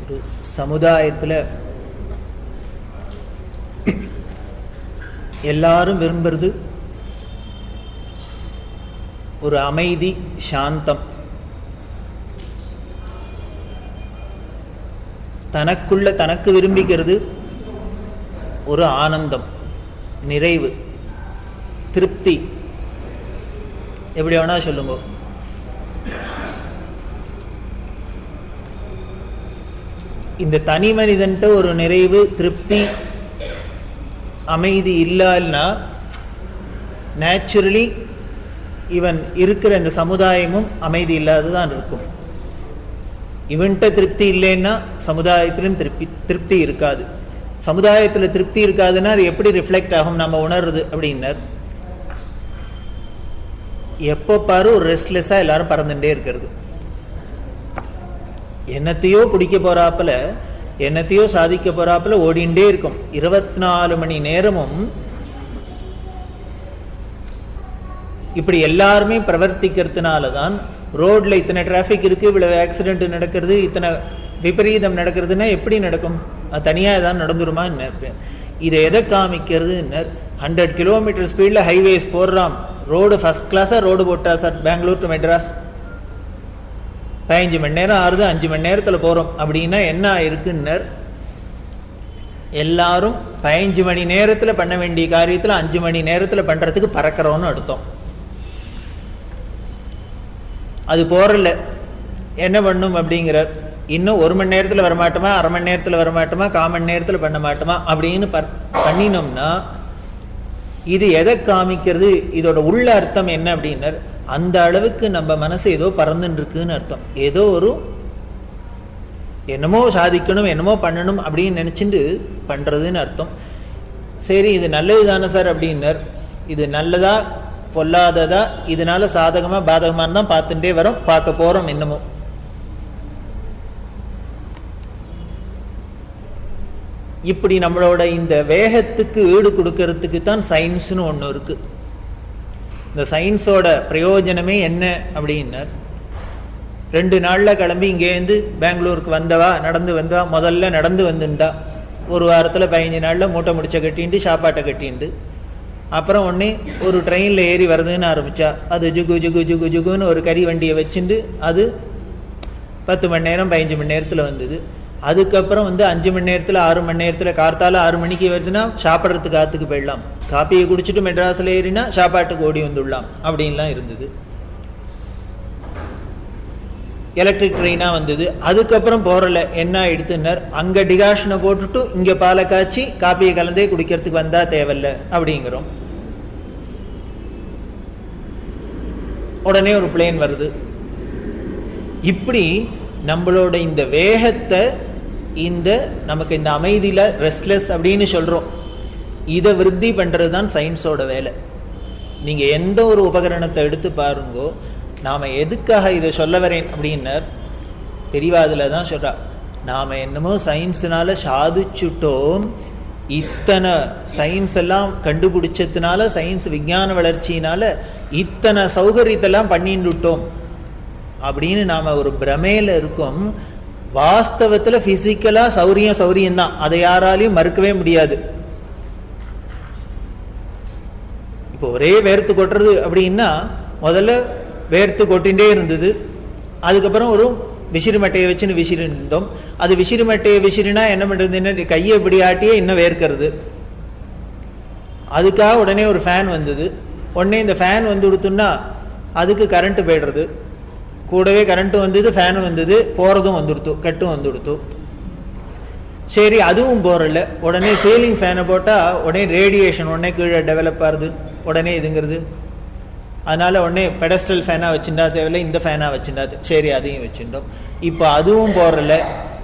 ஒரு சமுதாயத்தில் எல்லாரும் விரும்புறது ஒரு அமைதி, சாந்தம். தனக்குள்ள தனக்கு விரும்பிக்கிறது ஒரு ஆனந்தம், நிறைவு, திருப்தி. எப்படி வேணா சொல்லுங்க. இந்த தனி மனிதன்ட்ட ஒரு நிறைவு, திருப்தி, அமைதி இல்லைன்னா நேச்சுரலி இவன் இருக்கிற இந்த சமுதாயமும் அமைதி இல்லாததான் இருக்கும். இவன்கிட்ட திருப்தி இல்லைன்னா சமுதாயத்திலும் திருப்தி இருக்காது. சமுதாயத்தில் திருப்தி இருக்காதுன்னா அது எப்படி ரிஃப்ளெக்ட் ஆகும் நம்ம உணர்றது அப்படின்னார். எப்போ பாரு ஒரு ரெஸ்ட்லெஸ்ஸா எல்லாரும் பறந்துட்டே இருக்கிறது. என்னத்தையோ குடிக்க போறாப்புல, என்னத்தையோ சாதிக்க போறாப்புல ஓடிண்டே இருக்கும். 24 மணி நேரமும் இப்படி எல்லாருமே பிரவர்த்திக்கிறதுனாலதான் ரோட்ல இத்தனை டிராபிக் இருக்கு, இவ்வளவு ஆக்சிடென்ட் நடக்கிறது, இத்தனை விபரீதம் நடக்கிறதுன்னா எப்படி நடக்கும்? தனியா ஏதாவது நடந்துருமா? இதை எதை காமிக்கிறது? 100 கிலோமீட்டர் ஸ்பீட்ல ஹைவேஸ் போடுறான். ரோடு ஃபர்ஸ்ட் கிளாஸா ரோடு போட்டா சார், பெங்களூர் டு மெட்ராஸ் 15 மணி நேரம் ஆறுது, 5 மணி நேரத்துல போறோம். அப்படின்னா என்ன ஆயிருக்குன்னு, எல்லாரும் 15 மணி நேரத்துல பண்ண வேண்டிய காரியத்துல 5 மணி நேரத்துல பண்றதுக்கு பறக்கிறோம்னு அர்த்தம். அது போறல என்ன பண்ணும் அப்படிங்கிறார். இன்னும் 1 மணி நேரத்துல வரமாட்டோமா, அரை மணி நேரத்துல வரமாட்டோமா, 1/4 மணி நேரத்துல பண்ண மாட்டோமா அப்படின்னு பண்ணினோம்னா இது எதை காமிக்கிறது? இதோட உள்ள அர்த்தம் என்ன அப்படின்னா, அந்த அளவுக்கு நம்ம மனசு ஏதோ பறந்துன்னு இருக்குன்னு அர்த்தம். ஏதோ ஒரு என்னமோ சாதிக்கணும், என்னமோ பண்ணணும் அப்படின்னு நினைச்சுட்டு பண்றதுன்னு அர்த்தம். சரி, இது நல்லது தானே சார் அப்படின்னார். இது நல்லதா பொல்லாததா, இதனால சாதகமா பாதகமானு தான் பார்த்துட்டே வரோம், பார்க்க போறோம். இன்னமும் இப்படி நம்மளோட இந்த வேகத்துக்கு ஈடு கொடுக்கறதுக்கு தான் சயின்ஸ்னு ஒண்ணு இருக்கு. இந்த சயின்ஸோட பிரயோஜனமே என்ன அப்படின்னா, 2 நாள்ல கிளம்பி இங்கேருந்து பெங்களூருக்கு வந்தவா, நடந்து வந்தவா, முதல்ல நடந்து வந்துட்டா, 1 வாரத்துல 15 நாள்ல மூட்டை முடிச்ச கட்டிண்டு சாப்பாட்டை கட்டிண்டு, அப்புறம் உடனே ஒரு ட்ரெயின்ல ஏறி வருதுன்னு ஆரம்பிச்சா, அது ஜுகு ஜுகு ஜுகு ஜுகுன்னு ஒரு கறி வண்டியை வச்சுட்டு அது 10 மணி நேரம் 15 மணி நேரத்துல வந்தது. அதுக்கப்புறம் 5 மணி நேரத்துல 6 மணி நேரத்துல, கார்த்தால 6 மணிக்கு வருதுன்னா சாப்பிட்றதுக்கு காத்துக்கு போயிடலாம், காப்பியை குடிச்சிட்டு மெட்ராஸ்ல ஏறினா சாப்பாட்டுக்கு ஓடி வந்துடலாம் அப்படின்லாம் இருந்தது. எலக்ட்ரிக் ட்ரெயினா வந்தது. அதுக்கப்புறம் போறல என்ன எடுத்துனர், அங்க டிகாஷனை போட்டுட்டு இங்க பாலை காய்ச்சி காப்பியை கலந்தே குடிக்கிறதுக்கு வந்தா தேவையில்ல அப்படிங்கிறோம். உடனே ஒரு பிளேன் வருது. இப்படி நம்மளோட இந்த வேகத்தை, இந்த நமக்கு இந்த அமைதியில ரெஸ்ட்லெஸ் அப்படின்னு சொல்றோம், இதை விருத்தி பண்றதுதான் சயின்ஸோட வேலை. நீங்க எந்த ஒரு உபகரணத்தை எடுத்து பாருங்கோ, நாம எதுக்காக இதை சொல்ல வரேன் அப்படின்னா, பெரியவாதுல தான் சொல்றா, நாம என்னமோ சயின்ஸ்னால சாதிச்சுட்டோம், இத்தனை சயின்ஸ் எல்லாம் கண்டுபிடிச்சதுனால, சயின்ஸ் விஞ்ஞான வளர்ச்சியினால இத்தனை சௌகரியத்தெல்லாம் பண்ணிட்டுட்டோம் அப்படின்னு நாம ஒரு பிரமையில இருக்கோம். வாஸ்தவத்துல பிசிக்கலா சௌரியம் தான், அதை யாராலையும் மறுக்கவே முடியாது. இப்போ ஒரே வேர்த்து கொட்டுறது அப்படின்னா, முதல்ல வேர்த்து கொட்டின்றே இருந்தது, அதுக்கப்புறம் ஒரு விசிறி மட்டையை வச்சுன்னு விசிறிருந்தோம். அது விசிறி மட்டையை விசிறினா என்ன பண்றது, என்ன கையை இப்படி ஆட்டியே இன்னும் வேர்க்கிறது. அதுக்காக உடனே ஒரு ஃபேன் வந்தது. உடனே இந்த ஃபேன் வந்து கொடுத்தோம்னா அதுக்கு கரண்ட் போயிடுறது, கூடவே கரண்ட்டும் வந்தது, ஃபேனும் வந்தது, போறதும் வந்துடுத்து, கட்டும் வந்துடுத்து. சரி, அதுவும் போறல, உடனே சீலிங் ஃபேனை போட்டா உடனே ரேடியேஷன் உடனே கீழே டெவலப் ஆகுது, உடனே இதுங்கிறது. அதனால உடனே பெடஸ்டல் ஃபேனா வச்சுட்டா தேவையில்லை, இந்த ஃபேனா வச்சுட்டா, சரி அதையும் வச்சுட்டோம். இப்போ அதுவும் போறல,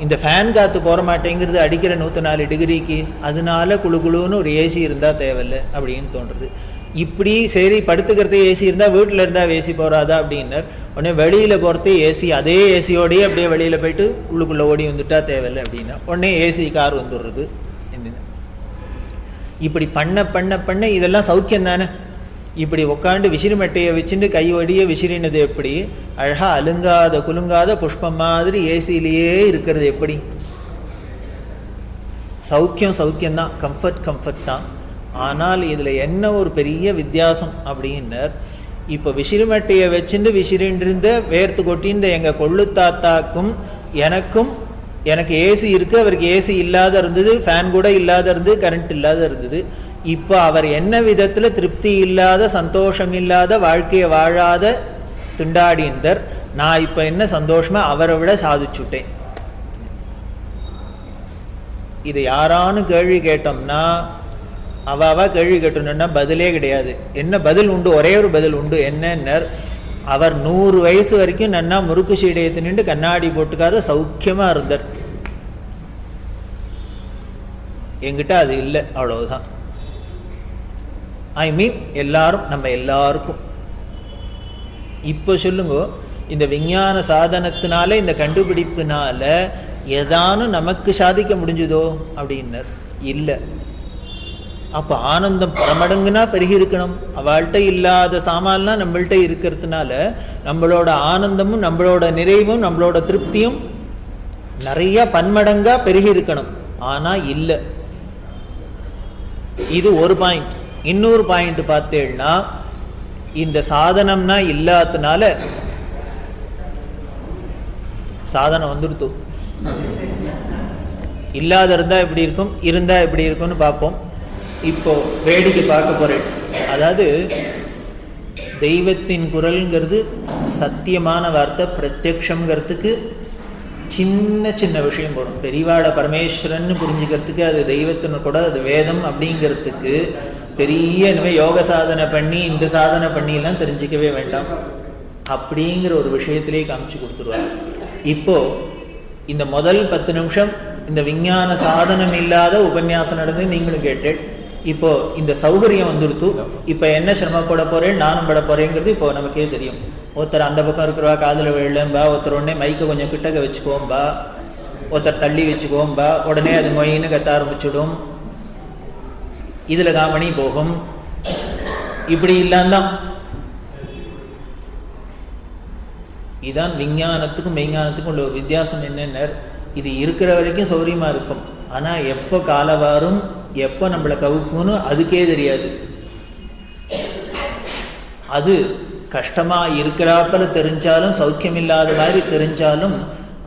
இந்த ஃபேன் காத்து போற மாட்டேங்கிறது, அடிக்கிற 104 டிகிரிக்கு, அதனால குழு குழுன்னு ஒரு ஏசி இருந்தா தேவையில்லை அப்படின்னு தோன்றுறது. இப்படி சரி, படுத்துக்கிறதே ஏசி இருந்தா வீட்டுல இருந்தா ஏசி போறாதா அப்படின்னா, உடனே வெளியில போறதே ஏசி, அதே ஏசியோடய அப்படியே வெளியில போயிட்டு உள்ளுக்குள்ள ஓடி வந்துட்டா தேவையில்லை அப்படின்னா உடனே ஏசி கார் வந்துடுறது. இப்படி பண்ண பண்ண பண்ண இதெல்லாம் சௌக்கியம் தானே. இப்படி உட்காந்து விசிறி மட்டையை வச்சுட்டு கை வடிய விசிறினது எப்படி, அழகா அலுங்காத குலுங்காத புஷ்பம் மாதிரி ஏசியிலேயே இருக்கிறது எப்படி சௌக்கியம் சௌக்கியம்தான், கம்ஃபர்ட் தான். ஆனால் இதுல என்ன ஒரு பெரிய வித்தியாசம் அப்படின்னர், இப்ப விசிறிமட்டையை வச்சுட்டு விசிறின்றிருந்த வேர்த்து கொட்டின்ற எங்க கொள்ளு தாத்தாக்கும் எனக்கும், எனக்கு ஏசி இருக்கு, அவருக்கு ஏசி இல்லாத இருந்தது, ஃபேன் கூட இல்லாத இருந்தது, கரண்ட் இல்லாத இருந்தது. இப்ப அவர் என்ன விதத்துல திருப்தி இல்லாத, சந்தோஷம் இல்லாத வாழ்க்கையை வாழாத திண்டாடிந்தர், நான் இப்ப என்ன சந்தோஷமா அவரை விட சாதிச்சுட்டேன். இது யாரானு கேள்வி கேட்டோம்னா, அவாவா கேள்வி கேட்டோம்னா பதிலே கிடையாது. என்ன பதில் உண்டு? ஒரே ஒரு பதில் உண்டு. என்ன, அவர் 100 வயசு வரைக்கும் நன்னா முறுக்கு சீடையத்து நின்று கண்ணாடி போட்டுக்காத சௌக்கியமா இருந்தார். என்கிட்ட அது இல்லை, அவ்வளவுதான். ஐ மீன் எல்லாரும், நம்ம எல்லாருக்கும். இப்ப சொல்லுங்க, இந்த விஞ்ஞான சாதனத்தினால, இந்த கண்டுபிடிப்புனால ஏதானும் நமக்கு சாதிக்க முடிஞ்சதோ அப்படின்னர்? இல்லை. அப்ப ஆனந்தம் பரமடங்குனா பெருகி இருக்கணும். அவள்கிட்ட இல்லாத சாமான்லாம் நம்மள்கிட்ட இருக்கிறதுனால நம்மளோட ஆனந்தமும் நம்மளோட நிறைவும் நம்மளோட திருப்தியும் நிறைய பன்மடங்கா பெருகி இருக்கணும். ஆனா இல்லை. இது ஒரு பாயிண்ட். இன்னொரு பாயிண்ட் பார்த்தேன்னா, இந்த சாதனம்னா இல்லாதனால, சாதனம் வந்துடுத்து, இல்லாத இருந்தா எப்படி இருக்கும், இருந்தா எப்படி இருக்கும்னு பார்ப்போம். இப்போ வேடிக்கை பார்க்க போறேன். அதாவது தெய்வத்தின் குரல்ங்கிறது சத்தியமான வார்த்தை. பிரத்யக்ஷங்கிறதுக்கு சின்ன சின்ன விஷயம் வரும். பெரியவாட பரமேஸ்வரன் புரிஞ்சுக்கிறதுக்கு அது தெய்வத்தின் கூட அது வேதம் அப்படிங்கிறதுக்கு பெரிய இனிமே யோக சாதனை பண்ணி இந்த சாதனை பண்ணி எல்லாம் தெரிஞ்சிக்கவே வேண்டாம். அப்படிங்கிற ஒரு விஷயத்திலேயே காமிச்சு கொடுத்துருவாங்க. இப்போ இந்த முதல் 10 நிமிஷம் இந்த விஞ்ஞான சாதனம் இல்லாத உபன்யாசம் நடந்து நீங்களும் கேட்டு, இப்போ இந்த சௌகரியம் வந்துடுத்து, இப்ப என்ன சிரமப்பட போறேன், நானும் பட போறேங்கிறது இப்போ நமக்கே தெரியும். ஒருத்தர் அந்த பக்கம் இருக்கிறவா காதுல விழம்பா, ஒருத்தர் உடனே மைக்க கொஞ்சம் கிட்டக்க வச்சுக்கோம்பா, ஒருத்தர் தள்ளி வச்சுக்கோம்பா, உடனே அது மொயின்னு கத்த ஆரம்பிச்சுடும், இதுல காமணி போகும். இப்படி இல்லாந்தான். இதுதான் விஞ்ஞானத்துக்கும் மெய்ஞானத்துக்கும் உள்ள ஒரு வித்தியாசம். என்னென்ன, இது இருக்கிற வரைக்கும் சௌரியமா இருக்கும். ஆனா எப்போ காலவாரும், எப்போ நம்மளை கவுக்கும்னு அதுக்கே தெரியாது. அது கஷ்டமா இருக்கிறாப்பல தெரிஞ்சாலும், சௌக்கியம் இல்லாத மாதிரி தெரிஞ்சாலும்,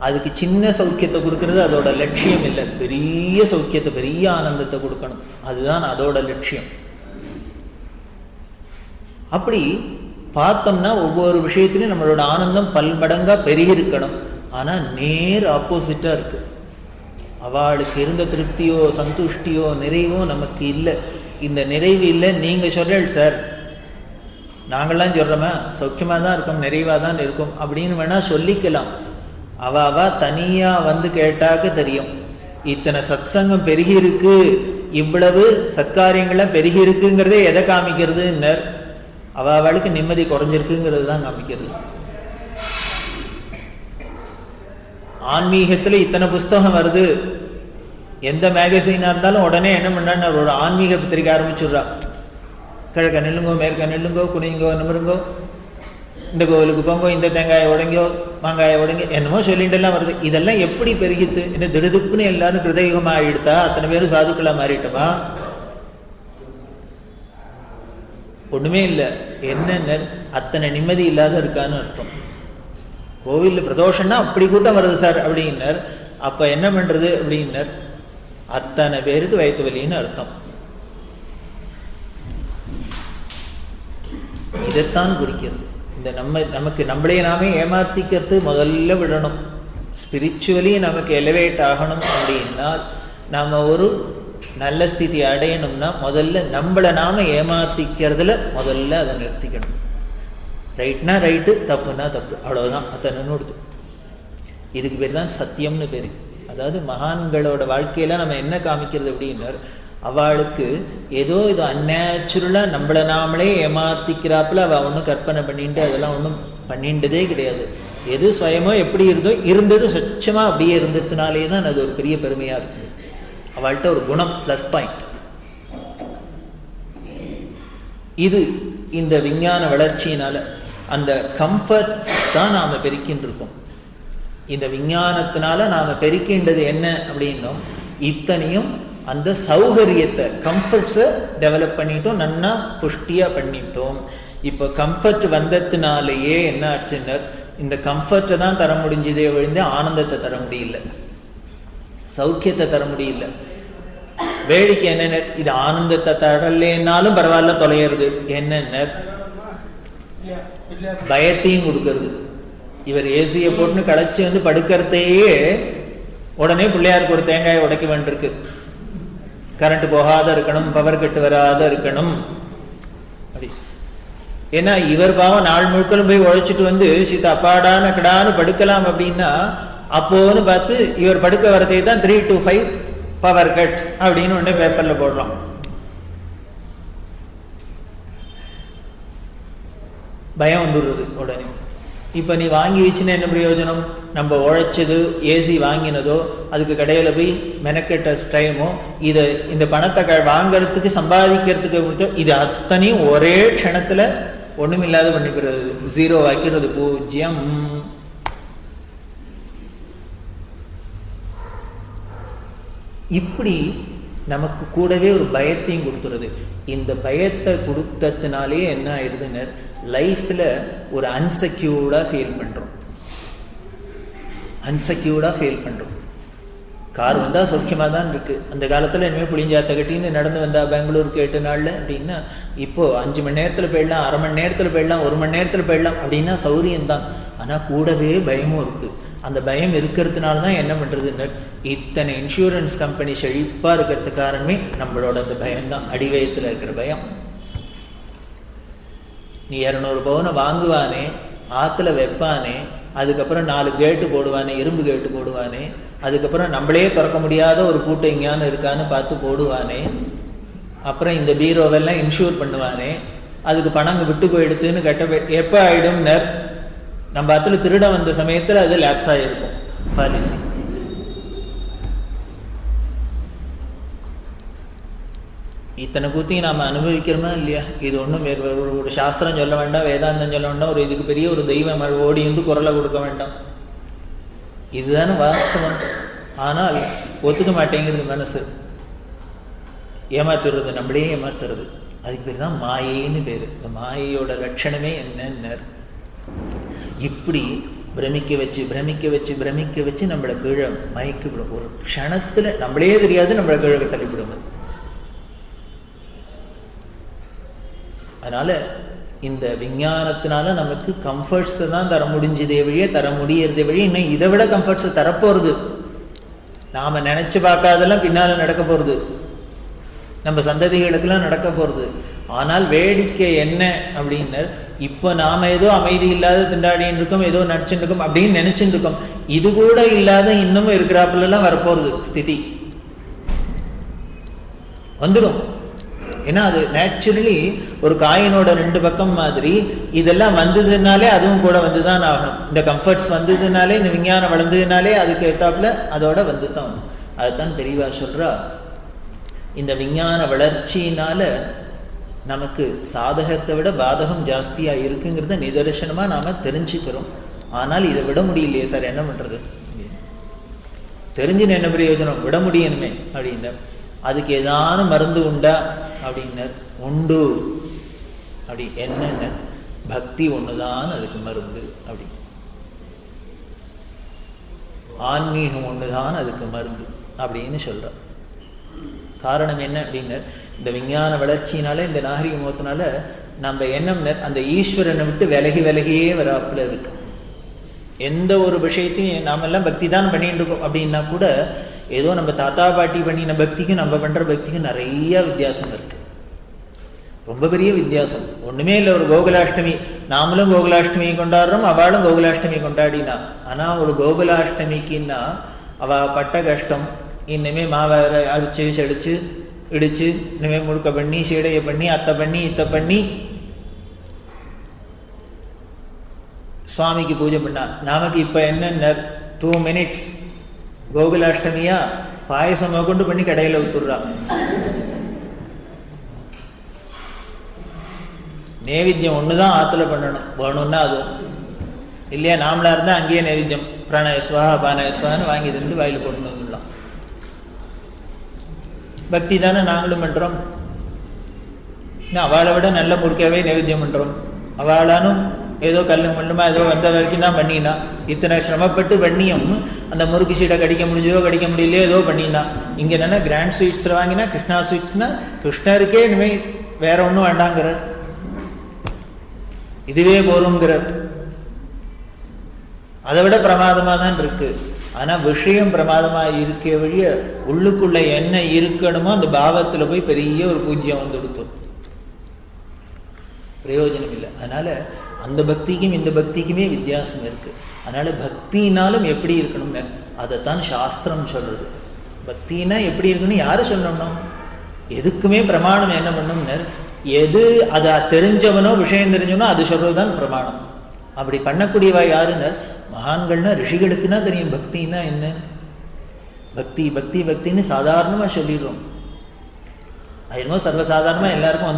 அதுக்கு சின்ன சௌக்கியத்தை கொடுக்கறது அதோட லட்சியம் இல்லை. பெரிய சௌக்கியத்தை, பெரிய ஆனந்தத்தை கொடுக்கணும். அதுதான் அதோட லட்சியம். அப்படி பார்த்தோம்னா ஒவ்வொரு விஷயத்திலையும் நம்மளோட ஆனந்தம் பல்மடங்கா பெருகி இருக்கணும். ஆனா நேர் ஆப்போசிட்டா இருக்கு. அவளுக்கு இருந்த திருப்தியோ சந்துஷ்டியோ நிறைவோ நமக்கு இல்லை. இந்த நிறைவு இல்லை. நீங்க சொல்றீங்க சார், நாங்கள்லாம் சொல்றோமா சௌக்கியமா தான் இருக்கும், நிறைவா தான் இருக்கும் அப்படின்னு வேணா சொல்லிக்கலாம். அவ தனியா வந்து கேட்டாக்க தெரியும். இத்தனை சத்சங்கம் பெருகி இருக்கு, இவ்வளவு சத்காரியங்கள்லாம் பெருகி இருக்குங்கிறதே எதை காமிக்கிறது? அவளுக்கு நிம்மதி குறைஞ்சிருக்குங்கிறது தான் காமிக்கிறது. ஆன்மீகத்துல இத்தனை புஸ்தகம் வருது, எந்த மேகசீனா இருந்தாலும் உடனே என்ன பண்ண, ஒரு ஆன்மீக பத்திரிக்கை ஆரம்பிச்சுடுறா. கிழக்க நில்லுங்கோ, மேற்க நில்லுங்கோ, குனிங்கோ, நிமிருங்கோ, இந்த கோவிலுக்கு போங்கோ, இந்த தேங்காயை உடங்கோ, மாங்காயை உடங்கோ, என்னமோ சொல்லிட்டு எல்லாம் வருது. இதெல்லாம் எப்படி பெருகித்து? என்ன திடுதுப்புன்னு எல்லாரும் கிருதயுகமா ஆயிடுத்தா? அத்தனை பேரும் சாதுக்களா மாறிட்டோமா? ஒண்ணுமே இல்லை. என்னென்ன அத்தனை நிம்மதி இல்லாத இருக்கான்னு அர்த்தம். கோவில்ல பிரதோஷம்னா அப்படி கூட்டம் வருது சார் அப்படின்னர். அப்ப என்ன பண்றது அப்படின்னர், அத்தனை பேருக்கு வயிற்று வலின்னு அர்த்தம். இதைத்தான் குறிக்கிறது. இந்த நமக்கு நம்மளே நாமே ஏமாத்திக்கிறது முதல்ல விடணும். ஸ்பிரிச்சுவலி நமக்கு எலிவேட் ஆகணும் அப்படின்னா, நாம ஒரு நல்ல ஸ்திதி அடையணும்னா முதல்ல நம்மளை நாம ஏமாத்திக்கிறதுல முதல்ல அதை நிறுத்திக்கணும். ரைட்னா ரைட்டு, தப்புனா தப்பு, அவ்வளவுதான். அதை நின்றுடுது. இதுக்கு பேர் தான் சத்தியம்னு பேரு. அதாவது மகான்களோட வாழ்க்கையில நம்ம என்ன காமிக்கிறது அப்படின்னா, அவளுக்கு ஏதோ இது அந்நேச்சுரலா நம்மளை நாமளே ஏமாத்திக்கிறாப்புல அவ ஒன்றும் கற்பனை பண்ணிட்டு அதெல்லாம் ஒன்றும் பண்ணின்றதே கிடையாது. எது சுயமோ எப்படி இருந்தது சொச்சமா அப்படியே இருந்ததுனாலே தான் அது ஒரு பெரிய பெருமையா இருக்கு. அவள்கிட்ட ஒரு குணம், பிளஸ் பாயிண்ட். இது இந்த விஞ்ஞான வளர்ச்சியினால அந்த கம்ஃபர்ட் தான் நாம பெருக்கின்னு இருக்கோம். இந்த விஞ்ஞானத்தினால நாம பெருக்கின்றது என்ன அப்படின்னோம், இத்தனையும் அந்த சௌகரியத்தை கம்ஃபர்ட்ஸை டெவலப் பண்ணிட்டோம், நன்னா புஷ்டியா பண்ணிட்டோம். இப்ப கம்ஃபர்ட் வந்ததுனாலேயே என்ன ஆச்சுன்னா இந்த கம்ஃபர்ட்டை தான் தர முடிஞ்சதே ஒழிந்து ஆனந்தத்தை தர முடியல, சௌக்கியத்தை தர முடியல. வேடிக்கை என்னென்ன, இது ஆனந்தத்தை தரலனாலும் பரவாயில்ல தொலைகிறது, என்னென்ன பயத்தையும் கொடுக்கறது. இவர் ஏசியை போட்டுன்னு களைச்சு வந்து படுக்கிறதையே உடனே பிள்ளையாருக்கு ஒரு தேங்காயை உடைக்க வேண்டியிருக்கு. கரண்ட் போகாத இருக்கணும், பவர் கட்டு வராத இருக்கணும் அப்படி. ஏன்னா இவர் பாவம் நாள் முழுக்களும் போய் உழைச்சிட்டு வந்து சீதா அப்பாடான கடான்னு படுக்கலாம் அப்படின்னா, அப்போன்னு பார்த்து இவர் படுக்க வரதே தான் 3 to 5 பவர் கட் அப்படின்னு உடனே பேப்பர்ல போடுறோம். பயம் வந்துடுறது உடனே. இப்ப நீ வாங்கி வச்சுன்னா என்ன பிரயோஜனம்? நம்ம உழைச்சது ஏசி வாங்கினதோ அதுக்கு கடையில போய் மெனக்கெட்ட டைமோ இதை இந்த பணத்தை வாங்கறதுக்கு சம்பாதிக்கிறதுக்கு இது அத்தனையும் ஒரே க்ஷணத்துல ஒண்ணுமில்லாத பண்ணிக்கிறது, ஜீரோ ஆக்கிடுறது, பூஜ்யம். இப்படி நமக்கு கூடவே ஒரு பயத்தையும் கொடுத்துருது. இந்த பயத்தை கொடுத்ததுனாலே என்ன ஆயிடுதுன்னு லைஃப்ல ஒரு அன்செக்யூர்டா ஃபீல் பண்றோம். கார் வந்தா சௌக்கியமா தான் இருக்கு. அந்த காலத்துல இனிமே புளிஞ்சாத்த கட்டின்னு நடந்து வந்தா பெங்களூருக்கு 8 நாள்ல அப்படின்னா, இப்போ 5 மணி நேரத்துல போயிடலாம், அரை மணி நேரத்துல போயிடலாம், 1 மணி நேரத்துல போயிடலாம் அப்படின்னா சௌரியம் தான். ஆனா கூடவே பயமும் இருக்கு. அந்த பயம் இருக்கிறதுனால தான் என்ன பண்றதுன்னு இத்தனை இன்சூரன்ஸ் கம்பெனி செழிப்பா இருக்கிறதுக்கு காரணமே நம்மளோட அந்த பயம் தான், அடிவயத்துல இருக்கிற பயம். நீ 200 பவுனை வாங்குவானே, ஆத்துல வைப்பானே, அதுக்கப்புறம் 4 கேட்டு போடுவானே, இரும்பு கேட்டு போடுவானே, அதுக்கப்புறம் நம்மளே திறக்க முடியாத ஒரு கூட்டம் எங்கேயானு இருக்கான்னு பார்த்து போடுவானே, அப்புறம் இந்த பீரோவெல்லாம் இன்சூர் பண்ணுவானே, அதுக்கு பணம் விட்டு போயிடுத்துன்னு எப்ப ஆயிடும்? நம்ம ஆத்துல திருட வந்த சமயத்துல அது லேப்ஸ் ஆகிருக்கும் பாலிசி. இத்தனை கூத்தையும் நாம அனுபவிக்கிறோமா இல்லையா? இது ஒண்ணும் ஒரு சாஸ்திரம் சொல்ல வேண்டாம், வேதாந்தம் சொல்ல வேண்டாம், ஒரு இதுக்கு பெரிய ஒரு தெய்வம் ஓடி வந்து குரலை கொடுக்க வேண்டாம். இதுதானே வாஸ்தவம். ஆனால் ஒத்துக்க மாட்டேங்கிறது மனசு, ஏமாத்துறது, நம்மளே ஏமாத்துறது. அதுக்கு பேர் தான் மாயைன்னு பேரு. இந்த மாயையோட லட்சணமே என்னன்னு இப்படி பிரமிக்க வச்சு நம்மளை கீழே மயக்கிவிடும். ஒரு க்ஷணத்துல நம்மளே தெரியாது நம்மளை கீழே தள்ளிவிடும். அதனால இந்த விஞ்ஞானத்தினால நமக்கு கம்ஃபர்ட்ஸ் தான் தர முடிஞ்சதே வழியே, தர முடியறதே வழியே, இன்னும் இதை விட கம்ஃபர்ட்ஸ் தரப்போறது. நாம நினைச்சு பார்க்காதெல்லாம் பின்னால நடக்க போறது, நம்ம சந்ததிகளுக்கெல்லாம் நடக்க போறது. ஆனால் வேடிக்கை என்ன அப்படின்னு, இப்ப நாம ஏதோ அமைதி இல்லாத திண்டாடின்னு இருக்கோம், ஏதோ நடிச்சுட்டு இருக்கோம் அப்படின்னு நினைச்சுட்டு இருக்கோம். இது கூட இல்லாத இன்னமும் இருக்கிறாப்புல எல்லாம் வரப்போறது ஸ்திதி வந்துடும். ஏன்னா அது நேச்சுரலி ஒரு காயினோட 2 பக்கம் மாதிரி. இதெல்லாம் வந்ததுனாலே அதுவும் கூட வந்துதான் ஆகணும். இந்த கம்ஃபர்ட்ஸ் வந்ததுனாலே, இந்த விஞ்ஞானம் வளர்ந்ததுனாலே அதுக்கு ஏத்தாப்புல அதோட வந்துதான். அதுதான் பெரியவா சொல்றா, இந்த விஞ்ஞான வளர்ச்சியினால நமக்கு சாதகத்தை விட பாதகம் ஜாஸ்தியா இருக்குங்கிறத நிதர்சனமா நாம தெரிஞ்சுக்கிறோம். ஆனால் இதை விட முடியலையே சார், என்ன பண்றது? தெரிஞ்சுன்னு என்ன பிரயோஜனம்? விட முடியணுமே அப்படின்னு. அதுக்கு ஏதான மருந்து உண்டா அப்படின்னு, உண்டு அப்படி. என்னென்ன பக்தி ஒண்ணுதான் அதுக்கு மருந்து அப்படி, ஆன்மீகம் ஒண்ணுதான் அதுக்கு மருந்து அப்படின்னு சொல்ற. காரணம் என்ன அப்படின்னு, இந்த விஞ்ஞான வளர்ச்சியினால, இந்த நாகரிக மோத்தினால நம்ம எண்ணம் அந்த ஈஸ்வரனை விட்டு விலகியே வராப்புல இருக்கு. எந்த ஒரு விஷயத்தையும் நாம எல்லாம் பக்தி தான் பண்ணிட்டு இருக்கோம் அப்படின்னா கூட, ஏதோ நம்ம தாத்தா பாட்டி பண்ணின பக்திக்கும் நம்ம பண்ற பக்திக்கும் நிறைய வித்தியாசம் இருக்கு, ரொம்ப பெரிய வித்தியாசம். ஒண்ணுமே இல்லை, ஒரு கோகுலாஷ்டமி, நாமளும் கோகுலாஷ்டமி கொண்டாடுறோம், அவளும் கோகுலாஷ்டமி கொண்டாடினா. ஆனா ஒரு கோகுலாஷ்டமிக்குன்னா அவ பட்ட கஷ்டம், இனிமே மாவை அடிச்சு செடிச்சு இடிச்சு, இனிமே முழுக்க பண்ணி, சீடைய பண்ணி, அத்தை பண்ணி, இத்தை பண்ணி சுவாமிக்கு பூஜை பண்ணா. நமக்கு இப்ப என்ன 2 minutes கோகுலாஷ்டமியா பாயசம் கொண்டு பண்ணி கடையில ஊத்துடுறா. நைவேத்தியம் ஒண்ணுதான் ஆத்துல பண்ணணும், வேணும்னா அதுவும் இல்லையா? நாமளா இருந்தா அங்கேயே நைவேத்தியம் பிராணாயஸ்வா பானாயஸ்வான்னு வாங்கி தந்து வாயில போட்டு வந்துடலாம். பக்தி தானே நாங்களும் பண்றோம். அவளை விட நல்ல முறுக்காவே நைவேத்தியம் பண்றோம். அவளானும் ஏதோ கல்லு மண்ணுமா ஏதோ வந்த வரைக்கும் தான் பண்ணினா. இத்தனை சிரமப்பட்டு பண்ணியும் அந்த முறுக்கு சீட்டை கடிக்க முடிஞ்சதோ கடிக்க முடியலையோ ஏதோ பண்ணினா. இங்க என்னன்னா கிராண்ட் ஸ்வீட்ஸ் வாங்கினா கிருஷ்ணா ஸ்வீட்ஸ்னா கிருஷ்ணருக்கே இனிமே வேற ஒன்றும் வேண்டாங்கிற, இதுவே போருங்கிறார். அதை விட பிரமாதமா தான் இருக்கு. ஆனா விஷயம் பிரமாதமா இருக்க வழிய உள்ளுக்குள்ள என்ன இருக்கணுமோ அந்த பாவத்துல போய் பெரிய ஒரு பூஜ்யம் வந்து கொடுத்தோம், பிரயோஜனம் இல்லை. அதனால அந்த பக்திக்கும் இந்த பக்திக்குமே வித்தியாசம் இருக்கு. அதனால பக்தினாலும் எப்படி இருக்கணும்னு அதைத்தான் சாஸ்திரம் சொல்றது. பக்தினா எப்படி இருக்கணும் யாரு சொல்லணும்? எதுக்குமே பிரமாணம் என்ன பண்ணணும்னு எது அதை தெரிஞ்சவனோ விஷயம் தெரிஞ்சவனோ அது சொல்றதுதான் பிரமாணம். அப்படி பண்ணக்கூடியவா யாருன்னு மகான்கள்னா ரிஷிகளுக்குன்னா தெரியும் பக்தின்னா என்ன. பக்தி பக்தி பக்தின்னு சாதாரணமா சொல்லிடுறோம். என்னமோ சர்வசாதாரணமா எல்லாருக்கும்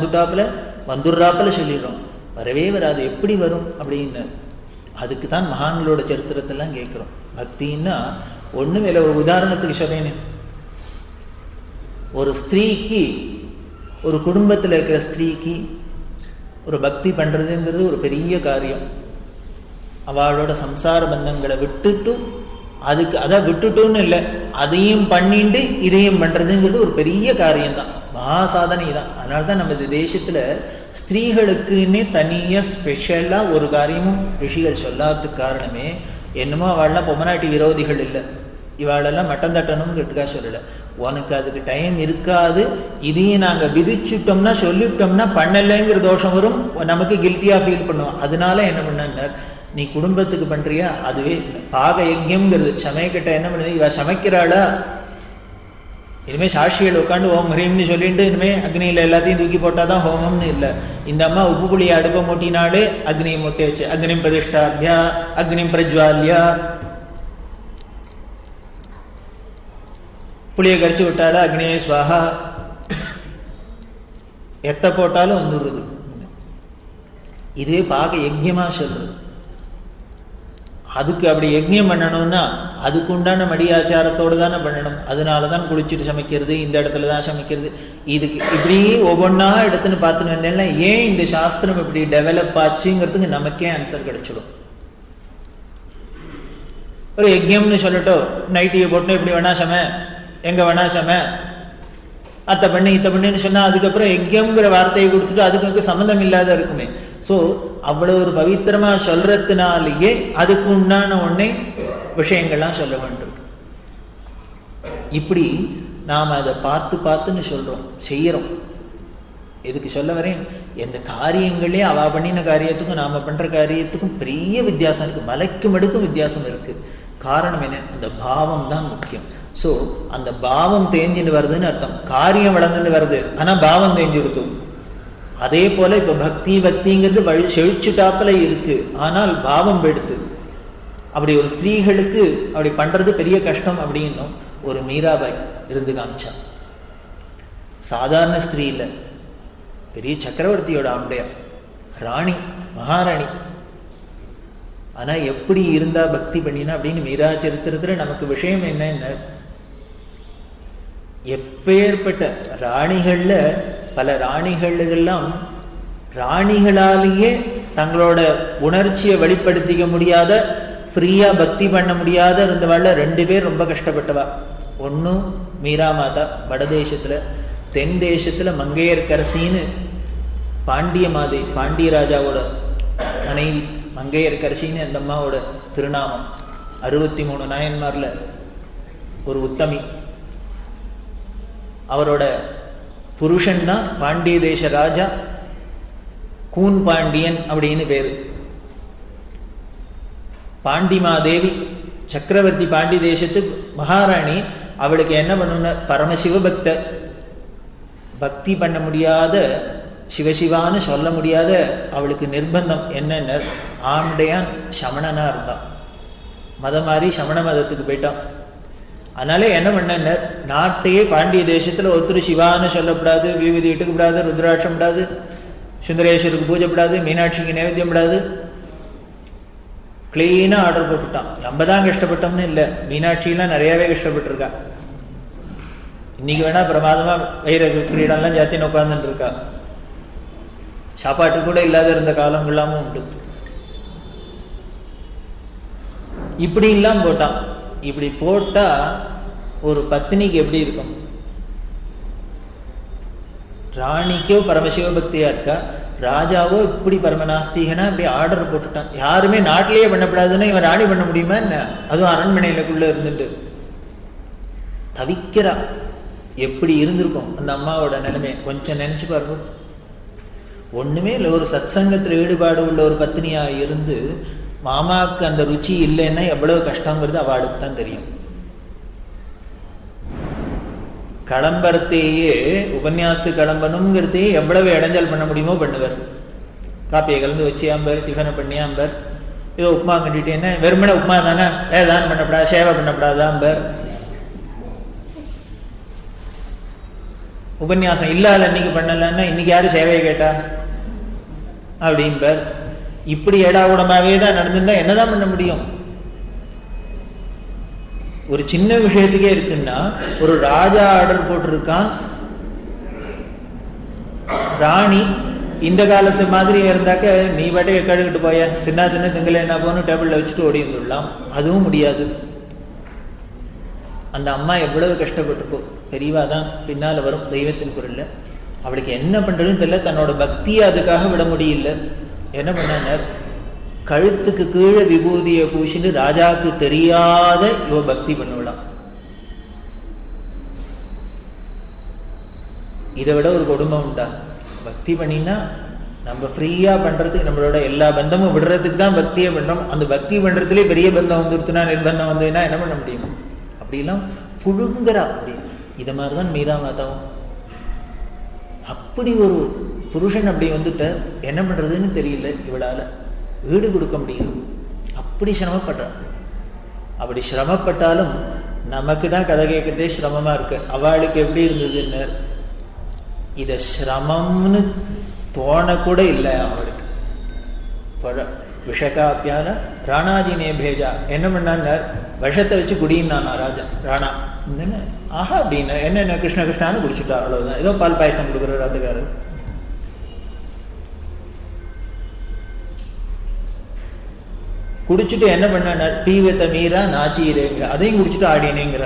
வந்துடுறாப்புல சொல்லிடுறோம். வரவே வராது. எப்படி வரும் அப்படின்னு அதுக்கு தான் மகான்களோட சரித்திரத்தெல்லாம் கேட்கிறோம். பக்தின்னா ஒண்ணும் இல்லை. ஒரு உதாரணத்துக்கு சொல்றேன்னு, ஒரு ஸ்திரீக்கு, ஒரு குடும்பத்தில் இருக்கிற ஸ்திரீக்கு ஒரு பக்தி பண்றதுங்கிறது ஒரு பெரிய காரியம். அவளோட சம்சார பந்தங்களை விட்டுட்டு அதை விட்டுட்டுன்னு இல்லை, அதையும் பண்ணிட்டு இதையும் பண்றதுங்கிறது ஒரு பெரிய காரியம்தான், மகா சாதனை தான். அதனால்தான் நம்ம இந்த தேசத்துல ஸ்திரீகளுக்குன்னே தனியா ஸ்பெஷலா ஒரு காரியமும் ரிஷிகள் சொல்லாததுக்கு காரணமே என்னமோ அவள்லாம் பொம்மநாட்டி விரோதிகள் இல்லை, இவாளெல்லாம் மட்டம் தட்டணுங்கிறதுக்காக சொல்லலை. உனக்கு அதுக்கு டைம் இருக்காது, இதையும் நாங்க விதிச்சுட்டோம்னா சொல்லிவிட்டோம்னா பண்ணலைங்கிற தோஷம் வரும், நமக்கு கில்ட்டியா ஃபீல் பண்ணுவோம். அதனால என்ன பண்ணார், நீ குடும்பத்துக்கு பண்றியா அதுவே பாக யஜ்யம்ங்கிறது. சமையக்கிட்ட என்ன பண்ணுது, இவ சமைக்கிறாளா, இனிமே சாட்சிகள் உட்காந்து ஓம் ஹ்ரீம்னு சொல்லிட்டு இனிமே அக்னியில எல்லாத்தையும் தூக்கி போட்டாதான் ஹோமம்னு இல்லை. இந்த அம்மா உப்பு புளியை அடுப்ப மூட்டினாலே அக்னியை மூட்டை வச்சு அக்னிம் பிரதிஷ்டாபியா அக்னிம் பிரஜ்வால்யா, புளியை கரைச்சி விட்டாலும் அக்னியே ஸ்வாஹா, எத்த போட்டாலும் வந்துடுறது. இதுவே பார்க்க யஜ்யமா சொல்றது. அதுக்கு அப்படி யஜ்யம் பண்ணணும்னா அதுக்கு உண்டான மடியாச்சாரத்தோடு தானே பண்ணணும். அதனாலதான் குளிச்சுட்டு சமைக்கிறது, இந்த இடத்துல தான் சமைக்கிறது. இதுக்கு இப்படி ஒவ்வொன்றா இடத்துன்னு பார்த்துன்னு வந்தேன்னா ஏன் இந்த சாஸ்திரம் இப்படி டெவலப் ஆச்சுங்கிறதுக்கு நமக்கே ஆன்சர் கிடைச்சிடும். ஒரு யஜ்யம்னு சொல்லட்டும், நைட்டியை போட்டு இப்படி வேணா சமை, எங்க வேணா சமை, அத்தை பண்ணு இத்த பண்ணுன்னு சொன்னா அதுக்கப்புறம் யஜ்யம்ங்கிற வார்த்தையை கொடுத்துட்டு அதுக்கு சம்மந்தம் இல்லாத இருக்குமே. ஸோ அவ்வளவு ஒரு பவித்திரமா சொல்றதுனாலேயே அதுக்கு உண்டான ஒன்னே விஷயங்கள்லாம் சொல்ல வேண்டியிருக்கு. இப்படி நாம் அதை பார்த்துன்னு சொல்றோம், செய்யறோம். எதுக்கு சொல்ல வரேன், எந்த காரியங்களே அவ பண்ணின காரியத்துக்கும் நாம பண்ற காரியத்துக்கும் பெரிய வித்தியாசம் இருக்கு, மலைக்கும் அடுக்கும் வித்தியாசம் இருக்கு. காரணம் என்ன, அந்த பாவம் தான் முக்கியம். ஸோ அந்த பாவம் தேஞ்சின்னு வருதுன்னு அர்த்தம். காரியம் வளர்ந்துன்னு வருது, ஆனா பாவம் தேஞ்சு கொடுத்தோம். அதே போல இப்ப பக்திங்கிறது செழிச்சுட்டாப்புல இருக்கு, ஆனால் பாவம் எடுத்து. அப்படி ஒரு ஸ்திரீகளுக்கு அப்படி பண்றது பெரிய கஷ்டம் அப்படின்னும் ஒரு மீராபாய் இருந்து காமிச்சா. சாதாரண ஸ்திரீ இல்ல, பெரிய சக்கரவர்த்தியோட ஆம்படையா, ராணி, மகாராணி. ஆனா எப்படி இருந்தா பக்தி பண்ணினா அப்படின்னு மீரா சரித்திரத்துல நமக்கு விஷயம் என்ன, எப்பேற்பட்ட ராணிகள்ல பல ராணிகளெல்லாம் ராணிகளாலேயே தங்களோட உணர்ச்சியை வெளிப்படுத்திக்க முடியாத, ஃப்ரீயா பக்தி பண்ண முடியாத இருந்தவாள் 2 பேர் ரொம்ப கஷ்டப்பட்டவா. ஒன்னு மீரா மாதா வடதேசத்துல, தென் தேசத்துல மங்கையர்கரசின்னு பாண்டிய மாதை, பாண்டிய ராஜாவோட மனைவி மங்கையர்கரசின்னு அந்த அம்மாவோட திருநாமம். 63 நாயன்மார்ல ஒரு உத்தமி. அவரோட புருஷன் தான் பாண்டிய தேச ராஜா கூன் பாண்டியன் அப்படின்னு பேரு. பாண்டிமாதேவி சக்கரவர்த்தி பாண்டி தேசத்து மகாராணி. அவளுக்கு என்ன பண்ணணும்னா பரமசிவ பக்த, பக்தி பண்ண முடியாத, சிவசிவான்னு சொல்ல முடியாத அவளுக்கு நிர்பந்தம் என்னன்னு, ஆம்டையான் சமணனா இருந்தான், மதம் மாறி சமண மதத்துக்கு போயிட்டான். அதனால என்ன பண்ண, நாட்டையே பாண்டிய தேசத்துல ஒருத்தர் சிவான்னு சொல்லப்படாது, விபூதி இட்டுக்கப்படாது, ருத்ராட்சம் படாது, சுந்தரேஸ்வருக்கு பூஜைப்படாது, மீனாட்சிக்கு நைவேத்தியம் படாது, கிளீனா ஆர்டர் போட்டுட்டான். நம்ம தான் கஷ்டப்பட்டோம்னு இல்லை, மீனாட்சியெல்லாம் நிறையவே கஷ்டப்பட்டிருக்கா. இன்னைக்கு வேணா பிரமாதமா வைர கிரீடம்லாம் ஜாத்தின்னு உட்கார்ந்துட்டு இருக்கா. சாப்பாட்டு கூட இல்லாத இருந்த காலங்கள்லாமும் உண்டு. இப்படி எல்லாம் போட்டான். இப்படி போட்டா ஒரு பத்தினிக்கு எப்படி இருக்கும்? ராணிக்கோ பரமசிவ பக்தியா இருக்கா, ராஜாவோ இப்படி பரமநாஸ்திகனா இப்படி ஆர்டர் போட்டுட்டான். யாருமே நாட்டிலேயே பண்ணப்படாதுன்னா இவன் ராணி பண்ண முடியுமா என்ன? அதுவும் அரண்மனையிலக்குள்ள இருந்துட்டு தவிக்கிறா. எப்படி இருந்திருக்கும் அந்த அம்மாவோட நிலைமை கொஞ்சம் நினைச்சு பாருங்க. ஒண்ணுமே இல்லை, ஒரு சத்சங்கத்துல ஈடுபாடு உள்ள ஒரு பத்தினியா இருந்து மாமாவுக்கு அந்த ருச்சி இல்லைன்னா எவ்வளவு கஷ்டங்கிறது அவளுக்கு தான் தெரியும். கிளம்பறத்தையே உபன்யாசத்து கிளம்பணுங்கிறதையே எவ்வளவு இடைஞ்சல் பண்ண முடியுமோ பண்ணுவார். காப்பியை கலந்து வச்சு ஆம்பர், டிஃபனை பண்ணி ஆம்பர், ஏதோ உப்புமா கண்டிட்டேன்னா வெறுமனை உப்புமா தானே, வேதானம் பண்ணப்படாது, சேவை பண்ணப்படாதாம்பர். உபன்யாசம் இல்லாத அன்னைக்கு பண்ணலன்னா இன்னைக்கு யாரு சேவையை கேட்டா அப்படின்பர். இப்படி ஏடாகூடமாவே தான் நடந்திருந்தா என்னதான் பண்ண முடியும்? ஒரு சின்ன விஷயத்துக்கே இருக்குன்னா, ஒரு ராஜா ஆர்டர் போட்டிருக்கான், ராணி இந்த காலத்து மாதிரி இருந்தாக்க நீ பாட்டே கழுகிட்டு போய தின்னா தின்னு திங்கல என்ன போகணும் டேபிள்ல வச்சுட்டு ஓடி வந்துடலாம். அதுவும் முடியாது. அந்த அம்மா எவ்வளவு கஷ்டப்பட்டுப்போ. பெரியவா தான் பின்னால வரும் தெய்வத்தின் குரல்ல. அவளுக்கு என்ன பண்றதுன்னு தெரியல, தன்னோட பக்தியை அதுக்காக விட முடியல. என்ன பண்ண, கழுத்துக்கு கீழே விபூதியை பூசின்னு ராஜாவுக்கு தெரியாத இவ பக்தி பண்ணுவலாம். இதை விட ஒரு கொடுமை உண்டா? பக்தி பண்ணினா நம்ம ஃப்ரீயா பண்றதுக்கு, நம்மளோட எல்லா பந்தமும் விடுறதுக்கு தான் பக்தியை பண்றோம். அந்த பக்தி பண்றதுலேயே பெரிய பந்தம் வந்துருச்சுன்னா, நிர்பந்தம் வந்ததுன்னா என்ன பண்ண முடியும்? அப்படிலாம் புழுங்குறா. அப்படி இத மாதிரிதான் மீரா மாதாவும். அப்படி ஒரு புருஷன் அப்படி வந்துட்ட என்ன பண்றதுன்னு தெரியல, இவளால வீடு கொடுக்க முடியும். அப்படி சிரமப்படுறான். அப்படி சிரமப்பட்டாலும் நமக்கு தான் கதை கேட்கறதே சிரமமா இருக்கு. அவளுக்கு எப்படி இருந்ததுன்னு இத சிரமம்னு தோணக்கூட இல்லை அவளுக்கு. விஷகாப்பியான ராணாஜினே பேஜா என்ன பண்ணாங்க, விஷத்தை வச்சு குடினானா ராஜா ராணா. ஆஹா அப்படின்னு என்ன கிருஷ்ண கிருஷ்ணான்னு குடிச்சுட்டா. அவ்வளவுதான். ஏதோ பால் பாயசம் கொடுக்குற ராஜகாரர். குடிச்சுட்டு என்ன பண்ண, பீவத்த மீரா நாச்சீரேங்கிற, அதையும் குடிச்சுட்டு ஆடினேங்கிற.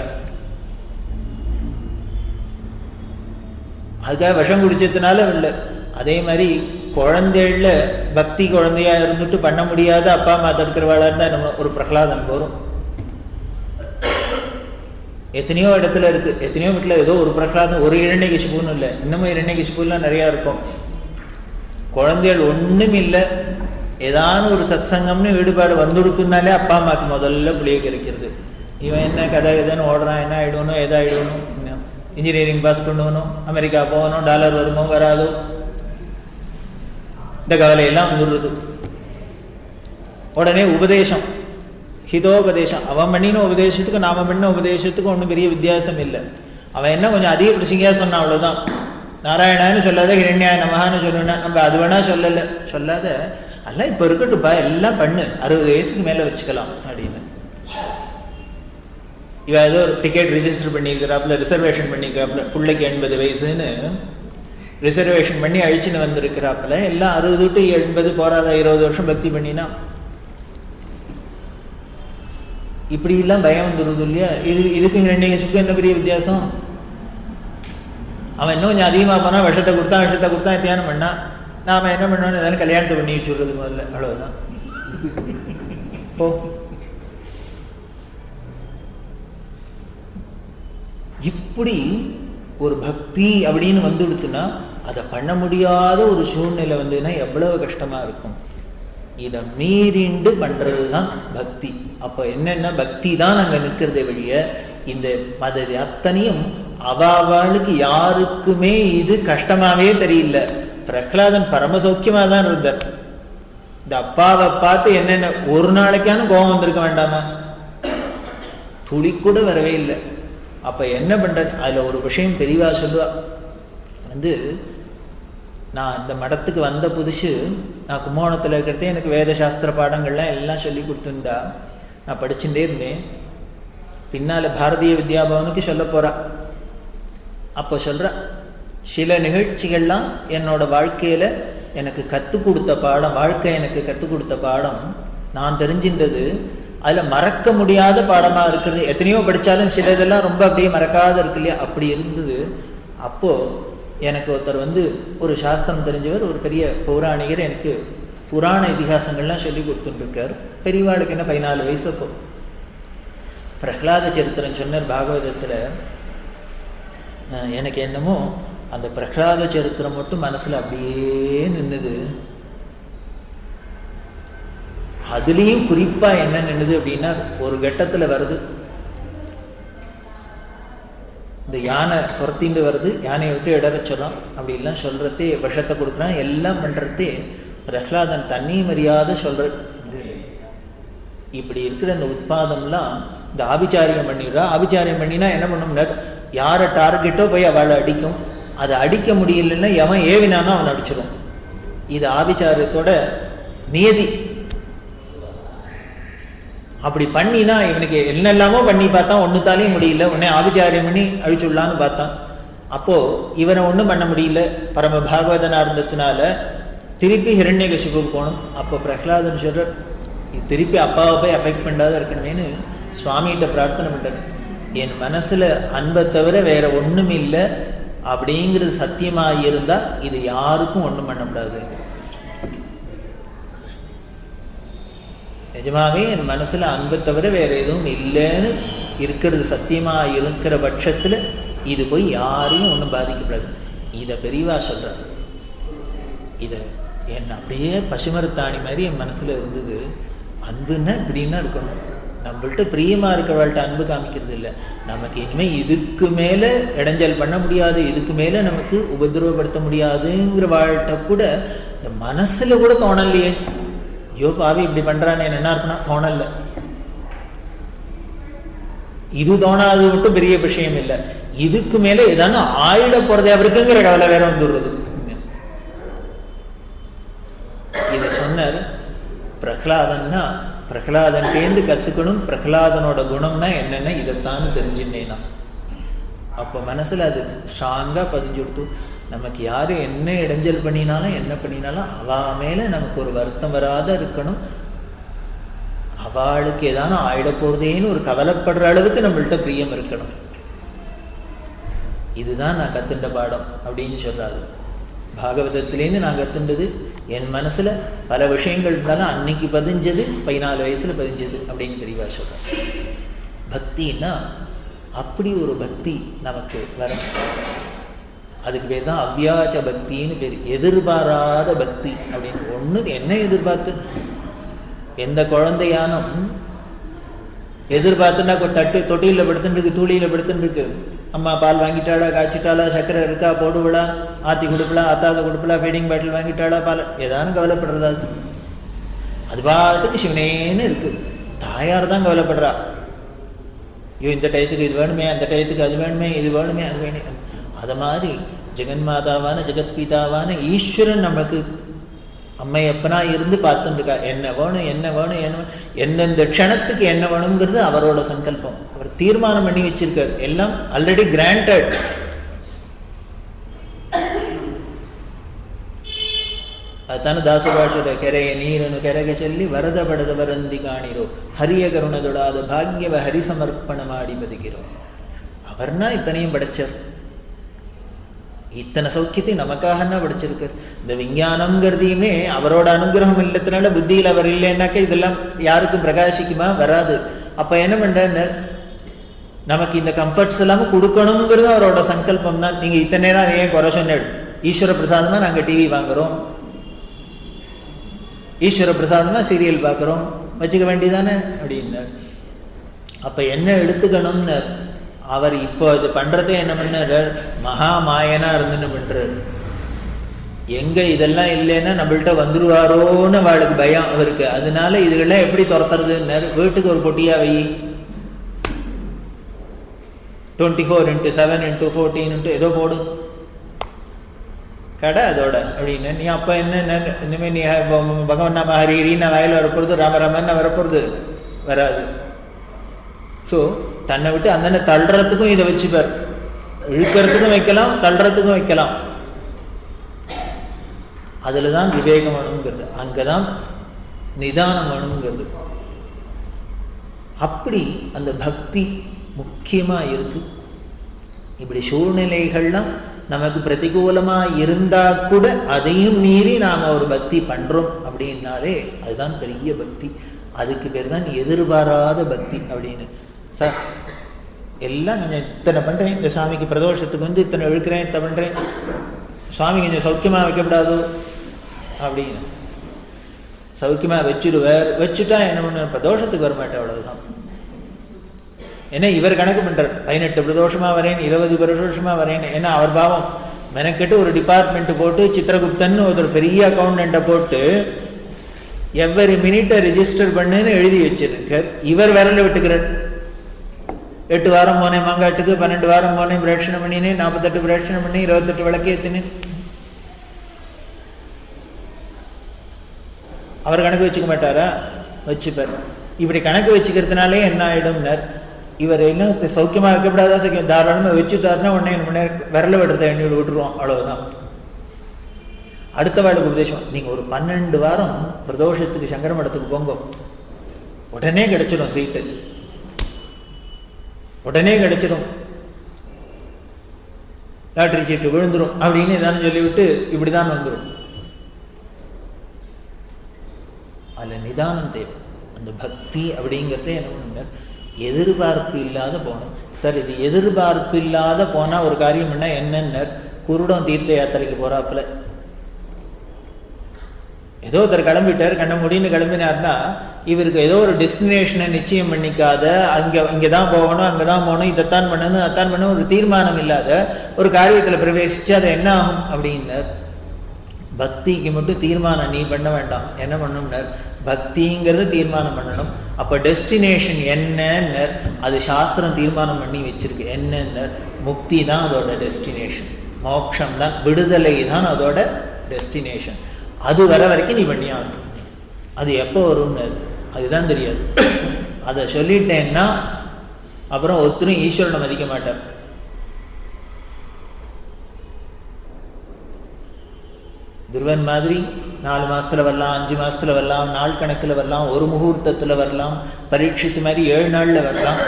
அதுக்காக விஷம் குடிச்சதுனால இல்லை. அதே மாதிரி குழந்தைல பக்தி குழந்தையா இருந்துட்டு பண்ண முடியாத அப்பா அம்மா தடுக்கிறவாளா இருந்தா நம்ம ஒரு பிரகலாதன் போறோம். எத்தனையோ இடத்துல இருக்கு, எத்தனையோ வீட்டுல ஏதோ ஒரு பிரகலாதம், ஒரு இரண்யகசிபுன்னு இல்லை, இன்னமும் இரண்யகசிபுலாம் நிறைய இருக்கும். குழந்தைகள் ஒண்ணும் இல்லை, ஏதான ஒரு சத்சங்கம்னு ஈடுபாடு வந்துடுத்துனாலே அப்பா அம்மாக்கு முதல்ல புளிய கிடைக்கிறது. இவன் என்ன கதை எதுன்னு ஓடுறான், என்ன ஆயிடணும், எதாயிடணும், இன்ஜினியரிங் பாஸ் பண்ணணும், அமெரிக்கா போகணும், டாலர் வருமோ வராதோ, இந்த கவலையெல்லாம் வந்துடுறது. உடனே உபதேசம், ஹிதோபதேசம். அவன் பண்ணின உபதேசத்துக்கு நாம பண்ண உபதேசத்துக்கு ஒன்றும் பெரிய வித்தியாசம் இல்லை. அவன் என்ன கொஞ்சம் அதிக பிரசிங்கா சொன்னான், அவ்வளவுதான். நாராயணான்னு சொல்லாத, ஹிரண்யாய நமகான்னு சொல்லணும்னா நம்ம அது வேணா சொல்லல, சொல்லாத அல்ல இப்ப இருக்கட்டும்பா, எல்லாம் பண்ணு, 60 வயசுக்கு மேல வச்சுக்கலாம் அப்படின்னு. இவ ஏதோ ஒரு டிக்கெட் ரிஜிஸ்டர் பண்ணிக்கிறாப்புல, ரிசர்வேஷன் பண்ணிக்கிறாப்புல, பிள்ளைக்கு 80 வயசுன்னு ரிசர்வேஷன் பண்ணி அழிச்சுன்னு வந்திருக்கிறாப்புல. எல்லாம் 60 to 80 போறாத 20 வருஷம் பக்தி பண்ணினா இப்படி எல்லாம் பயம் வந்துடுது இல்லையா? இதுக்கு இரண்யகசிபுக்கும் என்ன பெரிய வித்தியாசம்? அவன் இன்னும் கொஞ்சம் அதிகமா போனா விஷத்தை கொடுத்தா தியானம் பண்ணா, நாம என்ன பண்ணோம், ஏதாவது கல்யாணத்தை பண்ணி வச்சுடுறது முதல்ல, அவ்வளவுதான். இப்படி ஒரு பக்தி அப்படின்னு வந்து கொடுத்துனா அதை பண்ண முடியாத ஒரு சூழ்நிலை வந்ததுன்னா எவ்வளவு கஷ்டமா இருக்கும். இதை மீறிண்டு பண்றதுதான் பக்தி. அப்ப என்னன்னா பக்தி தான் அங்க நிற்கிறதை வழிய இந்த மதது அத்தனையும் அவளுக்கு யாருக்குமே இது கஷ்டமாவே தெரியல. பிரகலாதன் பரமசௌக்கியமா தான் இருந்தார். இந்த அப்பாவை பார்த்து என்னென்ன ஒரு நாளைக்கான கோபம் வந்திருக்க வேண்டாமா? துளி கூட வரவே இல்லை. அப்ப என்ன பண்ற, அதுல ஒரு விஷயம் தெளிவா சொல்லுவா. நான் இந்த மடத்துக்கு வந்த புதுசு, நான் கும்போணத்துல இருக்கிறதே எனக்கு வேத சாஸ்திர பாடங்கள்லாம் எல்லாம் சொல்லி கொடுத்துருந்தா, நான் படிச்சுட்டே இருந்தேன். பின்னால பாரதிய வித்யாபவனுக்கு சொல்ல போறா. அப்போ சொல்ற, சில நிகழ்ச்சிகள்லாம் என்னோட வாழ்க்கையில எனக்கு கற்றுக் கொடுத்த பாடம், வாழ்க்கை எனக்கு கற்றுக் கொடுத்த பாடம், நான் தெரிஞ்சின்றது அதுல மறக்க முடியாத பாடமா இருக்கிறது. எத்தனையோ படிச்சாலும் சில இதெல்லாம் ரொம்ப அப்படியே மறக்காத இருக்கு இல்லையா, அப்படி இருந்தது. அப்போ எனக்கு ஒருத்தர் ஒரு சாஸ்திரம் தெரிஞ்சவர், ஒரு பெரிய பௌராணிகர், எனக்கு புராண இதிகாசங்கள்லாம் சொல்லி கொடுத்துட்டு இருக்காரு. பெரியவாளுக்கு என்ன 14 வயசு. அப்போ பிரகலாத சரித்திரம் சொன்னார் பாகவதத்துல. எனக்கு என்னமோ அந்த பிரகலாத சரித்திரம் மட்டும் மனசுல அப்படியே நின்னுது. அதுலயும் குறிப்பா என்ன நின்னுது அப்படின்னா, ஒரு கட்டத்துல வருது, இந்த யானை துரத்திண்டு வருது, யானையை விட்டு இடறச்சொறான், அப்படி எல்லாம் சொல்றதே, விஷத்தை கொடுக்குறான், எல்லாம் பண்றதே பிரகலாதன் தண்ணி மரியாதை சொல்ற. இப்படி இருக்கிற இந்த உட்பாதம்லாம் இந்த ஆபிச்சாரியம் பண்ணிடுறா. ஆபிச்சாரியம் பண்ணினா என்ன பண்ணும்னா, யாரை டார்கெட்டோ போய் அவளை அடிக்கும். அதை அடிக்க முடியலன்னா எவன் ஏவினானோ அவன் அடிச்சிடும். இது ஆபிச்சாரியத்தோட நியதி. அப்படி பண்ணினா இவனுக்கு என்னெல்லாமோ பண்ணி பார்த்தான், ஒன்னுத்தாலையும் முடியல. உடனே ஆபிச்சாரியம் பண்ணி அழிச்சுடலான்னு பார்த்தான். அப்போ இவனை ஒன்றும் பண்ண முடியல. பரம பாகவதனா இருந்ததுனால திருப்பி ஹிரண்யகசிபுக்கு போகணும். அப்போ பிரகலாதன் சொல்ற, இது திருப்பி அப்பாவை போய் அஃபெக்ட் பண்ணாத இருக்கணுமேனு சுவாமிகிட்ட பிரார்த்தனை பண்றாரு. என் மனசுல அன்பை தவிர வேற ஒண்ணும் இல்லை அப்படிங்கிறது சத்தியமா இருந்தா இது யாருக்கும் ஒண்ணும் பண்ணக்கூடாது. நிஜமாவே என் மனசுல அன்பை தவிர வேற எதுவும் இல்லைன்னு இருக்கிறது சத்தியமா இருக்கிற பட்சத்துல இது போய் யாரையும் ஒன்றும் பாதிக்கப்படாது. இதை பெரியவா சொல்றாரு. இத என்ன அப்படியே பசுமரத்தாணி மாதிரி என் மனசுல இருந்தது. அன்புன்னா இப்படின்னா இருக்கணும். நம்மள்ட்ட பிரியமா இருக்கிறவள்கிட்ட அன்பு காமிக்கிறது இல்லை. நமக்கு இனிமே இதுக்கு மேல இடைஞ்சல் பண்ண முடியாது, இதுக்கு மேல நமக்கு உபதிரவப்படுத்த முடியாதுங்கிற வாழ்கிட்ட கூட இந்த மனசுல கூட தோணலையே. ஐயோ பாவி இப்படி பண்றான்னு என்ன இருக்குன்னா தோணல. இது தோணாது மட்டும் பெரிய விஷயம் இல்லை. இதுக்கு மேல ஏதானு ஆயிட போறதே அவருக்குங்கிற கவலை வேற வந்துடுறது. இத சொன்னார் பிரகலாதன்னா, பிரகலாதன்டேந்து கத்துக்கணும். பிரகலாதனோட குணம்னா என்னென்ன இதைத்தானு தெரிஞ்சுட்டேனா. அப்ப மனசுல அது ஸ்ட்ராங்கா பதிஞ்சுடுத்து. நமக்கு யாரு என்ன இடைஞ்சல் பண்ணினாலும் என்ன பண்ணினாலும் அவ மேல நமக்கு ஒரு வருத்தம் வராத இருக்கணும். அவளுக்கு ஏதான ஆயிட போறதேன்னு ஒரு கவலைப்படுற அளவுக்கு நம்மள்ட்ட பிரியம் இருக்கணும். இதுதான் நான் கத்துண்ட பாடம் அப்படின்னு சொல்றாரு. பாகவதத்திலேருந்து நான் கத்துண்டது என் மனசுல பல விஷயங்கள் இருந்தாலும் அன்னைக்கு பதிஞ்சது 14 வயசுல பதிஞ்சது அப்படின்னு பெரியவா சொல்றேன். பக்தின்னா அப்படி ஒரு பக்தி நமக்கு வரும். அதுக்கு பேர் தான் அவ்யாஜ பக்தின்னு பேர். எதிர்பாராத பக்தி அப்படின்னு. ஒண்ணு என்ன எதிர்பார்த்து, எந்த குழந்தையானும் எதிர்பார்த்துன்னா தட்டு தொட்டியில படுத்துட்டு இருக்கு, தூளியில படுத்துட்டு இருக்கு. அம்மா பால் வாங்கிட்டாளா, காய்ச்சிட்டாளா, சர்க்கரை இருக்கா, போடுவிழா, ஆத்தி கொடுப்பலா, ஆத்தாத கொடுப்பலா, ஃபீடிங் பாட்டில் வாங்கிட்டாளா, பால் ஏதானும் கவலைப்படுறதா? அது பாட்டுக்கு சிவனேன்னு இருக்கு. தாயார் தான் கவலைப்படுறா. ஐயோ இந்த டயத்துக்கு இது வேணுமே, அந்த டயத்துக்கு அது வேணுமே, இது வேணுமே, அது வேணும். அது மாதிரி ஜெகன்மாதாவான ஜெகத்பீதாவான ஈஸ்வரன் நமக்கு அம்மையப்பனா இருந்து பார்த்துருக்கா. என்ன வேணும் என்ன வேணும் என்ன எந்தெந்த க்ஷணத்துக்கு என்ன வேணுங்கிறது அவரோட சங்கல்பம். அவர் தீர்மானம் பண்ணி வச்சிருக்காரு. எல்லாம் ஆல்ரெடி கிராண்டட். அதுதானே தாசுபாஷோட கெரைய நீரனு கெரக சொல்லி வரத படத வரந்தி காணிரோ ஹரிய கருணதொடாத பாக்யவ ஹரிசமர்ப்பண மாடி பதிக்கிறோம். அவர்னா இத்தனையும் படைச்சார். இத்தனை சௌக்கியத்தை நமக்காக படிச்சிருக்காரு. இந்த விஞ்ஞானம்ங்கிறதையுமே அவரோட அனுகிரகம் இல்லத்தினால, புத்தியில் அவர் இல்லைன்னாக்க இதெல்லாம் யாருக்கும் பிரகாசிக்குமா? வராது. அப்ப என்ன பண்ற, நமக்கு இந்த கம்ஃபர்ட்ஸ் எல்லாமே கொடுக்கணுங்கிறது அவரோட சங்கல்பம் தான். நீங்க இத்தனை நேரம் ஏன் குறை சொன்னேன்? ஈஸ்வர பிரசாதமா நாங்க டிவி வாங்குறோம், ஈஸ்வர பிரசாதமா சீரியல் பார்க்கிறோம், வச்சுக்க வேண்டியதானே அப்படின்னு. அப்ப என்ன எடுத்துக்கணும்னு அவர் இப்போ இது பண்றதே என்ன பண்ணாரு, மகா மாயனா இருந்துன்னு பண்றாரு. எங்க இதெல்லாம் இல்லைன்னா நம்மள்ட்ட வந்துருவாரோன்னு அவளுக்கு பயம் அவருக்கு. அதனால இதுகெல்லாம் எப்படி துரத்துறதுன்னு வீட்டுக்கு ஒரு பொட்டியா வை, 24x7x14 ஏதோ போடு கடை அதோட அப்படின்னு. நீ அப்ப என்ன இனிமே நீ பகவான் நாம ஹரி ஹரின்னு வயல் வரப்போறது, ராமராமன் வரப்போறது வராது. ஸோ தன்னை விட்டு அந்த தள்ளுறதுக்கும் இதை வச்சுப்பார். இழுக்கிறதுக்கும் வைக்கலாம், தள்ளுறதுக்கும் வைக்கலாம். அதுலதான் விவேகம் வேணுங்கிறது, அங்கதான் நிதானம் வேணுங்கிறது. அப்படி அந்த பக்தி முக்கியமா இருக்கு. இப்படி சூழ்நிலைகள்லாம் நமக்கு பிரதிகூலமா இருந்தா கூட அதையும் மீறி நாம ஒரு பக்தி பண்றோம் அப்படின்னாலே அதுதான் பெரிய பக்தி. அதுக்கு பேர் தான் எதிர்பாராத பக்தி அப்படின்னு. சார் எல்லாம் கொஞ்சம் இத்தனை பண்றேன், இந்த சாமிக்கு பிரதோஷத்துக்கு வந்து இத்தனை இழுக்கிறேன், இத்தனை பண்றேன், சுவாமி கொஞ்சம் சௌக்கியமா வைக்கப்படாதோ அப்படின்னு. சௌக்கியமா வச்சுடுவார், வச்சுட்டா என்ன பண்ண, பிரதோஷத்துக்கு வரமாட்டேன், அவ்வளவுதான். ஏன்னா இவர் கணக்கு பண்றார், 18 பிரதோஷமா வரேன், 20 பிரதோஷமா வரேன். ஏன்னா அவர் பாவம் மெனக்கெட்டு ஒரு டிபார்ட்மெண்ட் போட்டு சித்திரகுப்தன் ஒரு பெரிய அக்கௌண்டன்ட போட்டு எவ்வரி மினிட்டை ரிஜிஸ்டர் பண்ணுன்னு எழுதி வச்சிருக்கார். இவர் விரல விட்டுக்கிறார். 8 வாரம் போனேன் மாங்காட்டுக்கு, 12 வாரம் போனேன் பிரதட்சணை பண்ணினேன், 48 பிரதட்சணை பண்ணி, 28 விளக்கேத்தினேன். அவர் கணக்கு வச்சுக்க மாட்டாரா? வச்சுப்பார். இப்படி கணக்கு வச்சுக்கிறதுனாலே என்ன ஆயிடும்னார், இவர் என்ன சௌக்கியமா வைக்கப்படாதா, சௌக்கியம் தாராளமா வச்சுட்டாருன்னா உடனே என்ன பண்ண விரல விடுறத எண்ணி விட்டுருவோம், அவ்வளவுதான். அடுத்த வாளுக்கு உபதேசம், நீங்க ஒரு 12 வாரம் பிரதோஷத்துக்கு சங்கர மடத்துக்கு போங்க, உடனே கிடைச்சிடும் சீட்டு, உடனே கிடைச்சிடும், லாட்டரி சீட்டு விழுந்துரும் அப்படின்னு ஏதாவது சொல்லிவிட்டு இப்படிதான் வந்துடும். அதுல நிதானம் தேவை. அந்த பக்தி அப்படிங்கிறதே என்ன, எதிர்பார்ப்பு இல்லாத போகணும். சார் இது எதிர்பார்ப்பு இல்லாத போனா ஒரு காரியம் என்னன்னு, குருடம் தீர்த்த யாத்திரைக்கு போறாப்புல ஏதோ ஒருத்தர் கிளம்பிட்டார், கண்ண முடின்னு கிளம்பினார்னா இவருக்கு ஏதோ ஒரு டெஸ்டினேஷனை நிச்சயம் பண்ணிக்காத, இங்கதான் போகணும், அங்கதான் போகணும், இதைத்தான் பண்ணணும், அதான் பண்ணணும், ஒரு தீர்மானம் இல்லாத ஒரு காரியத்துல பிரவேசிச்சு அது என்ன ஆகும் அப்படின்னு. பக்திக்கு மட்டும் தீர்மானம் நீ பண்ண வேண்டாம். என்ன பண்ணணும்னர், பக்திங்கிறது தீர்மானம் பண்ணணும். அப்ப டெஸ்டினேஷன் என்னன்னு அது சாஸ்திரம் தீர்மானம் பண்ணி வச்சிருக்கு. என்னன்னு முக்தி தான் அதோட டெஸ்டினேஷன், மோட்சம் தான், விடுதலை தான் அதோட டெஸ்டினேஷன். அது வர வரைக்கும் நீ பண்ணியாகணும். அது எப்போ வரும்னு அதுதான் தெரியாது. அதை சொல்லிட்டேன்னா அப்புறம் ஒருத்தரும் ஈஸ்வரனை மதிக்க மாட்டார். துருவன் மாதிரி 4 மாசத்துல வரலாம், 5 மாசத்துல வரலாம், நாள் கணக்குல வரலாம், ஒரு முகூர்த்தத்துல வரலாம், பரீட்சித்து மாதிரி 7 நாள்ல வரலாம்.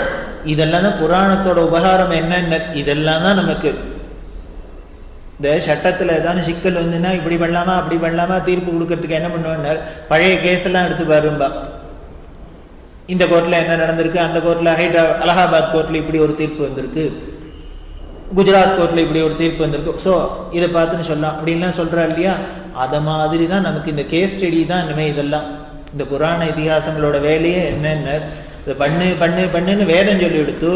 இதெல்லாம் தான் புராணத்தோட உபகாரம். என்னென்ன இதெல்லாம் தான் நமக்கு இந்த சட்டத்துல ஏதாவது சிக்கல் வந்துன்னா இப்படி பண்ணலாமா அப்படி பண்ணலாமா தீர்ப்பு கொடுக்கறதுக்கு என்ன பண்ணுவாங்க, பழைய கேஸ் எல்லாம் எடுத்து பாரும்பா. இந்த கோர்ட்ல என்ன நடந்திருக்கு, அந்த கோர்ட்ல அலகாபாத் கோர்ட்ல இப்படி ஒரு தீர்ப்பு வந்திருக்கு, குஜராத் கோர்ட்ல இப்படி ஒரு தீர்ப்பு வந்திருக்கு, சோ இதை பார்த்துன்னு சொல்லலாம் அப்படின்லாம் சொல்றா இல்லையா. அத மாதிரி தான் நமக்கு இந்த கேஸ் ஸ்டடி தான் இனிமே. இதெல்லாம் இந்த புராண இதிகாசங்களோட வேலையே என்னென்ன, இதை பண்ணு பண்ணு பண்ணுன்னு வேதம் சொல்லி எடுத்து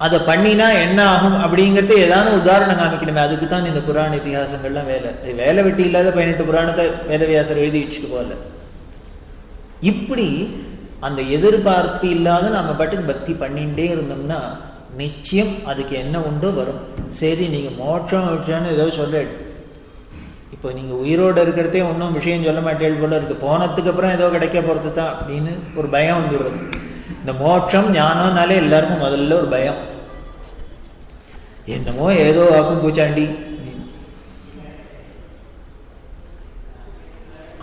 அதை பண்ணினா என்ன ஆகும் அப்படிங்கிறது ஏதாவது உதாரணம் காமிக்கணுமே. அதுக்கு தான் இந்த புராண இதிகாசங்கள்லாம் வேலை. வேலை வெட்டி இல்லாத 18 புராணத்தை வேதவியாசர் எழுதி வச்சுட்டு போகல. இப்படி அந்த எதிர்பார்ப்பு இல்லாத நம்ம பாட்டுக்கு பக்தி பண்ணிட்டே இருந்தோம்னா நிச்சயம் அதுக்கு என்ன உண்டோ வரும். சரி, நீங்க மோட்சம் ஏதோ சொல்ல, இப்போ நீங்க உயிரோடு இருக்கிறதே ஒன்றும் விஷயம் சொல்ல மாட்டேன் போல இருக்கு, போனதுக்கு அப்புறம் ஏதோ கிடைக்க போறது தான் அப்படின்னு ஒரு பயம் வந்துடுறது. இந்த மோட்சம் ஞானம்னாலே எல்லாருக்கும் முதல்ல ஒரு பயம், என்னமோ ஏதோ ஆக்கும் பூச்சாண்டி.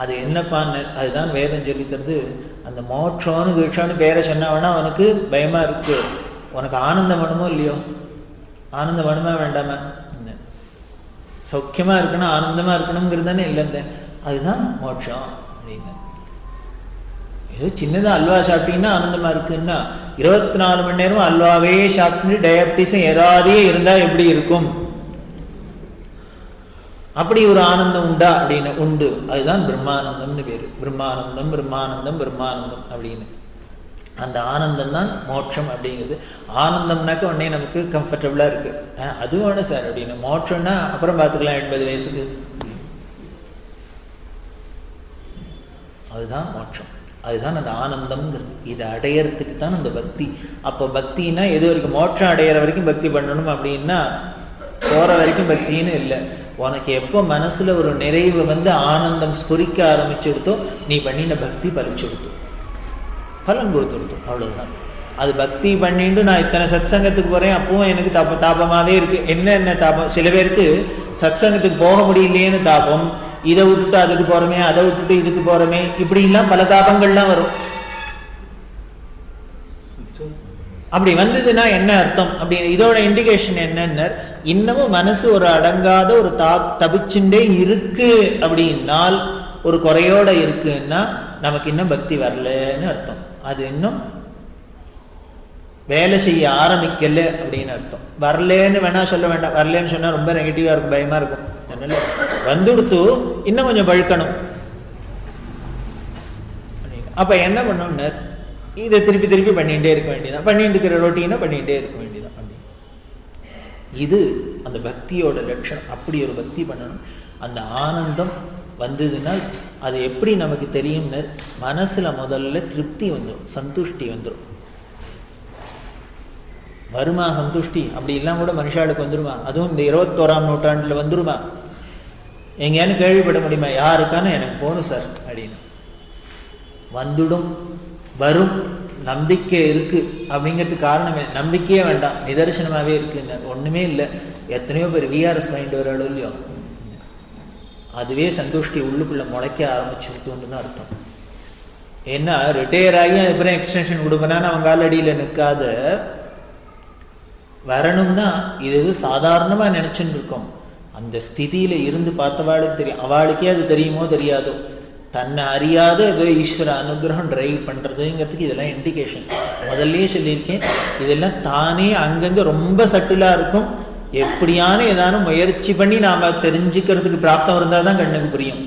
அது என்னப்பான்னு அதுதான் வேதம் சொல்லி தருது. அந்த மோட்சம்னு கீழ்ச்சான்னு பேரை சொன்னவனா அவனுக்கு பயமா இருக்கு. உனக்கு ஆனந்தம் வேணுமோ இல்லையோ, ஆனந்தம் வேணுமா வேண்டாமா, சௌக்கியமா இருக்கணும் ஆனந்தமா இருக்கணுங்கிறது தானே இல்லைங்க. அதுதான் மோட்சம் அப்படின்னு. ஏதோ சின்னதா அல்வா சாப்பிட்டீங்கன்னா ஆனந்தமா இருக்குன்னா 24 மணி நேரம் அல்வாவே சாப்பிட்டு டயபிட்டிஸும் ஏறாதே இருந்தா எப்படி இருக்கும்? அப்படி ஒரு ஆனந்தம் உண்டா அப்படின்னு உண்டு. அதுதான் பிரம்மானந்தம்னு பேரு. பிரம்மானந்தம் பிரம்மானந்தம் பிரம்மானந்தம் அப்படின்னு அந்த ஆனந்தம் தான் மோட்சம் அப்படிங்கிறது. ஆனந்தம்னாக்க உடனே நமக்கு கம்ஃபர்டபுளா இருக்கு, அது வேணும் சார் அப்படின்னு. மோட்சம்னா அப்புறம் பார்த்துக்கலாம் 80 வயசுக்கு. அதுதான் மோட்சம், அதுதான் அந்த ஆனந்தம்ங்கிறது. இதை அடையறதுக்கு தான் அந்த பக்தி. அப்போ பக்தின்னா எது வரைக்கும், மோட்சம் அடையிற வரைக்கும் பக்தி பண்ணணும் அப்படின்னா போற வரைக்கும் பக்தின்னு இல்லை. உனக்கு எப்போ மனசுல ஒரு நிறைவு வந்து ஆனந்தம் ஸ்புரிக்க ஆரம்பிச்சு கொடுத்தோ நீ பண்ணின பக்தி பலிச்சு கொடுத்தோம், பலன் கொடுத்துருத்தோம், அவ்வளவுதான். அது பக்தி பண்ணிட்டு நான் இத்தனை சத் சங்கத்துக்கு போறேன், அப்பவும் எனக்கு தாபமாவே இருக்கு. என்ன தாபம்? சில பேருக்கு சத் சங்கத்துக்கு போக முடியலையேன்னு தாபம், இதை விட்டுட்டு அதுக்கு போறமே, அதை விட்டுட்டு இதுக்கு போறமே, இப்படி எல்லாம் பல தாபங்கள்லாம் வரும். அப்படி வந்ததுன்னா என்ன அர்த்தம் அப்படின்னு இதோட இண்டிகேஷன் என்னன்னு, இன்னமும் மனசு ஒரு அடங்காத ஒரு தபிச்சுட்டே இருக்கு அப்படின்னால், ஒரு குறையோட இருக்குன்னா நமக்கு இன்னும் பக்தி வரலன்னு அர்த்தம். அது இன்னும் வேலை செய்ய ஆரம்பிக்கல அப்படின்னு அர்த்தம். வரலன்னு வேணா சொல்ல வேண்டாம், வரலன்னு சொன்னா ரொம்ப நெகட்டிவா இருக்கும், பயமா இருக்கும். அதனால வந்துடுத்து இன்னும் கொஞ்சம் பழுக்கணும். அப்ப என்ன பண்ணணும்னு, இதை திருப்பி திருப்பி பண்ணிட்டே இருக்க வேண்டியதான், பண்ணிட்டு இருக்கிற ரொட்டீனை பண்ணிட்டே இருக்க வேண்டியதான். இது அந்த பக்தியோட லட்சணம். அப்படி ஒரு பக்தி பண்ணணும். அந்த ஆனந்தம் வந்ததுன்னா அது எப்படி நமக்கு தெரியும்னு, மனசுல முதல்ல திருப்தி வந்துடும், சந்துஷ்டி வந்துடும். வருமா சந்துஷ்டி? அப்படி எல்லாம் கூட மனுஷாளுக்கு வந்துருமா? அதுவும் இந்த 21ஆம் நூற்றாண்டுல வந்துருமா? எங்கேயானு கேள்விப்பட முடியுமா? யாருக்கான எனக்கு போகணும் சார் அப்படின்னு வந்துடும், வரும். நம்பிக்கை இருக்கு அப்படிங்கிறதுக்கு காரணமே, நம்பிக்கையே வேண்டாம், நிதர்சனமாவே இருக்கு. ஒண்ணுமே இல்லை. எத்தனையோ பேர் விஆர்எஸ் வாங்கிட்டு வராளோ இல்லையோ, அதுவே சந்துஷ்டி உள்ளுக்குள்ள முளைக்க ஆரம்பிச்சுட்டுன்னு தான் அர்த்தம். ஏன்னா ரிட்டையர் ஆகி அதுக்கப்புறம் எக்ஸ்டென்ஷன் கொடுப்பேனான்னு அவங்க காலடியில நிற்காத வரணும்னா இது சாதாரணமா நினைச்சுட்டு இருக்கோம். அந்த ஸ்திதியில இருந்து பார்த்தவாளுக்கு தெரியும். அவளுக்கே அது தெரியுமோ தெரியாதோ, தன்னை அறியாத ஏதோ ஈஸ்வர அனுகிரகம் டிரைவ் பண்றதுங்கிறதுக்கு இதெல்லாம் இண்டிகேஷன். முதல்லயே சொல்லியிருக்கேன், இதெல்லாம் தானே அங்கங்க ரொம்ப சட்டிலா இருக்கும். எப்படியான ஏதானும் முயற்சி பண்ணி நாம தெரிஞ்சுக்கிறதுக்கு பிராப்தம் இருந்தாதான் கண்ணுக்கு புரியும்.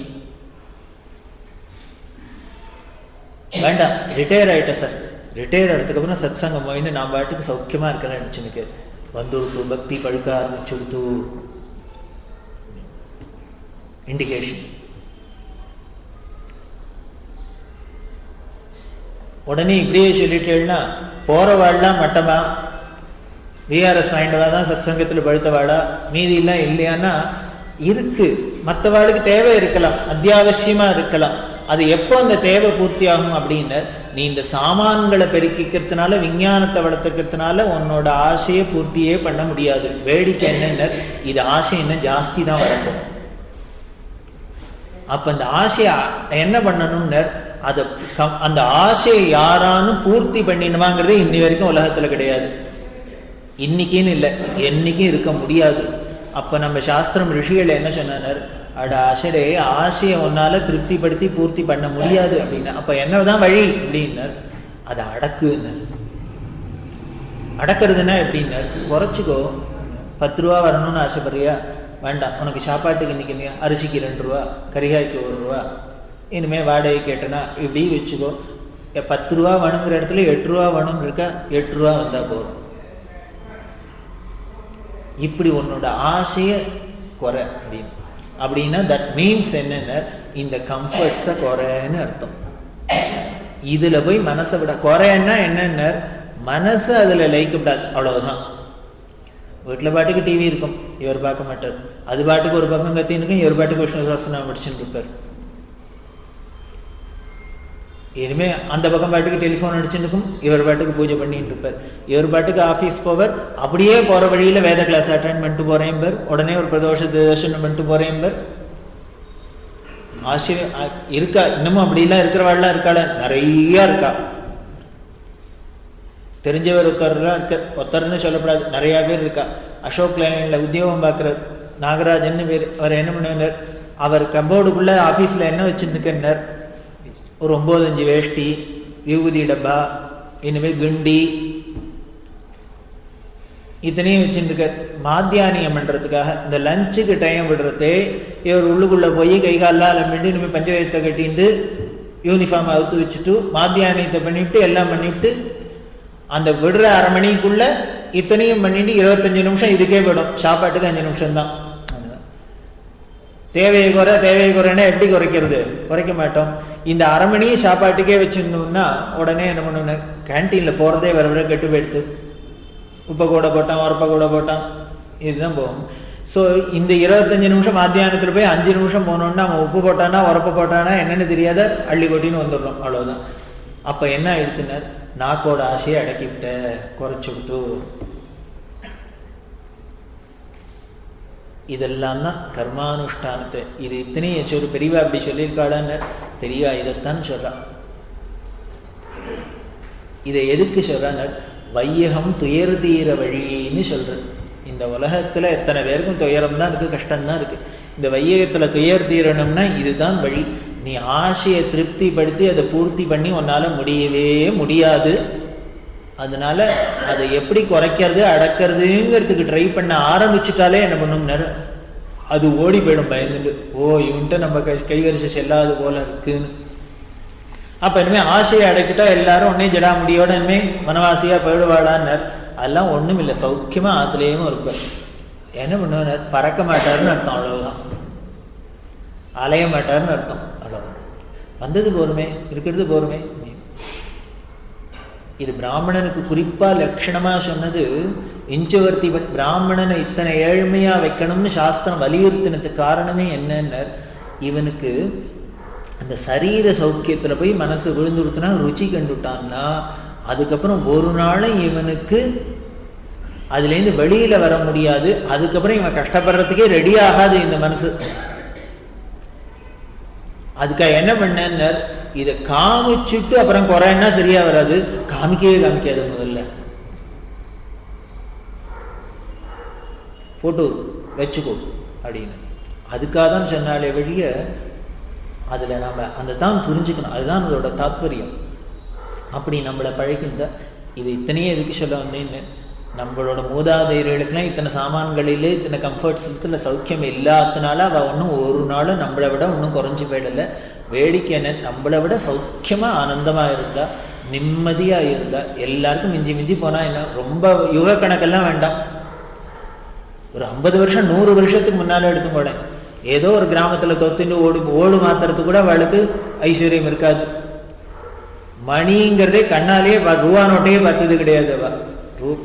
வேண்டாம், ரிட்டையர் ஆயிட்ட சார், ரிட்டையர் ஆகிறதுக்கு அப்புறம் சத் சங்கம் போயின்னு நான் பாட்டுக்கு சௌக்கியமா இருக்கேன்னு நினைச்சுனுக்கு வந்துடுத்து, பக்தி பழுக்க ஆரம்பிச்சுடுத்து, இண்டிகேஷன். உடனே இப்படியே சொல்லிட்டேன்னா போறவாள்லாம் மட்டமா விஆர்எஸ் வாங்கிட்டவா தான் சத் சங்கத்துல பழுத்தவாளா, மீதி எல்லாம் இல்லையானா இருக்கு. மற்றவாளுக்கு தேவை இருக்கலாம், அத்தியாவசியமா இருக்கலாம். அது எப்போ அந்த தேவை பூர்த்தி ஆகும் அப்படின்னு, நீ இந்த சாமான்களை பெருக்கிக்கிறதுனால, விஞ்ஞானத்தை வளர்த்துக்கிறதுனால உன்னோட ஆசையை பூர்த்தியே பண்ண முடியாது. வேடிக்கை என்னன்னு, இது ஆசை இன்னும் ஜாஸ்தி தான் வரப்போம். அப்ப அந்த ஆசையை என்ன பண்ணணும்னு, அந்த ஆசையை யாரானும் பூர்த்தி பண்ணிடுவாங்கிறதே இன்னி வரைக்கும் உலகத்துல கிடையாது. இன்னைக்குன்னு இல்லை, என்னைக்கும் இருக்க முடியாது. அப்ப நம்ம சாஸ்திரம் ரிஷிகள் என்ன சொன்னார், அட அசடே, ஆசையை ஒன்னால திருப்திப்படுத்தி பூர்த்தி பண்ண முடியாது அப்படின்னா அப்ப என்னதான் வழி அப்படின்னார், அதை அடக்குன்னு. அடக்கிறதுனா எப்படின்னார், குறைச்சிக்கோ. 10 ரூபா வரணும்னு ஆசைப்படுறியா? வேண்டாம், உனக்கு சாப்பாட்டுக்கு இன்னைக்கு அரிசிக்கு 2 ரூபா, கரிகாய்க்கு 1 ரூபா, இனிமே வாடகை கேட்டனா இப்படி வச்சுக்கோ. 10 ரூபா வேணுங்கிற இடத்துல 8 ரூபா வேணும்னு இருக்கா, 8 ரூபா வந்தா போதும். இப்படி உன்னோட ஆசைய குறை அப்படின்னு. அப்படின்னா தட் மீன்ஸ் என்னன்னா, இந்த கம்ஃபர்ட்ஸை குறைன்னு அர்த்தம். இதுல போய் மனசை விட, குறைன்னா என்னன்னா மனசு அதுல லயிக்கப்படாது, அவ்வளவுதான். வீட்டுல பாட்டுக்கு டிவி இருக்கும், இவர் பார்க்க மாட்டார். அது பாட்டுக்கு ஒரு பக்கம் கத்தின்னு இருக்கும், இவர் பாட்டுக்கு விஷ்ணு சஹஸ்ரநாமம் படிச்சுட்டு இருப்பார். இனிமே அந்த பக்கம் பாட்டுக்கு டெலிஃபோன் அடிச்சுருக்கும், இவர் பாட்டுக்கு பூஜை பண்ணிட்டு இருப்பார். இவர் பாட்டுக்கு ஆஃபீஸ் போவார். அப்படியே போற வழியில வேத கிளாஸ் அட்டென்ட் பண்ணிட்டு போறேன் பேர், உடனே ஒரு பிரதோஷ தரிசனம் பண்ணிட்டு போறேன் பேர். ஆச்சரியம் இருக்கா? இன்னமும் அப்படிலாம் இருக்கிறவாள்லாம் இருக்காள, நிறைய இருக்கா. தெரிஞ்சவர் ஒருத்தர்னு சொல்லப்படாது, நிறைய பேர் இருக்கா. அசோக் லைன்ல உத்தியோகம் பார்க்கிற நாகராஜன் பேர், அவர் என்ன பண்ணுவார், அவர் கம்போர்டுக்குள்ள ஆபீஸ்ல என்ன வச்சுருக்கார், ஒரு 9-5 வேஷ்டி, விபூதி டப்பா, இனிமே கிண்டி, இத்தனையும் வச்சுருக்க. மாத்தியானியம் பண்றதுக்காக இந்த லஞ்சுக்கு டைம் விடுறதே இவர் உள்ளுக்குள்ள போய் கை காலெல்லாம் அலம்பிட்டு, இனிமேல் பஞ்சவயத்தை கட்டிட்டு யூனிஃபார்ம் அவுத்து வச்சுட்டு மாத்தியானியத்தை பண்ணிவிட்டு எல்லாம் பண்ணிவிட்டு, அந்த விடுற 1/2 மணிக்குள்ள இத்தனையும் பண்ணிட்டு 25 நிமிஷம் இதுக்கே போயிடும். சாப்பாட்டுக்கு 5 நிமிஷம் தான். தேவையை குறைன்னா எப்படி குறைக்கிறது? குறைக்க மாட்டோம். இந்த 1/2 மணி சாப்பாட்டுக்கே வச்சிருந்தோம்னா உடனே என்ன பண்ணணும், கேன்டீன்ல போறதே வர கெட்டு போயிடுத்து. உப்பை கூட போட்டான், உரப்பை கூட போட்டான், இதுதான் போகும். ஸோ இந்த 25 நிமிஷம் மத்தியானத்துல போய் 5 நிமிஷம் போனோம்னா அவன் உப்பு போட்டானா உரப்பை போட்டானா என்னன்னு தெரியாத அள்ளி கொட்டின்னு வந்துடுறோம், அவ்வளவுதான். அப்ப என்ன ஆயிடுத்துனர், நாக்கோட ஆசையை அடக்கிவிட்ட, குறைச்சு கொடுத்து. இதெல்லாம் தான் கர்மானுஷ்டானத்தை. இது இத்தனையும் ஒரு பெரியவா அப்படி சொல்லியிருக்காளான்னு, பெரியவா இதைத்தான் சொல்றான். இதை எதுக்கு சொல்றான்னு, வையகம் துயர் தீர வழின்னு சொல்றது. இந்த உலகத்துல எத்தனை பேருக்கும் துயரம் தான் இருக்கு, கஷ்டம்தான் இருக்கு. இந்த வையகத்துல துயர் தீரணும்னா இதுதான் வழி. நீ ஆசையை திருப்திப்படுத்தி அதை பூர்த்தி பண்ணி உன்னால முடியவே முடியாது. அதனால அதை எப்படி குறைக்கிறது அடக்கிறதுங்கிறதுக்கு ட்ரை பண்ண ஆரம்பிச்சுட்டாலே என்ன பண்ணும்னாரு, அது ஓடி போயிடும் பயந்துட்டு. ஓ, இவன்ட்ட நம்ம கைவரிசை செல்லாது போல இருக்குன்னு. அப்ப இனிமே ஆசையை அடைக்கிட்டா எல்லாரும் உடனே ஜடாமுடியோட இனிமே வனவாசியா போயிடுவாளான்னார். அதெல்லாம் ஒண்ணும் இல்லை, சௌக்கியமா ஆத்துலேயும் இருப்பார். என்ன பண்ணுவார், பறக்க மாட்டாருன்னு அர்த்தம், அவ்வளவுதான். அலைய மாட்டாருன்னு அர்த்தம், அவ்வளவுதான். வந்தது போருமே, இருக்கிறது போருமே. இது பிராமணனுக்கு குறிப்பா லட்சணமா சொன்னது. இஞ்சவர்த்தி பிராமணனை இத்தனை ஏழ்மையா வைக்கணும்னு சாஸ்திரம் வலியுறுத்தினதுக்கு காரணமே என்னன்னு, இவனுக்கு அந்த சரீர சௌக்கியத்துல போய் மனசு விழுந்துருத்துனா ருச்சி கண்டுட்டான்னா அதுக்கப்புறம் ஒரு நாளும் இவனுக்கு அதுலேருந்து வெளியில வர முடியாது. அதுக்கப்புறம் இவன் கஷ்டப்படுறதுக்கே ரெடி ஆகாது இந்த மனசு. அதுக்காக என்ன பண்ண, இதை காமிச்சுட்டு அப்புறம் குறைன்னா சரியா வராது, காமிக்கவே காமிக்காது முதல்ல. போட்டோ வச்சுக்கோ அப்படின்னு. அதுக்காக தான் சொன்னாலே வழிய அதுல நாம அந்த தான் புரிஞ்சுக்கணும். அதுதான் அதோட தாற்பயம். அப்படி நம்மளை பழகின்ற இது இத்தனையே எதுக்கு சொல்ல வந்தேன்னு, நம்மளோட மூதாதையர்களுக்குலாம் இத்தனை சாமான்களிலே இத்தனை கம்ஃபர்ட்ஸ் இத்தனை சௌக்கியம் இல்லாததுனால அவ ஒன்றும் ஒரு நாளும் நம்மளை விட ஒன்றும் குறைஞ்சி போயிடலை. வேடிக்கை என்ன, நம்மளை விட சௌக்கியமா ஆனந்தமா இருந்தா, நிம்மதியா இருந்தா, எல்லாருக்கும் மிஞ்சி மிஞ்சி போனா என்ன, ரொம்ப யுக கணக்கெல்லாம் வேண்டாம். ஒரு 50 வருஷம் 100 வருஷத்துக்கு முன்னால எடுத்துக்கோட, ஏதோ ஒரு கிராமத்துல தொத்துண்டு ஓடு மாத்துறது கூட அவளுக்கு ஐஸ்வர்யம் இருக்காது. மணிங்கிறதே கண்ணாலேயே ரூபா நோட்டையே பார்த்தது கிடையாது. அவ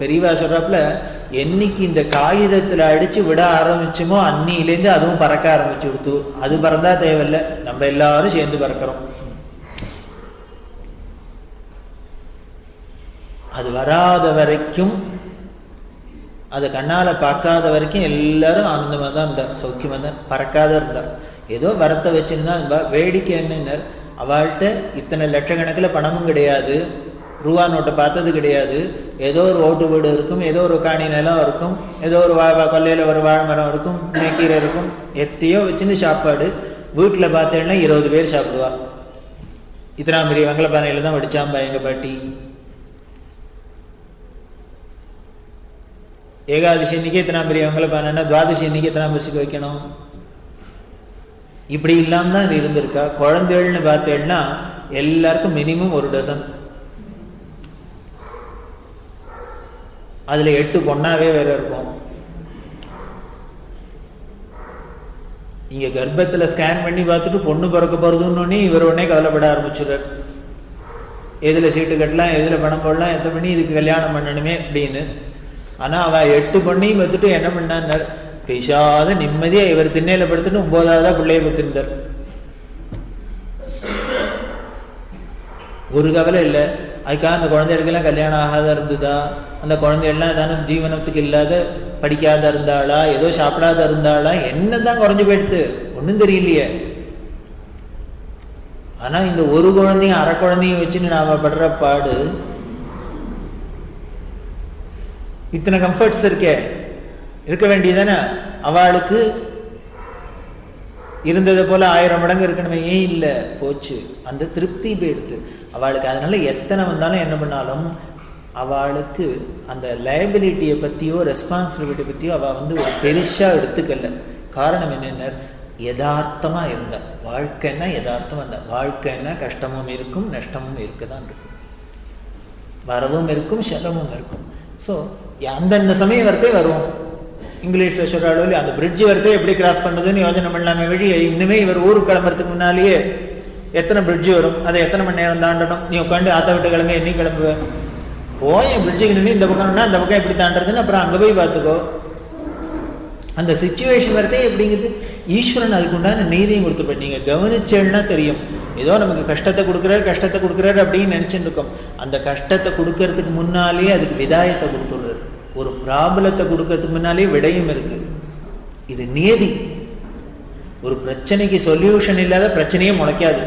பெரியவா சொல்றாப்புல, என்னைக்கு இந்த காகிதத்துல அடிச்சு விட ஆரம்பிச்சுமோ அன்னியிலேருந்து அதுவும் பறக்க ஆரம்பிச்சு கொடுத்து. அது பறந்தா தேவையில்லை, நம்ம எல்லாரும் சேர்ந்து பறக்கிறோம். அது வராத வரைக்கும், அதை கண்ணால பார்க்காத வரைக்கும் எல்லாரும் ஆனந்தமா தான் இருந்தா, சௌக்கியமா தான், பறக்காத இருந்தா. ஏதோ வரத்தை வச்சுருந்தா. வேடிக்கை என்ன, அவள்கிட்ட இத்தனை லட்சக்கணக்கில் பணமும் கிடையாது, ரூபா நோட்டை பார்த்தது கிடையாது. ஏதோ ஒரு ஓட்டு வீடு இருக்கும், ஏதோ ஒரு காணி நிலம் இருக்கும், ஏதோ ஒரு கொல்லையில ஒரு வாழை மரம் இருக்கும், கீரை இருக்கும், எத்தையோ வச்சுன்னு சாப்பாடு. வீட்டில் பார்த்தேன்னா 20 பேர் சாப்பிடுவா. இத்தனா பெரிய வெங்கலப்பானையில தான் வடிச்சாம்பா எங்க பாட்டி. ஏகாதசி இன்னைக்கு இத்தனா பெரிய வெங்கலப்பானைன்னா துவாதசி இன்னைக்கு எத்தனா பெருசுக்கு வைக்கணும். இப்படி இல்லாம தான் இது இருந்திருக்கா. குழந்தைகள்னு பார்த்தேன்னா எல்லாருக்கும் மினிமம் 1 டசன். அதுல 8 பொண்ணாவே வேற இருக்கும். இங்க கர்ப்பத்துல ஸ்கேன் பண்ணி பார்த்துட்டு பொண்ணு பிறக்க போறதுன்னு இவர் உடனே கவலைப்பட ஆரம்பிச்சுறார். எதுல சீட்டு கட்டலாம், எதுல பணம் போடலாம், எத்தனை பண்ணி இதுக்கு கல்யாணம் பண்ணணுமே அப்படின்னு. ஆனா அவ 8 பொண்ணையும் பார்த்துட்டு என்ன பண்ணார், பேசாத நிம்மதியா இவர் திண்ணையில படுத்துட்டு 9ஆவதா பிள்ளைய பத்திருந்தார். ஒரு கவலை இல்லை. அதுக்காக அந்த குழந்தைகளுக்கெல்லாம் கல்யாணம் ஆகாத இருந்ததா, அந்த குழந்தைகள்லாம் ஏதான ஜீவனத்துக்கு இல்லாத படிக்காத இருந்தாளா, ஏதோ சாப்பிடாத இருந்தாளா, என்னதான் குறைஞ்சு போயிடுத்து ஒன்றும் தெரியலையே. ஆனா இந்த ஒரு குழந்தையும் அரை குழந்தையும் வச்சுன்னு நாம படுற பாடு. இத்தனை கம்ஃபர்ட்ஸ் இருக்கே, இருக்க வேண்டியதானே. அவளுக்கு இருந்ததை போல 1000 மடங்கு இருக்கணுமே, ஏன் இல்லை, போச்சு. அந்த திருப்தி போயிடுத்து அவளுக்கு. அதனால எத்தனை வந்தாலும் என்ன பண்ணாலும் அவளுக்கு அந்த லைபிலிட்டியை பத்தியோ ரெஸ்பான்சிபிலிட்டி பத்தியோ அவ ஒரு பெருசா எடுத்துக்கல. காரணம் என்னென்ன, யதார்த்தமா இருந்தா. வாழ்க்கைன்னா யதார்த்தமா இருந்தா. வாழ்க்கைன்னா கஷ்டமும் இருக்கும் நஷ்டமும் இருக்குதான் இருக்கும், வரவும் இருக்கும் செலவும் இருக்கும். ஸோ அந்தந்த சமயம் வரத்தே வரும். இங்கிலீஷ்ல சொல்றாள், அந்த பிரிட்ஜ் வரத்தே எப்படி கிராஸ் பண்றதுன்னு யோஜனை பண்ணலாமே வழி. இன்னுமே இவர் ஊருக்கு கிளம்புறதுக்கு முன்னாலேயே எத்தனை பிரிட்ஜ் வரும், அதை எத்தனை மணி நேரம் தாண்டணும், நீ உட்காந்து ஆத்த விட்டு கிளம்பி என்னை கிளம்புவேன், போய் பிரிட்ஜுக்கு நின்று இந்த பக்கம்னா அந்த பக்கம் எப்படி தாண்டதுன்னு அப்புறம் அங்கே போய் பார்த்துக்கோ. அந்த சிச்சுவேஷன் வரதே எப்படிங்கிறது ஈஸ்வரன் அதுக்கு உண்டான நீதியும் கொடுத்துப்ப. நீங்க கவனிச்சேன்னா தெரியும், ஏதோ நமக்கு கஷ்டத்தை கொடுக்குறாரு அப்படின்னு நினைச்சுட்டு இருக்கோம். அந்த கஷ்டத்தை கொடுக்கறதுக்கு முன்னாலே அதுக்கு விதாயத்தை கொடுத்துடுறாரு. ஒரு ப்ராப்ளத்தை கொடுக்கறதுக்கு முன்னாலே விடயம் இருக்கு. இது நியதி. ஒரு பிரச்சனைக்கு சொல்யூஷன் இல்லாத பிரச்சனையே முளைக்காது.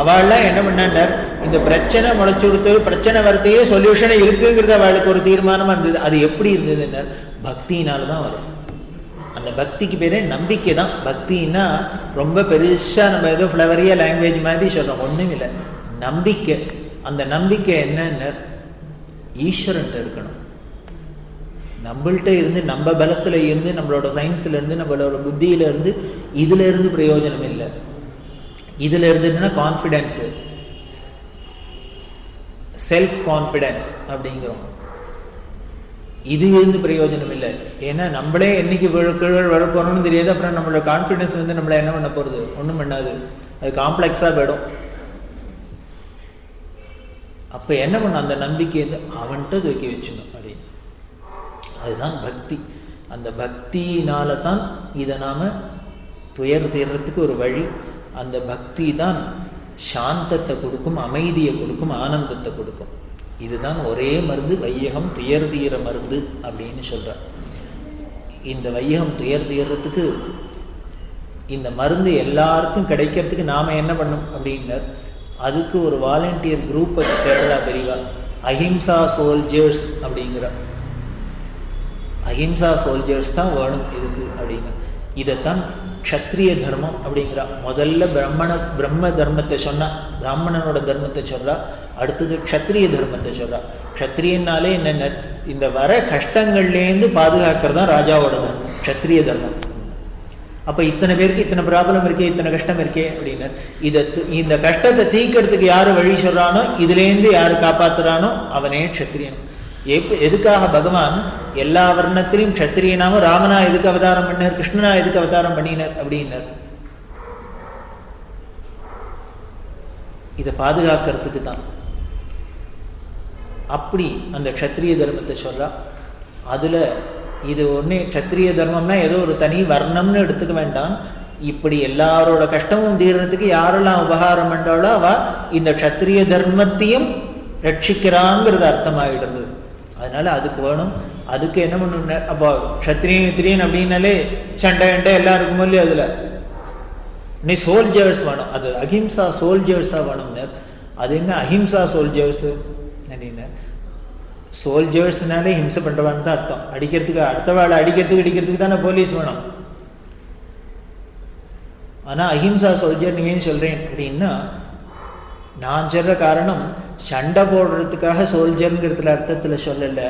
அவள்லாம் என்ன பண்ணாண்டார், இந்த பிரச்சனை முளைச்சு கொடுத்து பிரச்சனை வரத்தையே சொல்யூஷனே இருக்குங்கிறது அவளுக்கு ஒரு தீர்மானமா இருந்தது. அது எப்படி இருந்ததுன்னா பக்தியினால்தான் வரும். அந்த பக்திக்கு பேரே நம்பிக்கை தான். பக்தின்னா ரொம்ப பெருசா நம்ம ஏதோ ஃப்ளவரியா லாங்குவேஜ் மாதிரி சொல்றோம், ஒண்ணும் இல்லை. நம்பிக்கை. அந்த நம்பிக்கை என்னன்னு ஈஸ்வரன்ட்ட இருக்கணும். நம்மள்கிட்ட இருந்து, நம்ம பலத்துல இருந்து, நம்மளோட சயின்ஸ்ல இருந்து, நம்மளோட புத்தியில இருந்து, இதுல இருந்து பிரயோஜனம் இல்லை. இதுல இருந்துன்னா கான்பிடன்ஸ், செல்ஃப் கான்பிடன்ஸ் அப்படிங்கிறோம். இது இருந்து பிரயோஜனம் இல்லை. ஏன்னா நம்மளே என்னைக்கு வளர்க்கணும்னு தெரியாது. அப்புறம் நம்மளோட கான்பிடன்ஸ் வந்து நம்மள என்ன பண்ண போறது? ஒண்ணும் பண்ணாது. அது காம்ப்ளெக்ஸா போயிடும். அப்ப என்ன பண்ண, அந்த நம்பிக்கை அவன்கிட்ட தூக்கி வச்சுக்கணும் அப்படின்னு. அதுதான் பக்தி. அந்த பக்தியினால தான் இதை நாம துயர் தீர்றதுக்கு ஒரு வழி. அந்த பக்தி தான் சாந்தத்தை கொடுக்கும், அமைதியை கொடுக்கும், ஆனந்தத்தை கொடுக்கும். இதுதான் ஒரே மருந்து, வையகம் துயர் தீர மருந்து அப்படின்னு சொல்ற. இந்த வையகம் துயர் தீர்றதுக்கு இந்த மருந்து எல்லாருக்கும் கிடைக்கிறதுக்கு நாம என்ன பண்ணும் அப்படின்னா, அதுக்கு ஒரு வாலண்டியர் குரூப் தேடலா பெரியவா. அஹிம்சா சோல்ஜர்ஸ் அப்படிங்கிற அஹிம்சா சோல்ஜர்ஸ் தான் வேணும் இதுக்கு அப்படின்னு. இதைத்தான் க்ஷத்ரிய தர்மம் அப்படிங்கிறா. முதல்ல பிரம்ம தர்மத்தை சொன்னா, பிராமணனோட தர்மத்தை சொல்றா. அடுத்தது க்ஷத்ரிய தர்மத்தை சொல்றா. க்ஷத்ரியனாலே என்னென்ன, இந்த வர கஷ்டங்கள்லேருந்து பாதுகாக்கிறதா ராஜாவோட தர்மம், க்ஷத்ரிய தர்மம். அப்ப இத்தனை பேருக்கு இத்தனை ப்ராப்ளம் இருக்கே, இத்தனை கஷ்டம் இருக்கே அப்படின்னு, இந்த கஷ்டத்தை தீக்கிறதுக்கு யாரு வழி சொல்றானோ, இதுலேருந்து யாரு காப்பாத்துறானோ அவனே க்ஷத்ரியன். எதுக்காக பகவான் எல்லா வர்ணத்திலையும் க்ஷத்ரியனாவும், ராமனா எதுக்கு அவதாரம் பண்ணார், கிருஷ்ணனா எதுக்கு அவதாரம் பண்ணினார் அப்படின்னார், இதை பாதுகாக்கிறதுக்கு தான். அப்படி அந்த க்ஷத்ரிய தர்மத்தை சொல்றா. அதுல இது ஒண்ணு க்ஷத்ரிய தர்மம்னா ஏதோ ஒரு தனி வர்ணம்னு எடுத்துக்க வேண்டாம். இப்படி எல்லாரோட கஷ்டமும் தீர்றதுக்கு யாரெல்லாம் உபகாரம் பண்றாளோ அவ இந்த க்ஷத்ரிய தர்மத்தையும் ரட்சிக்கிறாங்கிறது அர்த்தமாயிடுறது. அதனால அதுக்கு வேணும். அதுக்கு என்ன பண்ண, அப்போ க்ஷத்ரியன் அப்படின்னாலே சண்டை எல்லாம் இருக்கும் இல்லையா, அதுல நீ சோல்ஜர்ஸ் வேணும். அது அஹிம்சா சோல்ஜர்ஸா வேணும்னு. அது என்ன அஹிம்சா சோல்ஜர்ஸ் அப்படின்னா, சோல்ஜர்ஸ்னாலே ஹிம்சை பண்றவான்னு தான் அர்த்தம். அடிக்கிறதுக்கு, அடுத்தவாளை அடிக்கிறதுக்கு தானே போலீஸ் வேணும். ஆனா அஹிம்சா சோல்ஜர் நீ ஏன் சொல்றேன் அப்படின்னா, நான் சொல்ற காரணம் சண்டை போடுறதுக்காக சோல்ஜர்ங்கிறதுல அர்த்தத்துல சொல்லல.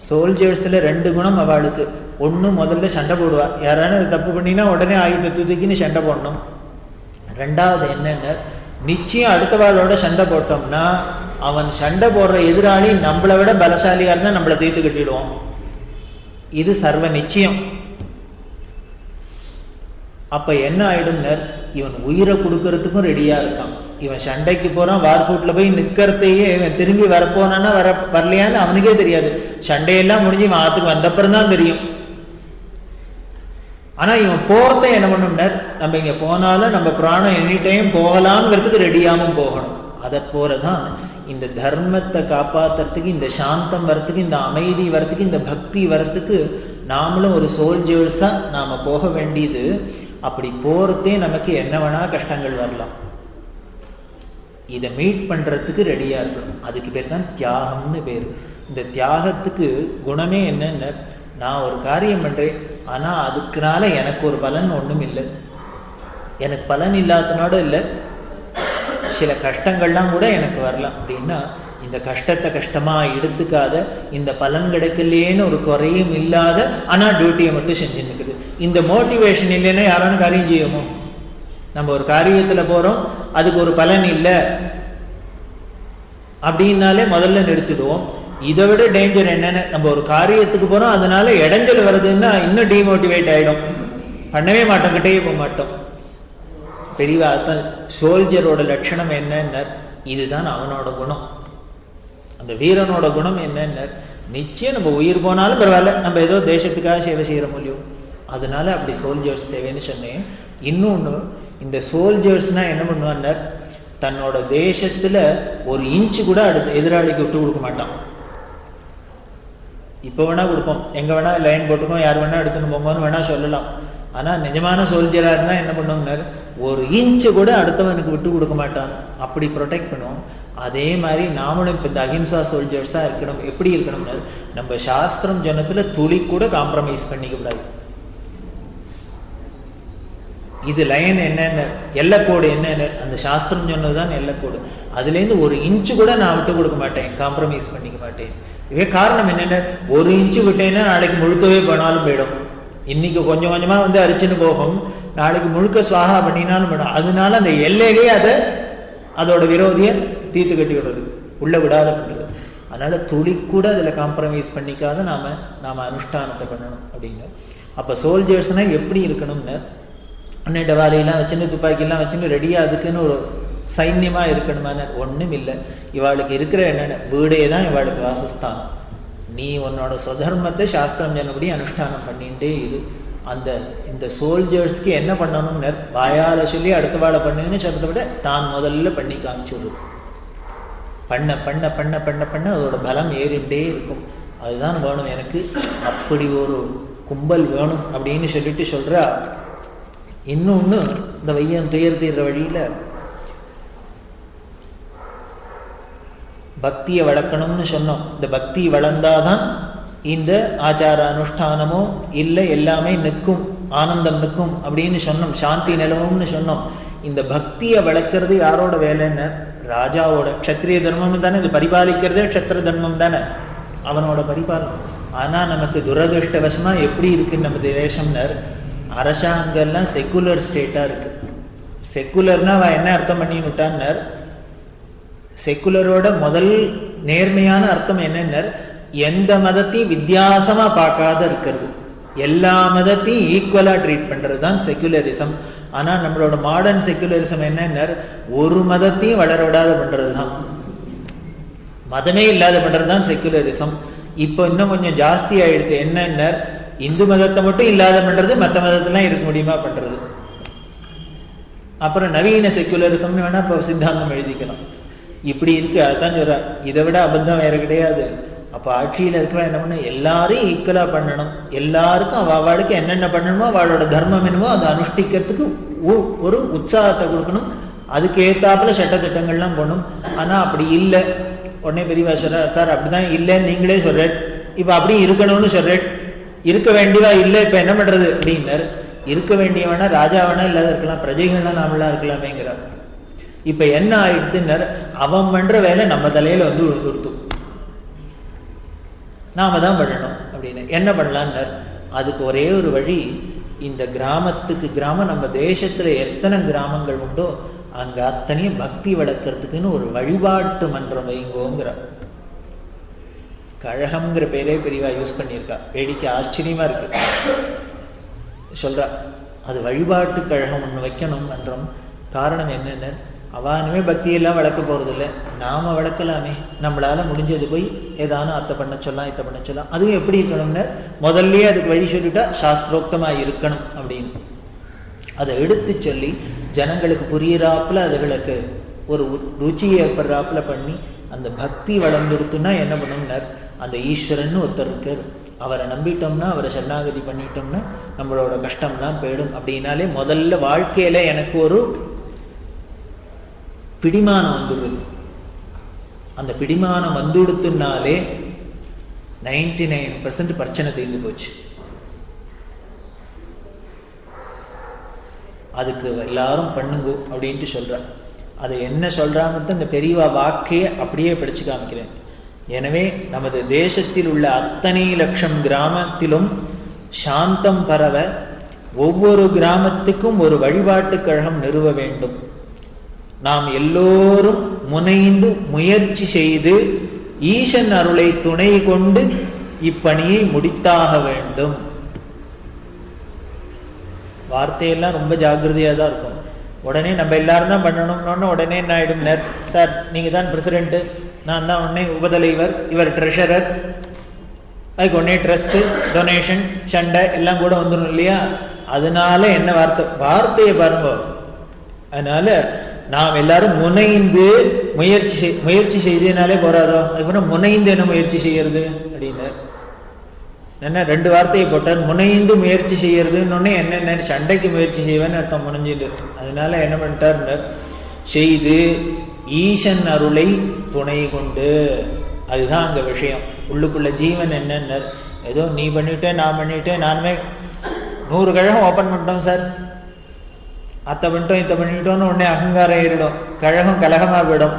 சோல்ஜர்ஸ்ல ரெண்டு குணம் அவளுக்கு. ஒண்ணு, முதல்ல சண்டை போடுவா. யாரான தப்பு பண்ணினா உடனே ஆயுதத்தை தூக்கின்னு சண்டை போடணும். ரெண்டாவது என்னன்னு, நிச்சயம் அடுத்தவாளோட சண்டை போட்டோம்னா அவன் சண்டை போடுற எதிராளி நம்மளை விட பலசாலியா இருந்தா நம்மளை தீர்த்து கட்டிடுவோம். இது சர்வ நிச்சயம். அப்ப என்ன ஆயிடும்னர், இவன் உயிரை கொடுக்கறதுக்கும் ரெடியா இருக்கான். இவன் சண்டைக்கு போறான், வார்ஃபூட்ல போய் நிக்கிறதையே இவன் திரும்பி வரப்போனான்னா வரலையான்னு அவனுக்கே தெரியாது. சண்டையெல்லாம் முடிஞ்சு இவன் ஆத்துக்கு வந்தப்புறம் தான் தெரியும். ஆனா இவன் போறத என்ன பண்ணும்னர், நம்ம இங்க போனாலும் நம்ம பிராணம் எனி டைம் போகலாம்ங்கிறதுக்கு ரெடியாகவும் போகணும். அதை போலதான் இந்த தர்மத்தை காப்பாத்துறதுக்கு, இந்த சாந்தம் வரத்துக்கு, இந்த அமைதி வரத்துக்கு, இந்த பக்தி வரத்துக்கு நாமளும் ஒரு சோல்ஜர்ஸா நாம போக வேண்டியது. அப்படி போறதே நமக்கு என்ன வேணா கஷ்டங்கள் வரலாம். இதை மீட் பண்றதுக்கு ரெடியா இருக்கணும். அதுக்கு பேர் தான் தியாகம்னு பேரு. இந்த தியாகத்துக்கு குணமே என்னன்னு, நான் ஒரு காரியம் பண்றேன், ஆனா அதுக்குனால எனக்கு ஒரு பலன் ஒண்ணும் இல்லை. எனக்கு பலன் இல்லாதனோட இல்லை, சில கஷ்டங்கள்லாம் கூட எனக்கு வரலாம் அப்படின்னா, இந்த கஷ்டத்தை கஷ்டமா எடுத்துக்காத, இந்த பலன் கிடைக்கலேன்னு ஒரு குறையும் இல்லாத, ஆனா டியூட்டியை மட்டும் செஞ்சுன்னுக்குது. இந்த மோட்டிவேஷன் இல்லைன்னா யாரான காரியம் செய்யுமோ? நம்ம ஒரு காரியத்துல போறோம், அதுக்கு ஒரு பலன் இல்லை அப்படின்னாலே முதல்ல நிறுத்திடுவோம். இதை விட டேஞ்சர் என்னன்னு, நம்ம ஒரு காரியத்துக்கு போறோம், அதனால இடைஞ்சல் வருதுன்னா இன்னும் டிமோட்டிவேட் ஆயிடும், பண்ணவே மாட்டோம், கிட்டே போக மாட்டோம். பெரியவா தான் சோல்ஜரோட லட்சணம் என்னன்னு, இதுதான் அவனோட குணம். அந்த வீரனோட குணம் என்னன்னு, நிச்சயம் நம்ம உயிர் போனாலும் பரவாயில்ல, நம்ம ஏதோ தேசத்துக்காக சேவை செய்யற முடியும். அதனால அப்படி சோல்ஜர்ஸ் சேவைன்னு சொன்னேன். இன்னொன்னு, இந்த சோல்ஜர்ஸ்னா என்ன பண்ணுவாங்க, தன்னோட தேசத்துல ஒரு இன்ச்சு கூட எதிராளிக்கு விட்டு கொடுக்க மாட்டான். இப்ப வேணா கொடுப்போம், எங்க வேணா லைன் போட்டுக்கோம், யார் வேணா எடுத்துன்னு போங்கன்னு வேணா சொல்லலாம். ஆனா நிஜமான சோல்ஜரா இருந்தா என்ன பண்ணுவாங்க, ஒரு இன்ச்சு கூட அடுத்தவனுக்கு விட்டு கொடுக்க மாட்டான், அப்படி ப்ரொடெக்ட் பண்ணுவோம். அதே மாதிரி நாமளும் இப்ப இந்த அஹிம்சா சோல்ஜர்ஸா இருக்கணும். எப்படி இருக்கணும்னா, நம்ம சாஸ்திரம் ஜனத்துல துளி கூட காம்ப்ரமைஸ் பண்ணிக்க கூடாது. இது லைன் என்னென்ன, எல்லைக்கோடு என்னென்ன, அந்த சாஸ்திரம் சொன்னதுதான் எல்லைக்கோடு. அதுல இருந்து ஒரு இன்ச்சு கூட நான் விட்டு கொடுக்க மாட்டேன், காம்ப்ரமைஸ் பண்ணிக்க மாட்டேன். இதே காரணம் என்னென்ன, ஒரு இன்ச்சு விட்டேன்னா நாளைக்கு முழுக்கவே போனாலும் போயிடும். இன்னைக்கு கொஞ்சம் கொஞ்சமா அரிச்சுன்னு போகும், நாளைக்கு முழுக்க சுவாகா பண்ணினாலும் போயிடும். அதனால அந்த எல்லையிலேயே அதோட விரோதிய தீர்த்து கட்டி விடுறது, உள்ள விடாத பண்றது. அதனால துளி கூட அதுல காம்ப்ரமைஸ் பண்ணிக்காத நாம அனுஷ்டானத்தை பண்ணணும் அப்படின்னு. அப்ப சோல்ஜர்ஸ்னா எப்படி இருக்கணும்னு, அன்னைட்ட வாரியெல்லாம் வச்சுன்னு துப்பாக்கியெல்லாம் வச்சுன்னு ரெடியா அதுக்குன்னு ஒரு சைன்யமா இருக்கணுமான ஒண்ணும் இல்லை. இவாளுக்கு இருக்கிற என்னென்ன வீடே தான் இவாளுக்கு வாசஸ்தானம். நீ உன்னோட சுதர்மத்தை சாஸ்திரம் சொன்னபடி அனுஷ்டானம் பண்ணிட்டே இரு. இந்த சோல்ஜர்ஸ்க்கு என்ன பண்ணணும்னு வாயால சொல்லி அடுத்த வாழை பண்ணுன்னு சொல்றதை விட தான் முதல்ல பண்ணி காமிச்சுடு. பண்ண பண்ண பண்ண பண்ண பண்ண அதோட பலம் ஏறிண்டே இருக்கும். அதுதான் வேணும் எனக்கு, அப்படி ஒரு கும்பல் வேணும் அப்படின்னு சொல்லிட்டு சொல்றா. இன்னொன்னு, இந்த வையம் துயர் தீர்ற வழியில பக்தியை வளர்க்கணும்னு சொன்னோம். இந்த பக்தி வளர்ந்தாதான் இந்த ஆச்சார அனுஷ்டானமோ இல்லை எல்லாமே நிற்கும், ஆனந்தம் நிற்கும் அப்படின்னு சொன்னோம், சாந்தி நிலவும்னு சொன்னோம். இந்த பக்தியை வளர்க்கறது யாரோட வேலைன்னு, ராஜாவோட. க்ஷத்ரிய தர்மம் தானே இது பரிபாலிக்கிறதே, க்ஷத்ர தர்மம் தானே அவனோட பரிபாலனம். ஆனா நமக்கு துரதிருஷ்டவசமா எப்படி இருக்கு நம்ம தேசம்னர், அரசாங்கம்லாம் செக்குலர் ஸ்டேட்டா இருக்கு. செக்குலர்னா என்ன அர்த்தம் பண்ணின்னு விட்டான்னர், செக்குலரோட முதல் நேர்மையான அர்த்தம் என்னன்னர், எந்த மதத்தையும் வித்தியாசமா பார்க்காத இருக்கிறது, எல்லா மதத்தையும் ஈக்குவலா ட்ரீட் பண்றதுதான் செக்குலரிசம். ஆனா நம்மளோட மாடர்ன் செக்குலரிசம் என்னன்னர், ஒரு மதத்தையும் வளர விடாத பண்றதுதான், மதமே இல்லாத பண்றதுதான் செக்குலரிசம். இப்ப இன்னும் கொஞ்சம் ஜாஸ்தி ஆயிடுது. என்னன்னர், இந்து மதத்தை மட்டும் இல்லாத பண்றது, மற்ற மதத்தெல்லாம் இருக்க முடியுமா பண்றது. அப்புறம் நவீன செக்குலரிசம்னு வேணா இப்ப சித்தாந்தம் எழுதிக்கலாம். இப்படி இருக்கு. அதுதான் சொல்ற, இதை விட அபத்தம் வேற கிடையாது. அப்ப ஆட்சியில இருக்கிற என்ன பண்ண, எல்லாரையும் ஈக்குவலா பண்ணணும். எல்லாருக்கும் அவளுக்கு என்னென்ன பண்ணணுமோ, அவளோட தர்மம் என்னமோ அதை அனுஷ்டிக்கிறதுக்கு ஒரு உற்சாகத்தை கொடுக்கணும். அதுக்கு ஏத்தாப்புல சட்டத்திட்டங்கள்லாம் போடணும். ஆனா அப்படி இல்லை. உடனே பெரியவா சொல்ற, சார் அப்படிதான் இல்லைன்னு நீங்களே சொல்ற, இப்ப அப்படி இருக்கணும்னு சொல்ற, இருக்க வேண்டியவா இல்லை, இப்ப என்ன பண்றது அப்படின்னாரு. இருக்க வேண்டியவனா ராஜா வேணா இல்லாத இருக்கலாம், பிரஜைகள்னா நாமெல்லாம் இருக்கலாமேங்கிறார். இப்ப என்ன ஆயிடுத்துன்னாரு, அவன் பண்ற வேலை நம்ம தலையில உறுத்தும், நாம தான் பண்ணணும் அப்படின்னு. என்ன பண்ணலான்னார், அதுக்கு ஒரே ஒரு வழி, இந்த கிராமத்துக்கு கிராமம், நம்ம தேசத்துல எத்தனை கிராமங்கள் உண்டோ அங்க அத்தனையும் பக்தி வளர்க்கறதுக்குன்னு ஒரு வழிபாட்டு மன்றம் வைங்கோங்கிறார். கழகம்ங்கிற பேரே பெரியவா யூஸ் பண்ணியிருக்கா. வேடிக்கை ஆச்சரியமா இருக்கு. சொல்றா, அது வழிபாட்டு கழகம் ஒண்ணு வைக்கணும் மன்றம். காரணம் என்னென்ன, அவானுமே பக்தியெல்லாம் வளர்க்க போறது இல்லை, நாம வளர்க்கலாமே. நம்மளால முடிஞ்சது போய் ஏதானும் அத்தை பண்ண சொல்லலாம், இத்தை பண்ண சொல்லலாம். அதுவும் எப்படி இருக்கணும்னு முதல்லயே அதுக்கு வழி சொல்லிட்டா, சாஸ்திரோக்தமா இருக்கணும் அப்படின்னு அதை எடுத்து சொல்லி ஜனங்களுக்கு புரியறாப்புல அதுகளுக்கு ஒரு ருச்சியை ஏற்படுறாப்புல பண்ணி அந்த பக்தி வளர்ந்துடுத்துன்னா என்ன பண்ணணும்னார், அந்த ஈஸ்வரன் ஒருத்தர் இருக்கார், அவரை நம்பிட்டோம்னா, அவரை சரணாகதி பண்ணிட்டோம்னா நம்மளோட கஷ்டம்லாம் போயிடும். அப்படின்னாலே முதல்ல வாழ்க்கையில எனக்கு ஒரு பிடிமானம் வந்துடுது. அந்த பிடிமானம் வந்துடுத்துனாலே 99% பிரச்சனை தீர்ந்து போச்சு. அதுக்கு எல்லாரும் பண்ணுங்க அப்படின்ட்டு சொல்ற. அதை என்ன சொல்றாங்கன்னு இந்த பெரியவா வாக்கையே அப்படியே படிச்சு காமிக்கிறேன். எனவே நமது தேசத்தில் உள்ள அத்தனை லட்சம் கிராமத்திலும் சாந்தம் பரவ ஒவ்வொரு கிராமத்துக்கும் ஒரு வழிபாட்டு கழகம் நிறுவ வேண்டும். நாம் எல்லோரும் முனைந்து முயற்சி செய்து ஈசன் அருளை துணை கொண்டு இப்பணியை முடித்தாக வேண்டும். வார்த்தையெல்லாம் ரொம்ப ஜாக்கிரதையா தான் இருக்கும். உடனே நம்ம எல்லாரும் தான் பண்ணணும்னு உடனே என்ன ஆயிடும், சார் நீங்க தான் பிரசிடென்ட், நான் தான் உடனே உபதலைவர், இவர் ட்ரெஷரர், அதுக்கு உடனே ட்ரஸ்ட், டொனேஷன், சண்டை எல்லாம் கூட வந்துடும் இல்லையா. அதனால என்ன வார்த்தையை பாருங்க, அதனால நாம் எல்லாரும் முனைந்து முயற்சி செய்தனாலே போறாதோ. அதுக்கப்புறம் முனைந்து என்ன முயற்சி செய்யறது அப்படின்னு என்ன 2 வார்த்தையை போட்டார். முனைந்து முயற்சி செய்யறதுன்னு என்ன சண்டைக்கு முயற்சி செய்வேன்னு அர்த்தம் முனைஞ்சிட்டு. அதனால என்ன பண்ணிட்டார், செய்து ஈசன் அருளை துணை கொண்டு. அதுதான் அங்க விஷயம். உள்ளுக்குள்ள ஜீவன் என்னன்னு ஏதோ நீ பண்ணிட்டேன் நான் பண்ணிட்டேன், நானுமே 100 கழகம் ஓப்பன் பண்ணிட்டோம் சார், அத்தை பண்ணிட்டோம் இத்த பண்ணிட்டோம்னு உடனே அகங்காரம் ஏறிடும், கழகம் கலகமாக விடும்.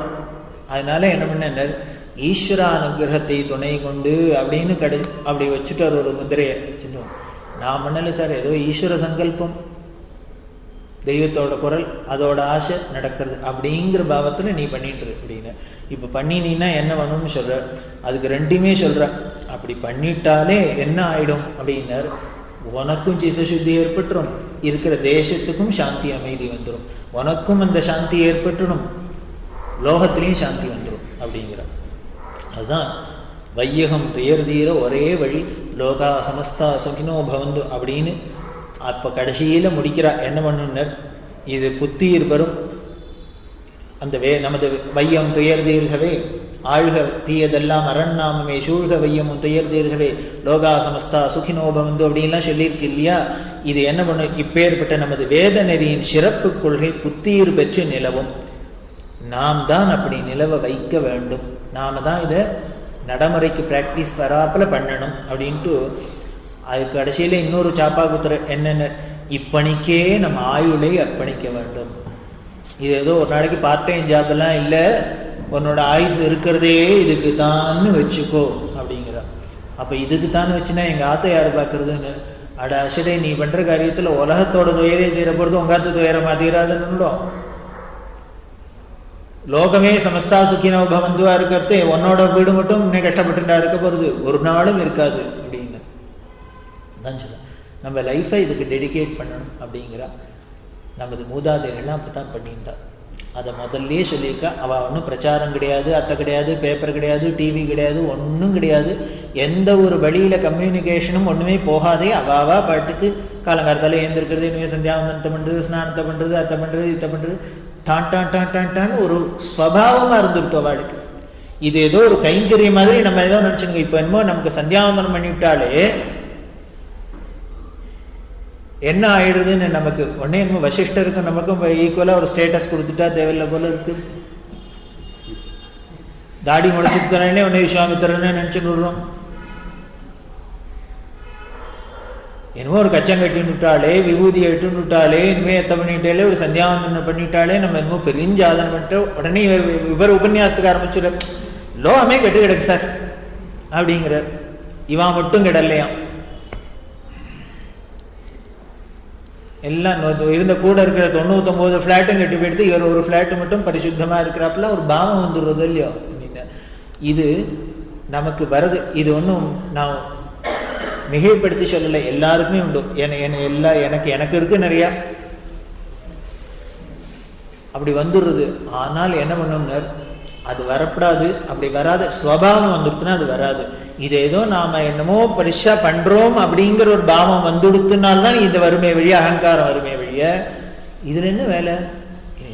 அதனால என்ன பண்ண ஈஸ்வர அனுகிரகத்தை துணை கொண்டு அப்படின்னு அப்படி வச்சுட்டார் ஒரு முதிரையை வச்சுட்டோம். நான் பண்ணல சார், ஏதோ ஈஸ்வர சங்கல்பம், தெய்வத்தோட குரல், அதோட ஆசை நடக்கிறது அப்படிங்கிற பாவத்துல நீ பண்ணிட்டு அப்படின்னு. இப்ப பண்ணினா என்ன பண்ணணும்னு சொல்ற, அதுக்கு 2மே சொல்ற. அப்படி பண்ணிட்டாலே என்ன ஆயிடும் அப்படின்னாரு, உனக்கும் சித்தசுத்தி ஏற்பட்டுரும், இருக்கிற தேசத்துக்கும் சாந்தி அமைதி வந்துடும், உனக்கும் அந்த சாந்தி ஏற்பட்டுடும், லோகத்திலையும் சாந்தி வந்துடும் அப்படிங்கிற. அதுதான் வையகம் துயர் தீர ஒரே வழி, லோகா சமஸ்தா சுகினோ பவந்து அப்படின்னு. அப்ப கடைசியில முடிக்கிறா என்ன பண்ணுனர், இது புத்தீர் வரும் அந்த நமது வையம் துயர் தீர்கவே ஆழ்க தீயதெல்லாம் அரண்நாமமே சூழ்க வையமும் துயர் தீர்கவே லோகா சமஸ்தா சுகினோ பவந்து அப்படின்லாம் சொல்லியிருக்கு இல்லையா. இது என்ன பண்ணு, இப்பேற்பட்ட நமது வேத நெறியின் சிறப்பு கொள்கை புத்தீர் பெற்று நிலவும். நாம் தான் அப்படி நிலவ வைக்க வேண்டும், நாம தான் இதை நடைமுறைக்கு பிராக்டிஸ் வராப்புல பண்ணணும் அப்படின்ட்டு. அதுக்கு கடைசியில இன்னொரு சாப்பா குத்துற என்னென்ன, இப்பணிக்கே நம்ம ஆயுளை அர்ப்பணிக்க வேண்டும். இது ஏதோ ஒரு நாளைக்கு பார்ட் டைம் ஜாப் எல்லாம் இல்லை, உன்னோட ஆயுசு இருக்கிறதே இதுக்கு தான் வச்சுக்கோ அப்படிங்கிற. அப்ப இதுக்கு தான் வச்சுன்னா எங்க ஆத்த யாரு பாக்குறதுன்னு, அட அசடே நீ பண்ற காரியத்துல உலகத்தோட துயரே தீர போறது, உங்காத்து துயரமா தீராதுன்னு. லோகமே சமஸ்தா சுக்கினோ பவந்துவா இருக்கிறது, உன்னோட வீடு மட்டும் இன்னும் கஷ்டப்பட்டுட்டா இருக்க போறது, ஒரு நாளும் இருக்காது அப்படின்னு தான் சொல்ல. நம்ம லைஃபை இதுக்கு டெடிகேட் பண்ணணும் அப்படிங்கிறா. நமது மூதாதைகள்லாம் அப்படித்தான் பண்ணியிருந்தா. அதை முதல்ல சொல்லியிருக்கா. அவள் ஒன்றும் பிரச்சாரம் கிடையாது, அத்தை கிடையாது, பேப்பர் கிடையாது, டிவி கிடையாது, ஒன்றும் கிடையாது. எந்த ஒரு வழியில கம்யூனிகேஷனும் ஒன்றுமே போகாதே. அவாவா பாட்டுக்கு காலங்காலத்தால ஏந்திருக்கிறது, இனிமேல் சந்தியாவந்தனத்தை பண்றது, ஸ்நானத்தை பண்றது, அத்தை பண்றது, இத்தை பண்றது, டான் டான் டான் டான் டான் ஒரு ஸ்வபாவமா இருந்துருத்தோம் அவளுக்கு. இது ஏதோ ஒரு கைங்கரிய மாதிரி நம்ம ஏதோ நினைச்சுங்க. இப்ப என்னமோ நமக்கு சந்தியாவந்தனம் பண்ணிவிட்டாலே என்ன ஆயிடுதுன்னு நமக்கு உடனே என்னமோ வசிஷ்டருக்கு நமக்கும் ஈக்குவலா ஒரு ஸ்டேட்டஸ் கொடுத்துட்டா தேவையில்லை போல இருக்கு. தாடி முளைச்சுட்டாலே உடனே விஸ்வாமித்திரன்னு நினைச்சுட்டு விடுறோம். என்னமோ ஒரு கச்சம் கட்டின்னு விட்டாலே, விபூதியை இட்டுன்னு விட்டாலே, இனிமே எத்த பண்ணிட்டாலே, ஒரு சந்தியாவந்தனம் பண்ணிட்டாலே நம்ம என்னமோ பெரிஞ்சாதனம் பண்ணிட்டு உடனே இவர் உபன்யாசத்துக்கு ஆரம்பிச்சுட லோகமே கெட்டு கிடக்கு சார் அப்படிங்கிற. இவன் மட்டும் கிடலையாம், எல்லாம் இருந்த கூட இருக்கிற 99 ஃபிளாட்டும் கட்டி போயிடுத்து, இவர் ஒரு ஃபிளாட்டு மட்டும் பரிசுத்தமா இருக்கிறாப்புல ஒரு பாவம் வந்துடுறது இல்லையோ. இது நமக்கு வருது. இது ஒன்றும் நான் மிகைப்படுத்தி சொல்லலை, எல்லாருக்குமே உண்டு. எனக்கு இருக்கு நிறைய அப்படி வந்துடுறது. ஆனால் என்ன பண்ணணும்னு, அது வரப்படாது. அப்படி வராது, ஸ்வபாவம் வந்துடுத்துனா அது வராது. இது ஏதோ நாம என்னமோ பரிசா பண்றோம் அப்படிங்கிற ஒரு பாவம் வந்துடுத்துனால்தான் இந்த வறுமை வழிய, அகங்காரம் வறுமை வழிய. இதுல என்ன வேலை,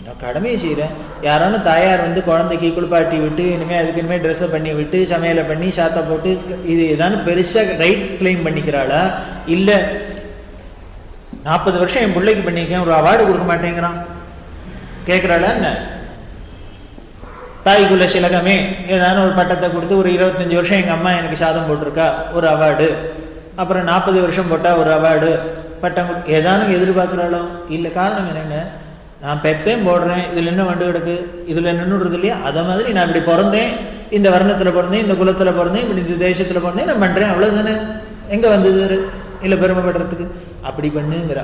நான் கடமையை செய்யறேன். யாரானு தாயார் வந்து குழந்தைக்கு குளிப்பாட்டி விட்டு இனிமே அதுக்கு இனிமே ட்ரெஸ்ஸை பண்ணி விட்டு சமையலை பண்ணி சாத்தை போட்டு இது ஏதானு பெருசா ரைட் கிளைம் பண்ணிக்கிறாளா? இல்ல 40 வருஷம் என் பிள்ளைக்கு பண்ணிருக்கேன், ஒரு அவார்டு கொடுக்க மாட்டேங்கிறான் கேட்கிறாளா? என்ன தாய்க்குள்ள சிலகமே ஏதான ஒரு பட்டத்தை கொடுத்து, ஒரு 25 வருஷம் எங்க அம்மா எனக்கு சாதம் போட்டிருக்கா ஒரு அவார்டு, அப்புறம் 40 வருஷம் போட்டா ஒரு அவார்டு, பட்டம் ஏதானும் எதிர்பார்க்கிறாளோ? இல்ல. காரணம் என்னென்ன, நான் பெத்தேன் போடுறேன், இதுல என்ன வண்டு கிடக்கு, இதுல என்னன்னுறது இல்லையா? அதை மாதிரி நான் இப்படி பிறந்தேன், இந்த வர்ணத்துல பிறந்தேன், இந்த குலத்துல பிறந்தேன், இப்படி இந்த தேசத்துல பிறந்தேன், நான் பண்றேன், அவ்வளவுதானே. எங்க வந்தது இல்ல பெருமைப்படுறதுக்கு? அப்படி பண்ணுங்கிற.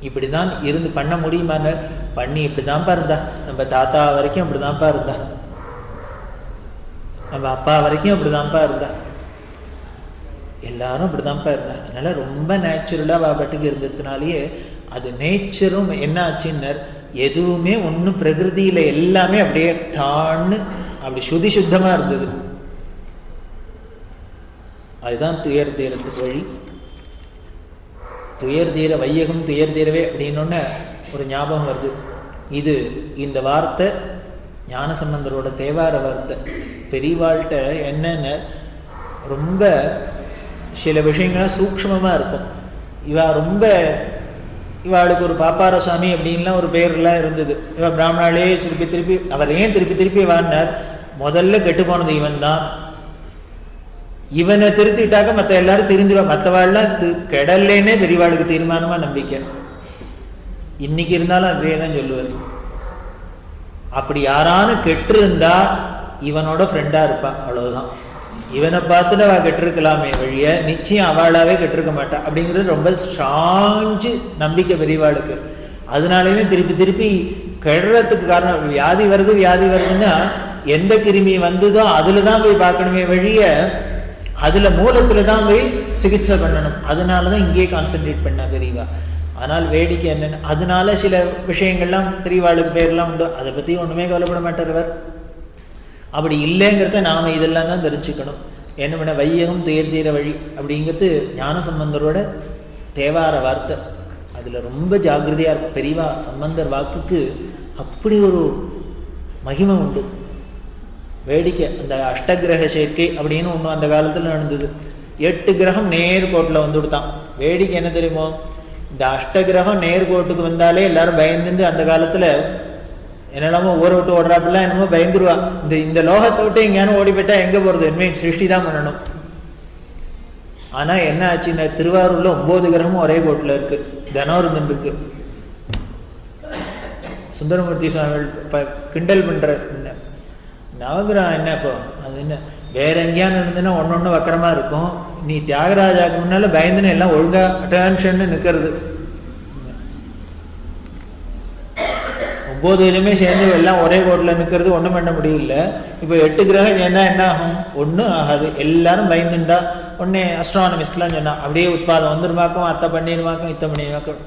இப்படிதான் இருந்து பண்ண முடியுமா? பண்ணி இப்படிதான்ப்பா இருந்தா. நம்ம தாத்தா வரைக்கும் அப்படிதான்ப்பா இருந்தா, நம்ம அப்பா வரைக்கும் அப்படிதான்ப்பா இருந்தா, எல்லாரும் அப்படிதான்ப்பா இருந்தா. அதனால ரொம்ப நேச்சுரலா பாட்டுக்கு இருந்ததுனாலேயே அது நேச்சரும் என்ன ஆச்சுன்னு, எதுவுமே ஒன்னும் பிரகிருதியில எல்லாமே அப்படியே டான்னு அப்படி சுதி சுத்தமா இருந்தது. அதுதான் துயர் தீரத்துக்கு வழி. துயர் தீர வையகம் துயர் தீரவே அப்படின்னொன்னு ஒரு ஞாபகம் வருது. இந்த வார்த்தை ஞானசம்பந்தரோட தேவார வார்த்தை. பெரியவாள்கிட்ட என்னென்ன ரொம்ப சில விஷயங்கள்லாம் சூக்ஷ்மமாக இருக்கும். இவாளுக்கு ஒரு பாப்பார சுவாமி அப்படின்லாம் ஒரு பேர்லாம் இருந்தது. இவ பிராமணாலே திருப்பி அவர் ஏன் திருப்பி வாடினார்? முதல்ல கெட்டு போனது இவன் தான். இவனை திருத்திட்டாக்க மற்ற எல்லாரும் திருந்துவா. மற்றவாள்லாம் கெடல்லேன்னே பெரியவாளுக்கு தீர்மானமா நம்பிக்கை. இன்னைக்கு இருந்தாலும் அதே தான் சொல்லுவார். அப்படி யாரானு கெட்டு இருந்தா இவனோட ஃப்ரெண்டா இருப்பா, அவ்வளவுதான். இவனை பார்த்துட்டு அவ கெட்டிருக்கலாமே வழிய நிச்சயம் அவளாவே கெட்டிருக்க மாட்டா அப்படிங்கிறது ரொம்ப ஸ்ட்ராங்கு நம்பிக்கை பெரியவாளுக்கு. அதனாலேயுமே திருப்பி கெடுறதுக்கு காரணம் வியாதி வருதுன்னா எந்த கிருமி வந்ததோ அதுலதான் போய் பார்க்கணுமே வழிய அதுல மூலத்துல தான் போய் சிகிச்சை பண்ணணும். அதனாலதான் இங்கேயே கான்சென்ட்ரேட் பண்ண பெரியவா. ஆனால் வேடிக்கை என்னன்னு, அதனால சில விஷயங்கள்லாம் பெரியவாளுக்கு பேர்லாம் உண்டு. அதை பத்தி ஒண்ணுமே கவலைப்பட மாட்டார். அப்படி இல்லைங்கிறத நாம இதெல்லாம் தான் தெரிஞ்சுக்கணும். என்ன பண்ண வையகம் துயர் தீர வழி அப்படிங்கிறது ஞானசம்பந்தரோட தேவார வார்த்தை. அதுல ரொம்ப ஜாகிரதையா இருக்கும். பெரியவா சம்பந்தர் வாக்குக்கு அப்படி ஒரு மகிமை உண்டு. வேடிக்கை அந்த அஷ்டகிரக சேர்க்கை அப்படின்னு ஒண்ணு அந்த காலத்துல நடந்தது. 8 கிரகம் நேர்கோட்டில் வந்து கொடுத்தான். வேடிக்கை என்ன தெரியுமோ, இந்த அஷ்டகிரகம் நேர்கோட்டுக்கு வந்தாலே எல்லாரும் பயந்துட்டு அந்த காலத்துல என்னெல்லாமோ ஊரை விட்டு ஓடுறாப்பெல்லாம் என்னமோ பயந்துருவா. இந்த லோகத்தை விட்டு எங்கேயானு ஓடி போயிட்டா எங்க போறது? இனிமே சிருஷ்டி தான் பண்ணணும். ஆனா என்ன ஆச்சுன்னா திருவாரூர்ல 9 கிரகமும் ஒரே கோட்டில் இருக்கு. தனோருந்தன் இருக்கு. சுந்தரமூர்த்தி சுவாமிகள் கிண்டல் பண்ற நவகிரகம் என்ன இப்போ அது என்ன வேற எங்கேயானு இருந்துன்னா ஒன்னொன்னு வக்கரமா இருக்கும். நீ தியாகராஜாக்கு முன்னால பயந்துன்னு எல்லாம் ஒழுங்கா அட்டென்ஷன் நிக்கிறது. 9 சேர்ந்து எல்லாம் ஒரே கோட்டில் நிற்கிறது ஒன்றும் பண்ண முடியல. இப்போ 8 கிரகம் ஏன்னா என்ன ஆகும்? ஒன்றும் ஆகாது. எல்லாரும் பயந்துண்டா உடனே அஸ்ட்ரானமிஸ்ட்லாம் சொன்னா அப்படியே உட்பாதம் வந்துருமாக்கும், அத்தை பண்ணிடுமாக்கும், இத்த பண்ணிடுமாக்கும்.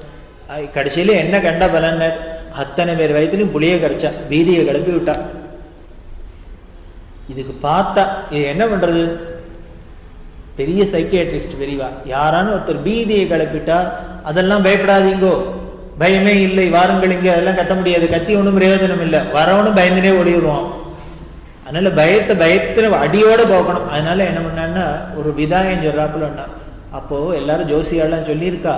கடைசியில என்ன கண்ட பலன்? அத்தனை பேர் வயிற்றுலையும் புளிய கரைச்சா, பீதியை கிளப்பி விட்டா. இதுக்கு பார்த்தா இது என்ன பண்றது? பெரிய சைக்கியாட்ரிஸ்ட் பெரியவா யாரானு ஒருத்தர் பீதியை கிளப்பிட்டா அதெல்லாம் பயப்படாதீங்கோ, பயமே இல்லை, வாருங்கள் இங்க, அதெல்லாம் கத்த முடியாது, கத்தி ஒன்றும் பிரயோஜனம் இல்லை, வரவனும் பயந்துனே ஓடிடுவான். அதனால பயத்துல அடியோட போகணும். அதனால என்ன பண்ணான்னா ஒரு விதாயம் சொல்றாப்புல. அப்போ எல்லாரும் ஜோசியாலாம் சொல்லியிருக்கா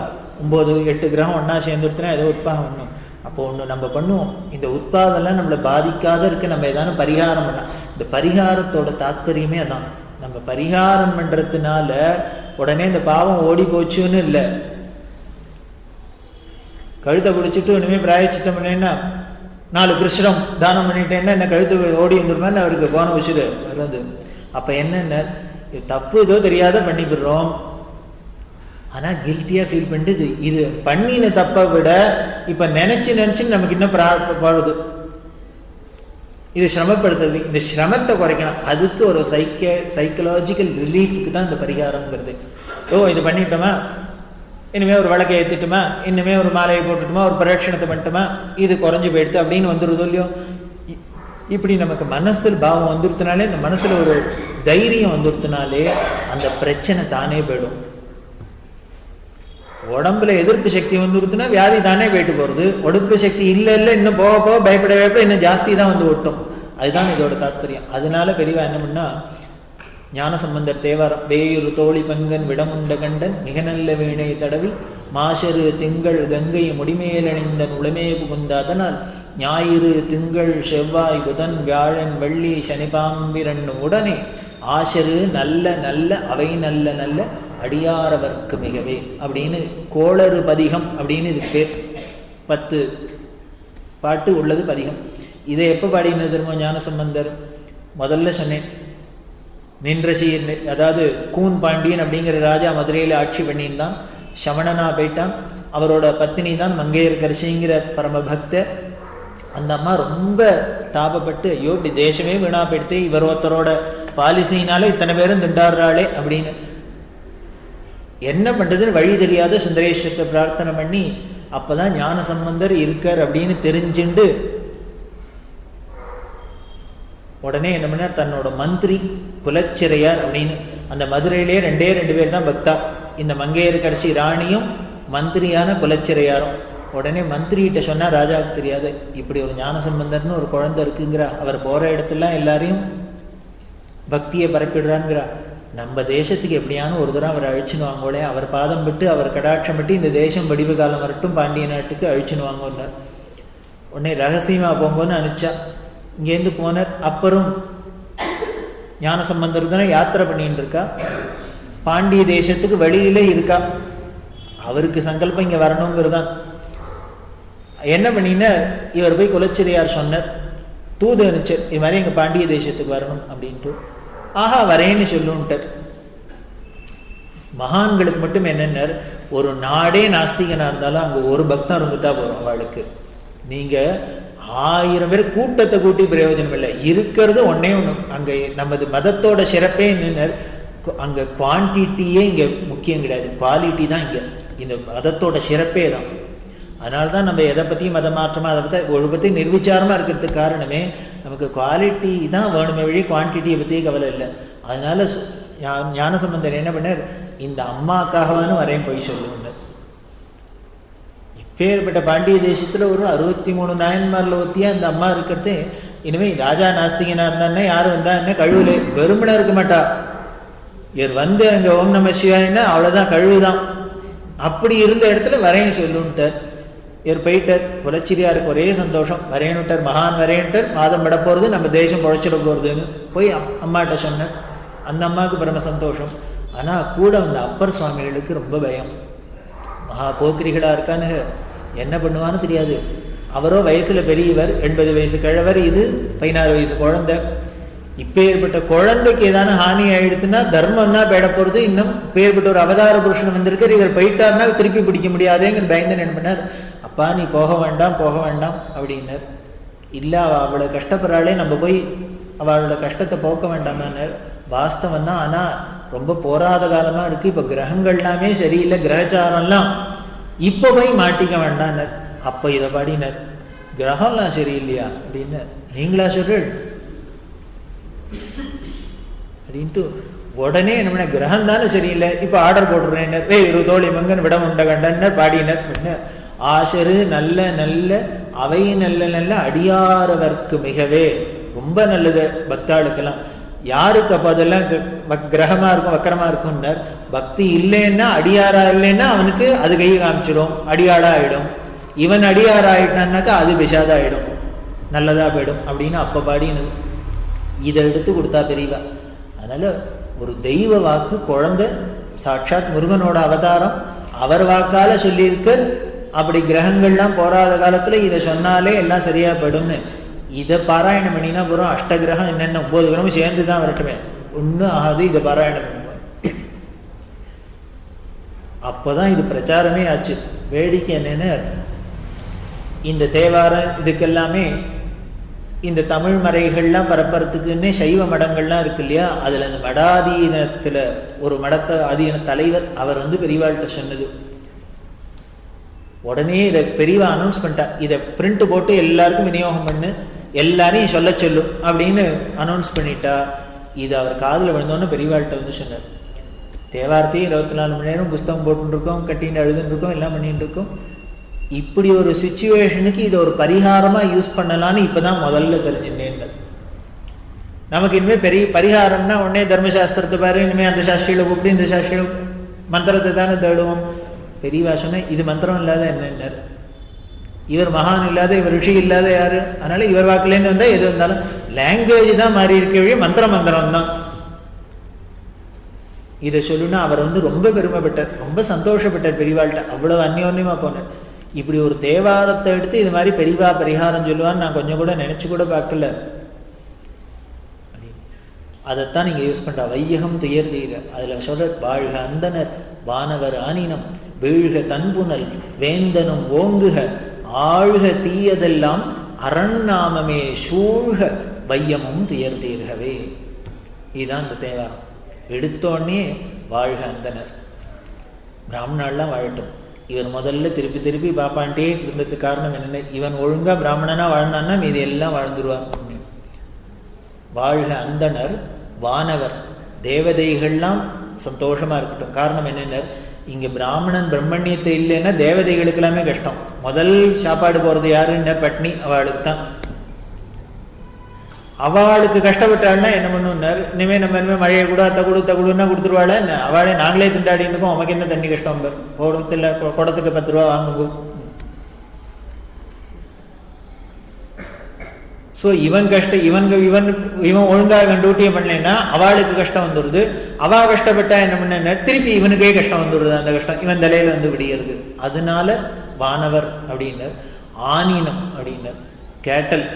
9 8 கிரகம் ஒன்னா சேர்ந்துடுத்துனா ஏதோ உற்பாகம் பண்ணும். அப்போ ஒண்ணு நம்ம பண்ணுவோம், இந்த உற்பாதெல்லாம் நம்மளை பாதிக்காத இருக்க நம்ம ஏதான பரிகாரம் பண்ணலாம். இந்த பரிகாரத்தோட தாத்பரியமே அதான். நம்ம பரிகாரம் பண்றதுனால உடனே இந்த பாவம் ஓடி போச்சுன்னு இல்லை. கழுத்தை பிடிச்சிட்டு இனிமே பிராயச்சித்தம் பண்ணேன்னா 4 கிருஷ்ணம் தானம் பண்ணிட்டேன்னா என்ன கழுத்து ஓடி வந்துருமான்னு அவருக்கு போன வச்சுது வருது. அப்ப என்னென்ன தப்பு ஏதோ தெரியாத பண்ணிவிடுறோம். ஆனா கில்ட்டியா ஃபீல் பண்ணிட்டு இது பண்ணின தப்பை விட இப்ப நினைச்சு நமக்கு இன்னும் பாடுது. இது சிரமப்படுத்துறது. இந்த சிரமத்தை குறைக்கணும். அதுக்கு ஒரு சைக்கலாஜிக்கல் ரிலீஃபுக்கு தான் இந்த பரிகாரம்ங்கிறது. இது பண்ணிட்டோமா, இனிமே ஒரு விளக்கை ஏற்றிட்டுமா, இனிமே ஒரு மாலையை போட்டுட்டுமா, ஒரு பிரதட்சணத்தை பண்ணிட்டோமா, இது குறைஞ்சு போயிடுது அப்படின்னு வந்துடுதோ இல்லையோ. இப்படி நமக்கு மனசில் பாவம் வந்துடுத்தினாலே, இந்த மனசுல ஒரு தைரியம் வந்துடுத்தினாலே அந்த பிரச்சனை தானே போயிடும். உடம்புல எதிர்ப்பு சக்தி வந்துடுத்துனா வியாதி தானே போயிட்டு போறது. உடம்பு சக்தி இல்லை இன்னும் போக பயப்பட இன்னும் ஜாஸ்தி தான் வந்து ஒட்டும். அதுதான் இதோட தாத்பரியம். அதனால பெரியவா என்ன பண்ணா, ஞானசம்பந்தர் தேவாரம் வேயுறு தோழி பங்கன் விடமுண்ட கண்டன் மிக நல்ல வீணை தடவி மாசரு திங்கள் கங்கை முடிமேலணிந்தன் உளமே புகுந்தாதனால் ஞாயிறு திங்கள் செவ்வாய் புதன் வியாழன் வெள்ளி சனிபாம்பிரண்டு உடனே ஆசரு நல்ல நல்ல அவை நல்ல நல்ல அடியாரவர்க்கு மிகவே அப்படின்னு கோளறு பதிகம் அப்படின்னு இது பேர். 10 பாட்டு உள்ளது பதிகம். இதை எப்ப பாடினது தெரியுமா ஞானசம்பந்தர்? முதல்ல சொன்னேன், நின்ற சீர், அதாவது கூன் பாண்டியன் அப்படிங்கிற ராஜா மதுரையில ஆட்சி பண்ணியிருந்தான். சமணனா போயிட்டான். அவரோட பத்தினி தான் மங்கையர்கரசிங்கிற பரமபக்த. அந்த அம்மா ரொம்ப தாபப்பட்டு, ஐயோ இப்படி தேசமே வீணா போயிடுத்து, இவர் ஒருத்தரோட பாலிசினால இத்தனை பேரும் திண்டாடுறாளே அப்படின்னு என்ன பண்றதுன்னு வழி தெரியாத சுந்தரேஸ்வரத்தை பிரார்த்தனை பண்ணி, அப்பதான் ஞானசம்பந்தர் இருக்கார் அப்படின்னு தெரிஞ்சுண்டு உடனே என்ன பண்ண, தன்னோட மந்திரி குலச்சிறையார் அப்படின்னு, அந்த மதுரையிலே 2 பேர் தான் பக்தா, இந்த மங்கையர்கரசி ராணியும் மந்திரியான குலச்சிறையாரும். உடனே மந்திரிகிட்ட சொன்னா ராஜாவுக்கு தெரியாது, இப்படி ஒரு ஞானசம்பந்தர்னு ஒரு குழந்தை இருக்குங்கிறா, அவர் போற இடத்துலாம் எல்லாரையும் பக்தியை பரப்பிடுறாங்கிறா, நம்ம தேசத்துக்கு எப்படியான ஒரு தரம் அவர் அழிச்சுன்னு வாங்கோலே, அவர் பாதம் விட்டு அவர் கடாட்சம் விட்டு இந்த தேசம் வடிவு காலம் வரட்டும், பாண்டிய நாட்டுக்கு அழிச்சுன்னு வாங்கன்னார். உடனே ரகசியமா போங்கன்னு அனுப்பிச்சா. இங்கேருந்து போனார். அப்புறம் ஞானசம்பந்தர் தானே யாத்திரை பண்ணிட்டு இருக்கா, பாண்டிய தேசத்துக்கு வழியிலே இருக்கா, அவருக்கு சங்கல்பம் இங்க வரணுங்கிறதான். என்ன பண்ணினார், இவர் போய் குலச்சிறையார் சொன்னார், தூது அனுப்பிச்சார், இது மாதிரி எங்க பாண்டிய தேசத்துக்கு வரணும் அப்படின்ட்டு. ஆஹா வரேன்னு சொல்லுன்ட்டார். மகான்களுக்கு மட்டும் என்னன்னார், ஒரு நாடே நாஸ்திகனா இருந்தாலும் அங்க ஒரு பக்தம் இருந்துட்டா போறோம் அவளுக்கு. நீங்க 1000 பேர் கூட்டத்தை கூட்டி பிரயோஜனம் இல்லை, இருக்கிறது ஒன்னே ஒண்ணு. அங்க நமது மதத்தோட சிறப்பே என்னன்னு, அங்க குவான்டிட்டியே இங்க முக்கியம் கிடையாது, குவாலிட்டி தான் இங்க இந்த மதத்தோட சிறப்பே தான். அதனால்தான் நம்ம எதை பத்தியும் மத மாற்றமா அதை பத்தி நிர்விச்சாரமா இருக்கிறதுக்கு காரணமே நமக்கு குவாலிட்டி தான் வேணுமே வழி, குவான்டிட்டியை பத்தியே கவலை இல்லை. அதனால ஞானசம்பந்தர் என்ன பண்ணார், இந்த அம்மாக்காகவானு வரேன் போய் சொல்லுங்க. இப்பேற்பட்ட பாண்டிய தேசத்துல ஒரு 63 நாயன்மார்ல ஒத்தியா அந்த அம்மா இருக்கிறது. இனிமே ராஜா நாஸ்திகனா இருந்தானே யாரு வந்தா என்ன கழுவுல வெறுமனா இருக்க மாட்டா, இவர் வந்து அங்க ஓம் நம சிவாயன்னா அவ்வளவுதான், கழுவுதான். அப்படி இருந்த இடத்துல வரேன்னு சொல்லுன்ட்டார். இவர் போயிட்டார். குலச்சிரியாருக்கு ஒரே சந்தோஷம், வரேன்னுட்டார், மகான் வரேன்ட்டார், மாதம் பட போறது, நம்ம தேசம் குழைச்சிட போறதுன்னு போய் அம்மாட்ட சொன்னார். அந்த அம்மாவுக்கு பரம சந்தோஷம். ஆனா கூட அந்த அப்பர் சுவாமிகளுக்கு ரொம்ப பயம். மகா போக்கிரிகளா இருக்கான்னு என்ன பண்ணுவான்னு தெரியாது. அவரோ வயசுல பெரியவர், 80 வயசு கிழவர், இது 16 வயசு குழந்தை. இப்ப ஏற்பட்ட குழந்தைக்கு ஏதான ஹானி ஆயிடுச்சுன்னா தர்மம்னா பேட போறது. இன்னும் பேர்பட்ட ஒரு அவதார புருஷன் வந்திருக்கார், இவர் போயிட்டார்னா திருப்பி பிடிக்க முடியாதேங்கிற பயந்து என்ன பண்ணார், அப்பா நீ போக வேண்டாம் போக வேண்டாம் அப்படின்னார். இல்ல அவளை கஷ்டப்படுறாளே, நம்ம போய் அவளோட கஷ்டத்தை போக்க வேண்டாமான்னார். வாஸ்தவம் தான், ஆனா ரொம்ப போராத காலமா இருக்கு, இப்ப கிரகங்கள் எல்லாமே சரியில்லை, கிரகச்சாரம்லாம் இப்ப போய் மாட்டிக்க வேண்டாம்னார். அப்ப இதை பாடினார், கிரகம்லாம் சரியில்லையா அப்படின்னு நீங்களா சொல்றீள் அப்படின்ட்டு. உடனே என்ன கிரகம் தானே சரியில்லை, இப்ப ஆர்டர் போட்டுறேன், ஒரு தோழி மங்கன் விடம் உண்ட கண்டனர் பாடினர். ஆசரு நல்ல நல்ல அவை நல்ல நல்ல அடியாரவர்க்கு மிகவே, ரொம்ப நல்லது பக்தாளுக்கெல்லாம். யாருக்கு அப்ப அதெல்லாம் கிரகமா இருக்கும் வக்கரமா இருக்கும்னார். பக்தி இல்லைன்னா அடியாரா இல்லைன்னா அவனுக்கு அது கை காமிச்சிடும், அடியாடா ஆயிடும். இவன் அடியாரா ஆயிட்டான்னாக்கா அது விஷாதா ஆயிடும், நல்லதா போயிடும் அப்படின்னு அப்ப பாடினது. இதை எடுத்து கொடுத்தா பெரியவா. அதனால ஒரு தெய்வ வாக்கு, குழந்தை சாட்சாத் முருகனோட அவதாரம், அவர் வாக்கால சொல்லியிருக்க. அப்படி கிரகங்கள்லாம் போராத காலத்துல இதை சொன்னாலே எல்லாம் சரியா போயிடும்னு இதை பாராயணம் பண்ணினா போறோம். அஷ்டகிரகம் என்னென்ன 9 கிரகம் சேர்ந்துதான் வரட்டுமே, ஒன்னும் ஆகாது. இதை பாராயணம் பண்ணுவோம். அப்பதான் இது பிரச்சாரமே ஆச்சு. வேடிக்கை என்னன்னு, இந்த தேவாரம் இதுக்கெல்லாமே இந்த தமிழ் மறைகள்லாம் பரப்புறதுக்குன்னே சைவ மடங்கள்லாம் இருக்கு இல்லையா, அதுல அந்த மடாதீனத்துல ஒரு மடத்தை ஆதீன தலைவர் அவர் வந்து பெரியவாள்கிட்ட சொன்னது. உடனே இதை பெரியவா அனௌன்ஸ் பண்ணிட்டா, இதை பிரிண்ட் போட்டு எல்லாருக்கும் விநியோகம் பண்ணு, எல்லாரையும் சொல்ல சொல்லும் அப்படின்னு அனௌன்ஸ் பண்ணிட்டா. இது அவர் காதில் விழுந்தோன்னு பெரியவாள்கிட்ட வந்து சொன்னார், தேவாரத்தையும் 24 மணி நேரம் புஸ்தகம் போட்டுருக்கோம், கட்டின்னு எழுதுன்னு இருக்கோம், எல்லாம் பண்ணிட்டு இருக்கோம். இப்படி ஒரு சிச்சுவேஷனுக்கு இதை ஒரு பரிகாரமா யூஸ் பண்ணலான்னு இப்பதான் முதல்ல தெரிஞ்சுட்டேன். நமக்கு இனிமே பெரிய பரிகாரம்னா உடனே தர்மசாஸ்திரத்தை பாரு, இனிமே அந்த சாஸ்திரியில கூப்பிட்டு இந்த சாஸ்திரியில மந்திரத்தை தானே தேடுவோம். பெரியவா சொன்ன இது மந்திரம் இல்லாத என்ன, இவர் மகான் இல்லாத, இவர் ரிஷி இல்லாத யாரு, அதனால இவர் வாக்குலேருந்து வந்தா எது வந்தாலும் லாங்குவேஜ் தான் மாறி இருக்க, மந்திரம் தான். இதை சொல்லுனா அவர் வந்து ரொம்ப பெருமைப்பட்டார், ரொம்ப சந்தோஷப்பட்டார் பெரியவாள்கிட்ட, அவ்வளவு அந்யோன்யமா போனார். இப்படி ஒரு தேவாரத்தை எடுத்து இது மாதிரி பெரியவா பரிகாரம் சொல்லுவான்னு நான் கொஞ்சம் கூட நினைச்சு கூட பார்க்கல. அதைத்தான் நீங்க யூஸ் பண்ற, வையகம் துயர் தீர. அதுல சொல்ற, வாழ்க அந்தனர் வானவர் ஆனினம், வீழ்க தன்புனல் வேந்தனும் ஓங்குக, ஆழ்க தீயதெல்லாம் அரண்நாமமே சூழ்க வையமும் துயர் தீர்கவே. இதுதான் இந்த தேவாரம். எடுத்தோடனே வாழ்க அந்தனர், பிராமணாலாம் வாழட்டும். இவர் முதல்ல திருப்பி திருப்பி பாப்பான்ட்டே இருந்ததுக்கு காரணம் என்ன, இவன் ஒழுங்கா பிராமணனா வாழ்ந்தான்னா மீது எல்லாம் வாழ்ந்துருவார். வாழ்க அந்தனர் வானவர், தேவதைகள்லாம் சந்தோஷமா இருக்கட்டும். காரணம் என்னென்ன, இங்க பிராமணன் பிரம்மண்யத்தை இல்லைன்னா தேவதைகளுக்கு எல்லாமே கஷ்டம். முதல் சாப்பாடு போறது யாருன்னா பட்னி, அவளுக்கு தான். அவளுக்கு கஷ்டப்பட்டாள்னா என்ன பண்ணுனார், இனிமே நம்ம இனிமே மழையை கூட தகுடுன்னா கொடுத்துருவாள். அவளே நாங்களே திண்டாடின்னு இருக்கோம், அவனுக்கு என்ன தண்ணி கஷ்டம், போடத்துல குடத்துக்கு 10 ரூபா வாங்குவோம். ஸோ இவன் இவன் ஒழுங்காக டியூட்டியை பண்ணலைன்னா அவளுக்கு கஷ்டம் வந்துடுது. அவ கஷ்டப்பட்டா என்ன பண்ண திருப்பி இவனுக்கே கஷ்டம் வந்துடுது. அந்த கஷ்டம் இவன் தலையில வந்து விடியறது. அதனால வானவர் அப்படின்னர். ஆனீனம் அப்படின்னர் கேட்டல்.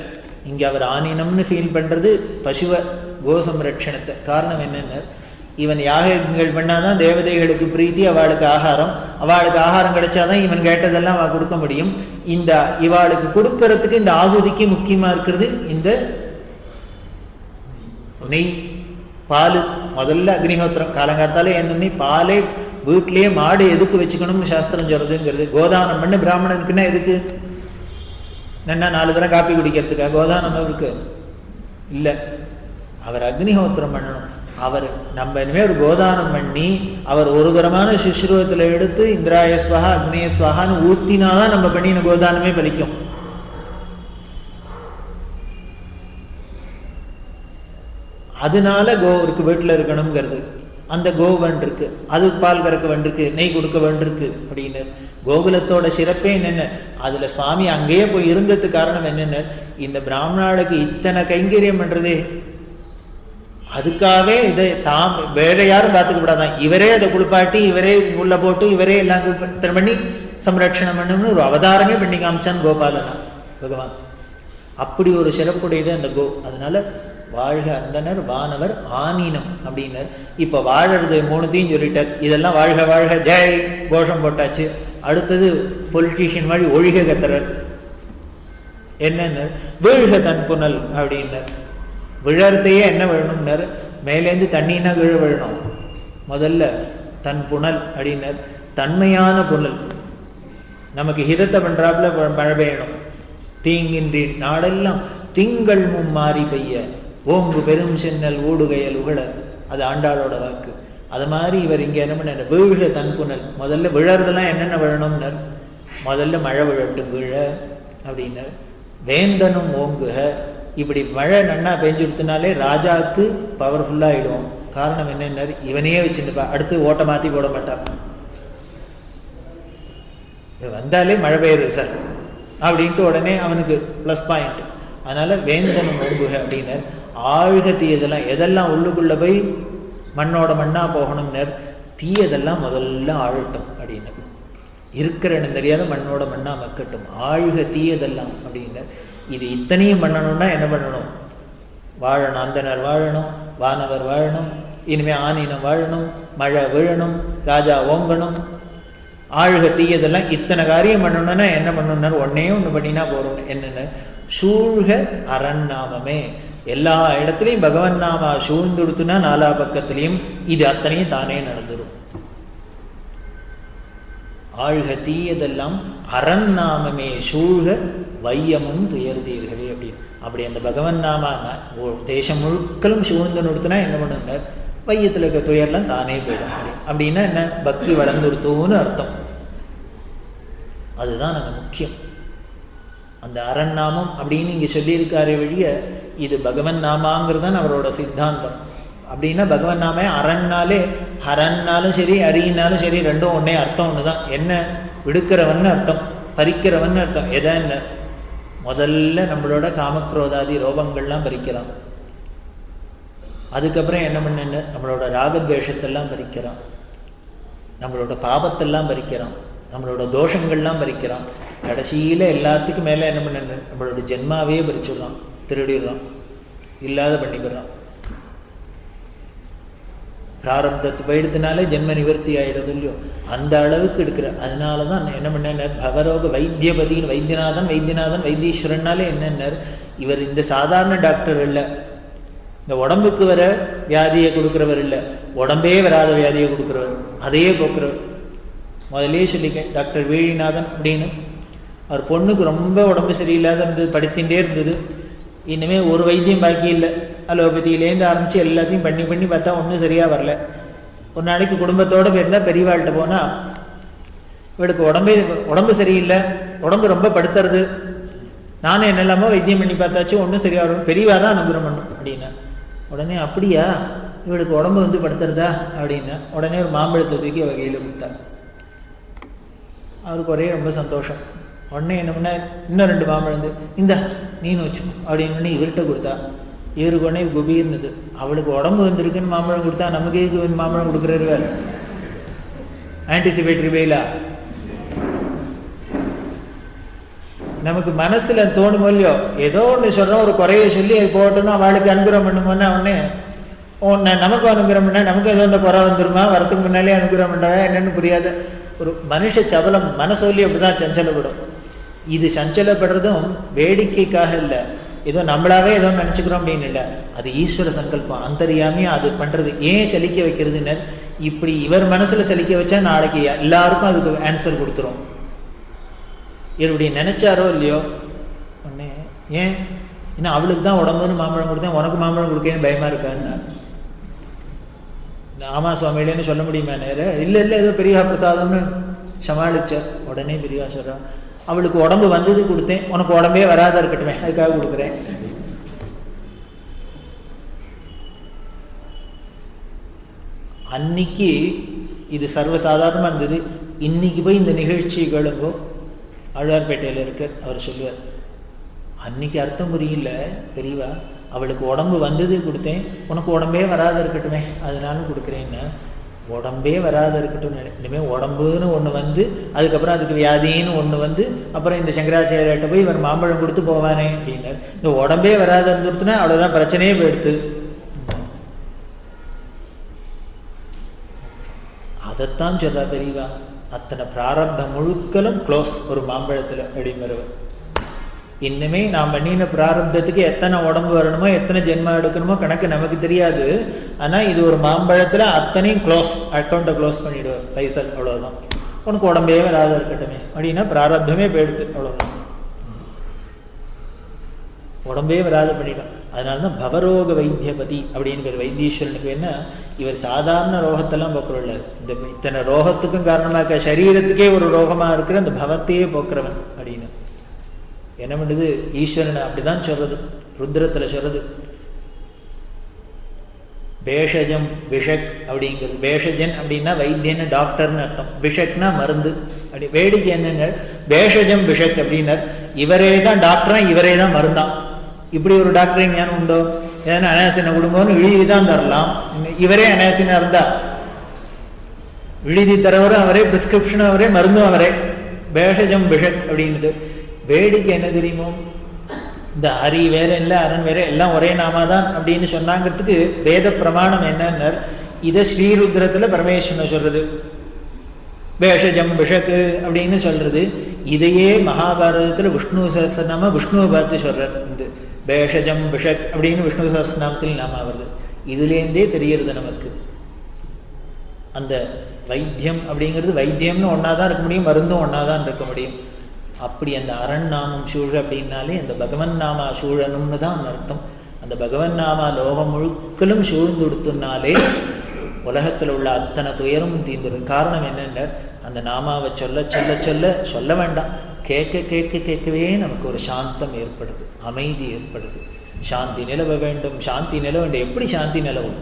இங்க அவர் ஆனீனம்னு ஃபீல் பண்றது பசுவ கோசம்ரட்சணத்தை. காரணம் என்னன்னு, இவன் யாகங்கள் பண்ணாதான் தேவதைகளுக்கு பிரீத்தி, அவளுக்கு ஆகாரம். அவளுக்கு ஆகாரம் கிடைச்சாதான் இவன் கேட்டதெல்லாம் அவ கொடுக்க முடியும். இந்த இவாளுக்கு கொடுக்கறதுக்கு இந்த ஆகுதிக்கு முக்கியமா இருக்கிறது இந்த நெய், பால். முதல்ல அக்னிஹோத்திரம் காலங்காலத்தாலே என்னன்னு பாலே வீட்டிலேயே மாடு எதுக்கு வச்சுக்கணும்னு சாஸ்திரம் சொல்றதுங்கிறது. கோதானம் பண்ணு பிராமணனுக்குன்னா எதுக்கு, என்ன 4 தடவை காப்பி குடிக்கிறதுக்கா கோதானம் இருக்கு? இல்ல, அவர் அக்னிஹோத்திரம் பண்ணணும். அவர் நம்ம இனிமே ஒரு கோதானம் பண்ணி அவர் ஒரு தரமான சுஷ்ரூவத்தில் எடுத்து இந்திராய ஸ்வஹா அக்னிய ஸ்வஹான்னு ஊத்தினாதான் நம்ம பண்ணின கோதானமே பலிக்கும். அதனால கோவுக்கு வீட்டுல இருக்கணுங்கிறது. அந்த கோவன் இருக்கு, அது பால் கறக்க வேண்டிருக்கு, நெய் கொடுக்க வேண்டிருக்கு அப்படின்னு. கோகுலத்தோட சிறப்பே என்னென்ன, அதுல சுவாமி அங்கேயே போய் இருந்ததுக்கு காரணம் என்னென்ன, இந்த பிராமணாளுக்கு இத்தனை கைங்கரியம் பண்றதே அதுக்காகவே. இதை தாம் வேற யாரும் பார்த்துக்க கூடாதான், இவரே அதை குளிப்பாட்டி இவரே உள்ள போட்டு இவரே எல்லாம் பண்ணி சம்ரட்சணம் பண்ணணும்னு ஒரு அவதாரமே பண்ணி காமிச்சான் கோபாலனா பகவான். அப்படி ஒரு சிறப்புடையது அந்த கோ. அதனால வாழ்க அந்தனர் வானவர் ஆனீனம் அப்படின்னர். இப்ப வாழறது 3த்தையும் சொல்லிட்டார். இதெல்லாம் வாழ்க வாழ்க ஜெய் கோஷம் போட்டாச்சு. அடுத்தது பொலிட்டீஷியன் மாதிரி ஒழிக கத்துறார். என்னன்னு வீழ்க தன் புனல் அப்படின்னர். விழறதையே என்ன வேணும்னர், மேலேந்து தண்ணின்னா விழ விழணும். முதல்ல தன் புனல் அப்படின்னர். தன்மையான புனல், நமக்கு ஹிதத்தை பண்றாப்புல மழை பெய்யணும். தீங்கின்றி நாடெல்லாம் திங்கள் மும்மாறி பெய்ய ஓங்கு பெரும் சென்னல் ஊடுகையல் உகழ, அது ஆண்டாளோட வாக்கு. அது மாதிரி இவர் இங்க என்ன பண்ண வீழ்க தன் புனல். முதல்ல விழறதெல்லாம் என்னென்ன விழணும்னர், முதல்ல மழை விழட்டும் வீழ அப்படின்னர். வேந்தனும் ஓங்குக. இப்படி மழை நன்னா பெஞ்சுடுத்தினாலே ராஜாவுக்கு பவர்ஃபுல்லா ஆயிடும். காரணம் என்னென்ன, இவனையே வச்சுருப்பா, அடுத்து ஓட்ட மாத்தி போட மாட்டான். வந்தாலே மழை பெய்யுது சார் அப்படின்ட்டு உடனே அவனுக்கு பிளஸ் பாயிண்ட். அதனால வேந்தனும் ஓங்குக அப்படின்னு. ஆழ்க தீயதெல்லாம், எதெல்லாம் உள்ளுக்குள்ள போய் மண்ணோட மண்ணா போகணும்னர், தீயதெல்லாம் முதல்ல ஆழட்டும் அப்படின்னு. இருக்கிற இடம் தெரியாத மண்ணோட மண்ணா மக்கட்டும். ஆழ்க தீயதெல்லாம் அப்படின்னு. இது இத்தனையும் பண்ணணும்னா என்ன பண்ணணும், வாழணும். அந்தனர் வாழணும், வானவர் வாழணும், இனிமே ஆனீனம் வாழணும், மழை விழணும், ராஜா ஓங்கணும், ஆழ்க தீயதெல்லாம். இத்தனை காரியம் பண்ணணும்னா என்ன பண்ணணும்னா ஒன்னே ஒண்ணு பண்ணினா போறோம். என்னன்னு, சூழ்க அரண்நாமமே. எல்லா இடத்துலையும் பகவன் நாமா சூழ்ந்துடுத்துனா 4 பக்கத்திலையும் இது அத்தனையும் தானே நடந்துடும். ஆழ்க தீயதெல்லாம் அரண்நாமமே சூழ்க வையமும் துயர்தீர்களே அப்படின்னு. அப்படி அந்த பகவன் நாம தேசம் முழுக்களும் சூழ்ந்து நிறுத்தினா என்ன பண்ணுங்க, வையத்தில் இருக்க துயர்லாம் தானே போயிடும். அப்படின்னா என்ன, பக்தி வளர்ந்துருத்தோன்னு அர்த்தம். அதுதான் நமக்கு முக்கியம். அந்த அரண்நாமம் அப்படின்னு இங்க சொல்லியிருக்காரே வழிய இது பகவன் நாமாங்கிறதான் அவரோட சித்தாந்தம். அப்படின்னா பகவன் நாமே அரண்னாலே, ஹரன்னாலும் சரி அரியினாலும் சரி ரெண்டும் ஒன்னே அர்த்தம் ஒண்ணுதான். என்ன, விடுக்கிறவன் அர்த்தம், பறிக்கிறவன் அர்த்தம். எதை என்ன, முதல்ல நம்மளோட காமக்ரோதாதி ரோபங்கள்லாம் பறிக்கிறான். அதுக்கப்புறம் என்ன பண்ண, நம்மளோட ராகத்வேஷத்தெல்லாம் பறிக்கிறான், நம்மளோட பாபத்தெல்லாம் பறிக்கிறான், நம்மளோட தோஷங்கள்லாம் பறிக்கிறான். கடைசியில எல்லாத்துக்கும் மேல என்ன பண்ண, நம்மளோட ஜென்மாவே பறிச்சுடுறான், திருடிடுறான், இல்லாத பண்ணிக்கிறான். பிராரப்தத்து போயிடுத்தினாலே ஜென்ம நிவர்த்தி ஆயிடுறது இல்லையோ, அந்த அளவுக்கு எடுக்கிற. அதனாலதான் என்ன பண்ண, பவரோக வைத்தியபதினு வைத்தியநாதன் வைத்தியநாதன் வைத்தீஸ்வரன்னாலே என்னென்ன, இவர் இந்த சாதாரண டாக்டர் இல்லை, இந்த உடம்புக்கு வர வியாதியை கொடுக்கிறவர் இல்லை, உடம்பே வராத வியாதியை கொடுக்கிறவர், அதையே போக்குறவர். முதலே சொல்லிக்க, டாக்டர் வேழிநாதன் அப்படின்னு. அவர் பொண்ணுக்கு ரொம்ப உடம்பு சரியில்லாத இருந்தது, படித்துட்டே இருந்தது. இனிமே ஒரு வைத்தியம் பாக்கி இல்லை. அலோபதியிலேருந்து ஆரம்பிச்சு எல்லாத்தையும் பண்ணி பண்ணி பார்த்தா ஒன்றும் சரியா வரல. ஒரு நாளைக்கு குடும்பத்தோடு போயிருந்தா பெரியவாள்கிட்ட போனால், இவளுக்கு உடம்பு சரியில்லை, உடம்பு ரொம்ப படுத்துறது, நானும் என்னெல்லாமோ வைத்தியம் பண்ணி பார்த்தாச்சும் ஒன்றும் சரியாகும், பெரியவா தான் அனுகிரகம் பண்ணும் அப்படின்னா. உடனே அப்படியா, இவளுக்கு உடம்பு வந்து படுத்துறதா அப்படின்னா உடனே ஒரு மாம்பழத்தை தூக்கி அவ கையில் கொடுத்தார். அவருக்கு ஒரே ரொம்ப சந்தோஷம். உடனே என்ன பண்ண, இன்னும் 2 மாம்பழம் இந்த நீனு வச்சு அப்படின்னு இவர்கிட்ட கொடுத்தா. இவருக்கு உடனே குபீர்னுது. அவளுக்கு உடம்பு வந்துருக்குன்னு மாம்பழம் கொடுத்தா நமக்கு எதுக்கு மாம்பழம் கொடுக்குறாரு வேறு? ஆன்டிசிபேட்டரி வெயிலா? நமக்கு மனசுல தோணுமோ இல்லையோ, ஏதோ ஒன்று சொல்றோம், ஒரு குறைய சொல்லி அது போட்டோம்னா அவளுக்கு அனுகிரகம் பண்ணுமோன்னா உடனே நமக்கு அனுகிரகம் பண்ணா நமக்கு ஏதோ இந்த குறை வந்துருமா, வரத்துக்கு முன்னாலே அனுகிரகம் பண்றா என்னன்னு புரியாத ஒரு மனுஷ சபலம் மனசொல்லி அப்படிதான் சஞ்சலப்படும். இது சஞ்சலப்படுறதும் வேடிக்கைக்காக இல்லை, ஏதோ நம்மளாவே ஏதோ நினைச்சுக்கிறோம் அப்படின்னு இல்லை, அது ஈஸ்வர சங்கல்பம், அந்தரியாமையா அது பண்றது. ஏன் சலிக்க வைக்கிறதுன்னு, இப்படி இவர் மனசுல சலிக்க வச்சா நாளைக்கு எல்லாருக்கும் அதுக்கு ஆன்சர் கொடுத்துரும். இப்படி நினைச்சாரோ இல்லையோ உடனே ஏன் இன்னும் அவளுக்கு தான் உடம்புன்னு மாம்பழம் கொடுத்தேன், உனக்கு மாம்பழம் கொடுக்கேன்னு பயமா இருக்கான்னு. ஆமா சுவாமியிலேன்னு சொல்ல முடியுமா? நேர இல்லை இல்லை ஏதோ பெரிய பிரசாதம்னு சமாளிச்ச. உடனே பெரியவா சொல்றா, அவளுக்கு உடம்பு வந்தது கொடுத்தேன், உனக்கு உடம்பே வராத இருக்கட்டுமே அதுக்காக கொடுக்குறேன். அன்னைக்கு இது சர்வசாதாரணமா இருந்தது. இன்னைக்கு போய் இந்த நிகழ்ச்சிகளுங்கோ ஆழ்வார்பேட்டையில் இருக்க அவர் சொல்லுவார், அன்னைக்கு அர்த்தம் புரியல பெரியவா, அவளுக்கு உடம்பு வந்தது கொடுத்தேன், உனக்கு உடம்பே வராத இருக்கட்டுமே அதனால கொடுக்குறேன்னு. உடம்பே வராத இருக்கட்டும், இனிமேல் உடம்புன்னு ஒன்று வந்து அதுக்கப்புறம் அதுக்கு வியாதின்னு ஒன்று வந்து அப்புறம் இந்த சங்கராச்சாரியிட்ட போய் இவர் மாம்பழம் கொடுத்து போவானே அப்படின்னு. இந்த உடம்பே வராத இருந்துருத்துனா அவ்வளோதான், பிரச்சனையே போயிடுத்து. அதைத்தான் சொல்றா பெரியவா, அத்தனை பிராரப்தம் முழுக்கலும் க்ளோஸ் ஒரு மாம்பழத்தில் அப்படிங்கிறவர். இன்னுமே நாம் பண்ணின பிராரப்தத்துக்கு எத்தனை உடம்பு வரணுமோ எத்தனை ஜென்மா எடுக்கணுமோ கணக்கு நமக்கு தெரியாது. ஆனா இது ஒரு மாம்பழத்துல அத்தனையும் க்ளோஸ், அக்கௌண்ட்டை க்ளோஸ் பண்ணிடுவார், பைசல் அவ்வளவுதான். உனக்கு உடம்பே வராத இருக்கட்டுமே அப்படின்னா பிராரப்தமே போயிடுது, அவ்வளவுதான், உடம்பே வராத பண்ணிடும். அதனாலதான் பவரோக வைத்தியபதி அப்படின்னு பேர் வைத்தீஸ்வரனுக்கு. என்ன, இவர் சாதாரண ரோகத்தெல்லாம் போக்குறவர், இந்த இத்தனை ரோகத்துக்கும் காரணமாக சரீரத்துக்கே ஒரு ரோகமா இருக்கிற அந்த பவத்தையே போக்குறவன் அப்படின்னு. என்ன பண்ணுது ஈஸ்வரனை அப்படிதான் சொல்றது, ருத்ரத்துல சொல்றது. பேஷஜம் விஷக் அப்படிங்கிறது. பேஷஜன் அப்படின்னா வைத்தியன்னு டாக்டர்னு அர்த்தம், விஷக்னா மருந்து. அப்படி வேடிக்கை என்னங்க, பேஷஜம் விஷக் அப்படின்னா இவரே தான் டாக்டரா, இவரே தான் மருந்தான். இப்படி ஒரு டாக்டர் ஞானம் உண்டோ? ஏன்னா அனாசினை கொடுங்கன்னு எழுதிதான் தரலாம், இவரே அனாசினா இருந்தா எழுதி தரவரும் அவரே, பிரிஸ்கிரிப்ஷனும் அவரே, மருந்தும் அவரே. பேஷஜம் விஷக் அப்படின்னுது. வேடிக்கை என்ன தெரியுமோ, இந்த ஹரி வேற இல்லை, அரண் வேற, எல்லாம் ஒரே நாமாதான் அப்படின்னு சொன்னாங்கிறதுக்கு வேத பிரமாணம் என்னன்னு, இதை ஸ்ரீருத்ரத்துல பரமேஸ்வரன் சொல்றது பேஷஜம் விஷக்கு அப்படின்னு சொல்றது. இதையே மகாபாரதத்துல விஷ்ணு சஹஸ்ரநாம விஷ்ணுவை பார்த்து சொல்றார். இந்த பேஷஜம் விஷக் அப்படின்னு விஷ்ணு சஹஸ்ரநாமத்தில் நாம வருது. இதுலேருந்தே தெரியறது நமக்கு அந்த வைத்தியம் அப்படிங்கிறது. வைத்தியம்னு ஒன்னாதான் இருக்க முடியும், மருந்தும் ஒன்னாதான் இருக்க முடியும். அப்படி அந்த அரண் நாமம் சூழ அப்படின்னாலே அந்த பகவன் நாமா சூழனும்னு தான் அர்த்தம். அந்த பகவன் நாமா லோகம் முழுக்கலும் சூழ்ந்து கொடுத்தனாலே உலகத்தில் உள்ள அத்தனை துயரும் தீர்ந்துடும். காரணம் என்னென்ன, அந்த நாமாவை சொல்ல சொல்ல சொல்ல சொல்ல வேண்டாம், கேட்க கேட்க கேட்கவே நமக்கு ஒரு சாந்தம் ஏற்படுது, அமைதி ஏற்படுது. சாந்தி நிலவ வேண்டும், சாந்தி நிலவ வேண்டும். எப்படி சாந்தி நிலவும்?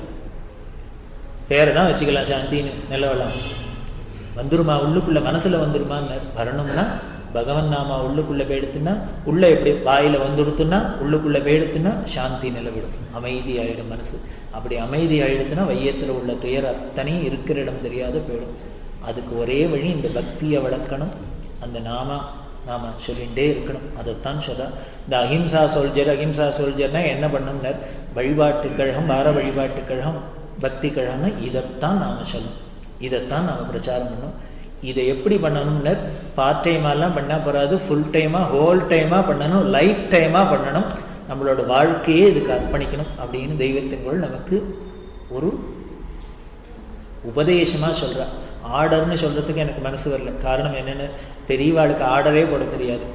பேரை தான் வச்சுக்கலாம், சாந்தின்னு நிலவலாம். வந்துருமா உள்ளுக்குள்ள, மனசுல வந்துருமான்னு வரணும்னா பகவன் நாமா உள்ளுக்குள்ள போயிடுத்துன்னா, உள்ள எப்படி வாயில வந்துடுத்துன்னா உள்ளுக்குள்ள போயிடுத்துன்னா சாந்தி நிலவிடும், அமைதி ஆயிடும் மனசு. அப்படி அமைதி ஆயிடுத்துன்னா வையத்தில் உள்ள துயர் அத்தனையும் இருக்கிற இடம் தெரியாத போயிடும். அதுக்கு ஒரே வழி இந்த பக்தியை வளர்க்கணும், அந்த நாம சொல்லிகிட்டே இருக்கணும். அதைத்தான் சொல்ற. இந்த அஹிம்சா சோல்ஜர்னா என்ன பண்ணணும்னா, வழிபாட்டு கழகம், வார வழிபாட்டு கழகம், பக்தி கழகம்னா இதைத்தான் நாம சொல்லணும், இதைத்தான் நாம பிரச்சாரம் பண்ணணும். இதை எப்படி பண்ணணும்னு பார்ட் டைமாலாம் பண்ணால் போகாது, ஃபுல் டைமாக ஹோல் டைமாக பண்ணணும், லைஃப் டைமாக பண்ணணும். நம்மளோட வாழ்க்கையே இதுக்கு அர்ப்பணிக்கணும் அப்படின்னு தெய்வத்தின்கோள் நமக்கு ஒரு உபதேசமாக சொல்கிறா. ஆர்டர்னு சொல்கிறதுக்கு எனக்கு மனசு வரல. காரணம் என்னென்னு, பெரியவாளுக்கு ஆர்டரே போட தெரியாது.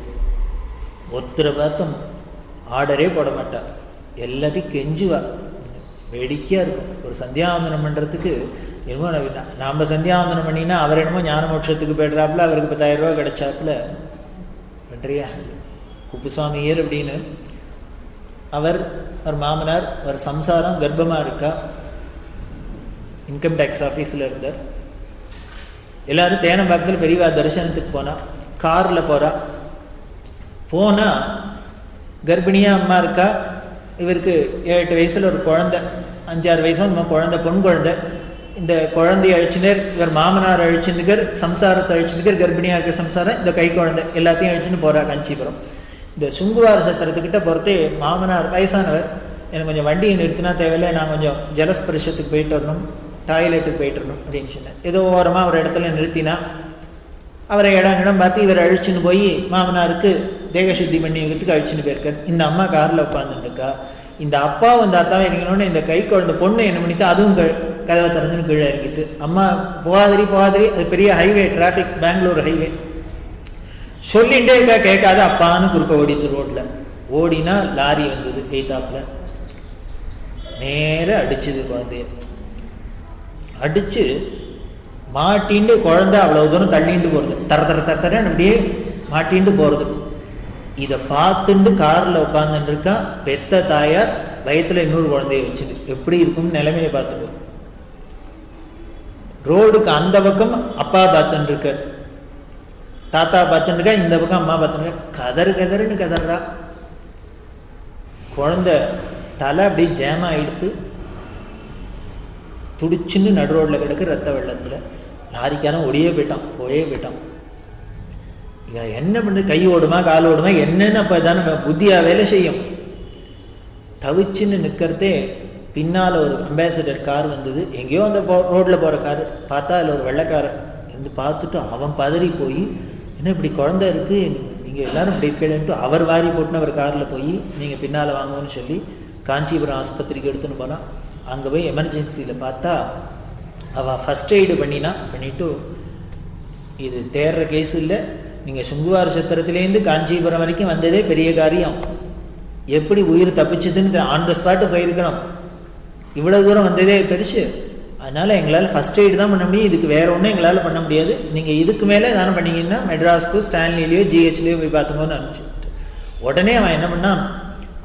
ஒருத்தரை பார்த்தும் ஆர்டரே போட மாட்டார், எல்லாத்தையும் கெஞ்சுவா. வேடிக்கையாக இருக்கும். ஒரு சந்தியாவந்தனம் பண்ணுறதுக்கு என்னமோ நாம் சந்தியாவந்தனம் பண்ணினா அவர் என்னமோ ஞான மோட்சத்துக்கு போய்டுறாப்புல, அவருக்கு 10,000 ரூபா கிடைச்சாப்புல பண்றியா குப்புசுவாமியர் அப்படின்னு. அவர் மாமனார் அவர் சம்சாரம் கர்ப்பமாக இருக்கா, இன்கம் டேக்ஸ் ஆஃபீஸில் இருந்தார். எல்லாரும் தேனம்பாக்கத்தில் பெரியவா தரிசனத்துக்கு போனா, காரில் போகிறா. போனால் கர்ப்பிணியாக அம்மா இருக்கா. இவருக்கு 7-8 வயசில் ஒரு குழந்தை, 5-6 வயசும் நம்ம குழந்தை, பொன் குழந்தை. இந்த குழந்தைய அழிச்சினர், இவர் மாமனார் அழிச்சுன்னுக்கர், சம்சாரத்தை அழிச்சுன்னுக்கர், கர்ப்பிணியாக இருக்க சம்சாரம், இந்த கை குழந்தை எல்லாத்தையும் அழிச்சுன்னு போகிறா காஞ்சிபுரம். இந்த சுங்குவார சத்திரத்துக்கிட்ட பொறுத்தே மாமனார் வயசானவர், எனக்கு கொஞ்சம் வண்டியை நிறுத்தினா தேவையில்லை, நான் கொஞ்சம் ஜலஸ்பரிசத்துக்கு போயிட்டு வரணும், டாய்லெட்டுக்கு போயிட்டு வரணும் அப்படின்னு சொன்னேன். ஏதோ ஓரமாக ஒரு இடத்துல நிறுத்தினா அவரை இடம் பார்த்து இவர் அழிச்சுன்னு போய் மாமனாருக்கு தேக சுத்தி பண்ணி வைக்கிறதுக்கு அழிச்சுன்னு போயிருக்கார். இந்த அம்மா காரில் உட்காந்துருக்கா. இந்த அப்பாவும் இந்த அத்தாவும் இறங்கினோன்னு இந்த கை குழந்தை பொண்ணு என்ன பண்ணிட்டு அதுவும் கதவை திறந்துன்னு கீழே இறங்கிட்டு, அம்மா போகாதிரி அது பெரிய ஹைவே, டிராஃபிக், பெங்களூர் ஹைவே. சொல்லிகிட்டே இருக்கா, கேட்காத அப்பான்னு குறுக்க ஓடிட்டு ரோட்ல. ஓடினா லாரி வந்தது எய்தாப்புல, நேர அடிச்சுது குழந்தைய. அடிச்சு மாட்டின்ட்டு குழந்தை அவ்வளவு தூரம் தள்ளிட்டு போறது, தர அப்படியே மாட்டின்ட்டு போறது. இதை பார்த்துட்டு கார்ல உட்கார்ந்துட்டு இருக்கா பெத்த தாயார், வயத்துல இன்னொரு குழந்தைய வச்சுது. எப்படி இருக்கும்னு நிலைமையை பார்த்துக்கோ. ரோடுக்கு அந்த பக்கம் அப்பா பார்த்துட்டு இருக்க, தாத்தா பார்த்துட்டு இருக்கா, இந்த பக்கம் அம்மா பார்த்துட்டு இருக்க. கதறுன்னு கதறா. குழந்தை தலை அப்படியே ஜேமா எடுத்து துடிச்சுன்னு நடு ரோட்ல கிடக்கு, ரத்த வெள்ளத்துல. லாரிக்காரன் ஒடியே போயிட்டான். என்ன பண்ணு, கை ஓடுமா கால் ஓடுமா என்னன்னு அப்ப தானே புத்தியா வேலை செய்யும். தவிச்சுன்னு நிக்கிறதே பின்னால ஒரு அம்பாசிடர் கார் வந்தது. எங்கேயோ அந்த ரோட்ல போற கார் பார்த்தா அதுல ஒரு வெள்ளைக்காரன் இருந்து பார்த்துட்டு அவன் பதறி போய், என்ன இப்படி குழந்தை இருக்கு, நீங்க எல்லாரும் இப்படி இருக்கேன்ட்டு அவர் வாரி போட்டுன்னு அவர் கார்ல போய் நீங்க பின்னால வாங்குவோன்னு சொல்லி காஞ்சிபுரம் ஆஸ்பத்திரிக்கு எடுத்துன்னு போனான். அங்க போய் எமர்ஜென்சியில பார்த்தா அவன் ஃபர்ஸ்ட் எய்டு பண்ணிட்டு, இது தேர்ற கேஸ் இல்லை, நீங்க சுங்குவார சத்திரத்திலேருந்து காஞ்சிபுரம் வரைக்கும் வந்ததே பெரிய காரியம், எப்படி உயிர் தப்பிச்சதுன்னு ஆன் த ஸ்பாட்டு போயிருக்கணும், இவ்வளவு தூரம் வந்ததே பெருசு, அதனால எங்களால் ஃபர்ஸ்ட் எய்டு தான் பண்ண முடியும், இதுக்கு வேற ஒன்றும் எங்களால் பண்ண முடியாது, நீங்க இதுக்கு மேலே தானே பண்ணீங்கன்னா மெட்ராஸ்க்கு ஸ்டான்லிலேயோ ஜிஹெச்லேயோ போய் பார்த்துக்கோன்னு அனுப்பிச்சுட்டு உடனே அவன் என்ன பண்ணான்.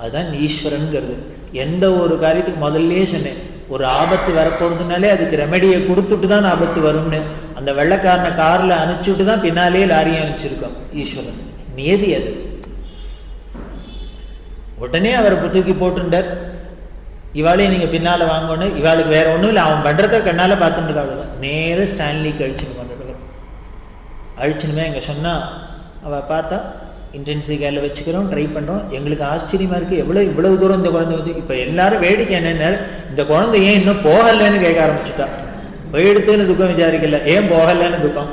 அதுதான் ஈஸ்வரன்கிறது. எந்த ஒரு காரியத்துக்கு முதல்லயே சொன்னேன், ஒரு ஆபத்து வரப்போறதுனாலே அதுக்கு ரெமெடியை கொடுத்துட்டு தான் ஆபத்து வரும்னு. அந்த வெள்ளைக்காரனை கார்ல அனுப்பிச்சுட்டு தான் பின்னாலே லாரியை அனுப்பிச்சிருக்கோம். ஈஸ்வரன் நியதி அது. உடனே அவரை தூக்கி போட்டுட்டார். இவாளே நீங்க பின்னால வாங்கணும், இவாளுக்கு வேற ஒண்ணும் இல்லை, அவன் பண்றத கண்ணால பார்த்துட்டு அவ்வளவுதான். நேர ஸ்டான்லிக்கு அழிச்சுன்னு பண்ணுறது. அழிச்சுனுமே எங்க சொன்னா அவ பார்த்தா இன்டென்சிவ் கேர்ல வச்சுக்கிறோம், ட்ரை பண்றோம். எங்களுக்கு ஆச்சரியமா இருக்கு, இவ்வளவு தூரம் இந்த குழந்தை வந்து. இப்ப எல்லாரும் வேடிக்கை என்னென்ன, இந்த குழந்தை ஏன் இன்னும் போகலன்னு கேட்க ஆரம்பிச்சுட்டா. போயிடுத்துன்னு துக்கம் விசாரிக்கல, ஏன் போகலன்னு துக்கம்.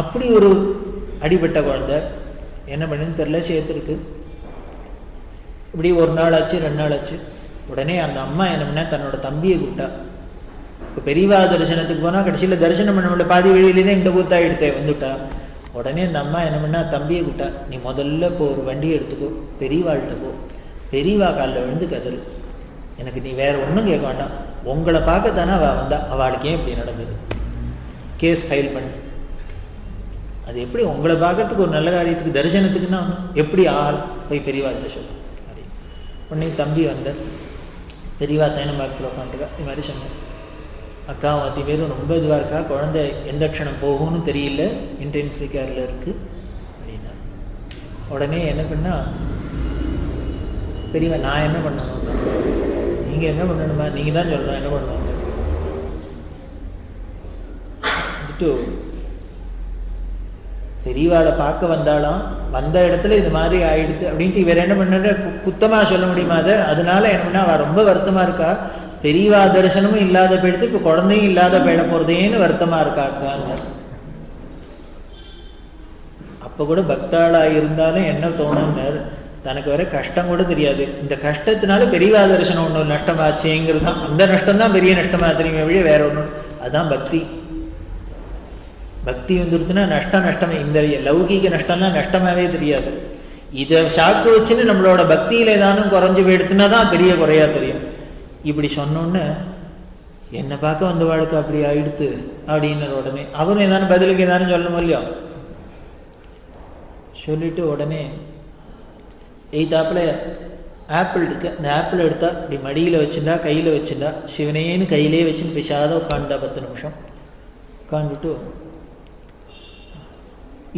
அப்படி ஒரு அடிபட்ட குழந்தை என்ன பண்ணுன்னு தெரியல, சேர்த்துருக்கு. இப்படி ஒரு நாள் ஆச்சு, 2 நாள் ஆச்சு. உடனே அந்த அம்மா என்ன பண்ண, தன்னோட தம்பியை கூப்பிட்டா. இப்ப பெரியவா தரிசனத்துக்கு போனா கடைசியில தரிசனம் பண்ண முடியல, பாதி வழியிலேதான் இந்த கூத்தாயிடுத்தே வந்துட்டா. உடனே அந்த அம்மா என்ன பண்ணா, தம்பியை கூட்டா, நீ முதல்ல இப்போ ஒரு வண்டியை எடுத்துக்கோ, பெரியவாள்கிட்ட போ, பெரியவா காலில் விழுந்து கதறு, எனக்கு நீ வேற ஒன்றும் கேட்க வேண்டாம், உங்களை பார்க்கத்தானே அவள் வந்தா, அவளுக்கு ஏன் இப்படி நடந்தது, கேஸ் ஃபைல் பண்ணு. அது எப்படி உங்களை பார்க்கறதுக்கு ஒரு நல்ல காரியத்துக்கு தரிசனத்துக்குன்னா எப்படி ஆள் போய் பெரியவாள்கிட்ட சொல்லு அப்படி. உடனே தம்பி வந்த, பெரியவா தேன பார்க்குற உட்காந்துருக்கா. இது மாதிரி சொன்னேன், அக்கா 10 பேரும் ரொம்ப இதுவாக இருக்கா, குழந்தை எந்த க்ஷணம் போகும்னு தெரியல, இன்டென்சிவ் கேரில் இருக்கு அப்படின்னா. உடனே என்ன பண்ணா, பெரியவா நான் என்ன பண்ணணும், நீங்கள் என்ன பண்ணணுமா, நீங்கள் தான் சொல்லணும் என்ன பண்ணுவாங்க. வந்துட்டு பெரியவாளை பார்க்க வந்தாலும் வந்த இடத்துல இது மாதிரி ஆயிடுது அப்படின்ட்டு இவர் என்ன பண்ண, குத்தமாக சொல்ல முடியுமா அதை. அதனால என்ன பண்ணா, அவள் ரொம்ப வருத்தமாக இருக்கா, பெரியவா தரிசனமும் இல்லாத போயிடுத்து, இப்ப குழந்தையும் இல்லாத போயிட போறதேன்னு வருத்தமா இருக்காங்க. அப்ப கூட பக்தாளா இருந்தாலும் என்ன தோணும்னர், தனக்கு வர கஷ்டம் கூட தெரியாது, இந்த கஷ்டத்தினால பெரியவா தரிசனம் ஒண்ணு நஷ்டமாச்சுங்கிறது தான், அந்த நஷ்டம் தான் பெரிய நஷ்டமா தெரியுமே வழிய வேற ஒண்ணு. அதுதான் பக்தி. பக்தி வந்துருச்சுன்னா நஷ்டமே, இந்த லௌகீக நஷ்டம் தான் நஷ்டமாவே தெரியாது. இதை சாக்கு வச்சுன்னு நம்மளோட பக்தியில ஏதானும் குறைஞ்சு போயிடுத்துன்னா தான் பெரிய குறையா தெரியும். இப்படி சொன்னோன்னு என்னை பார்க்க வந்த வாழ்க்கை அப்படி ஆயிடுத்து அப்படின்ன உடனே அவரும் ஏதானும் பதிலுக்கு ஏதானும் சொல்லணும் இல்லையோ. சொல்லிட்டு உடனே எய்தாப்புல ஆப்பிள் இருக்கு, அந்த ஆப்பிள் எடுத்தா இப்படி மடியில் வச்சுருந்தா கையில் வச்சுருந்தா சிவனேன்னு கையிலே வச்சுன்னு பிசாத உட்காண்டா 10 நிமிஷம் உட்காந்துட்டு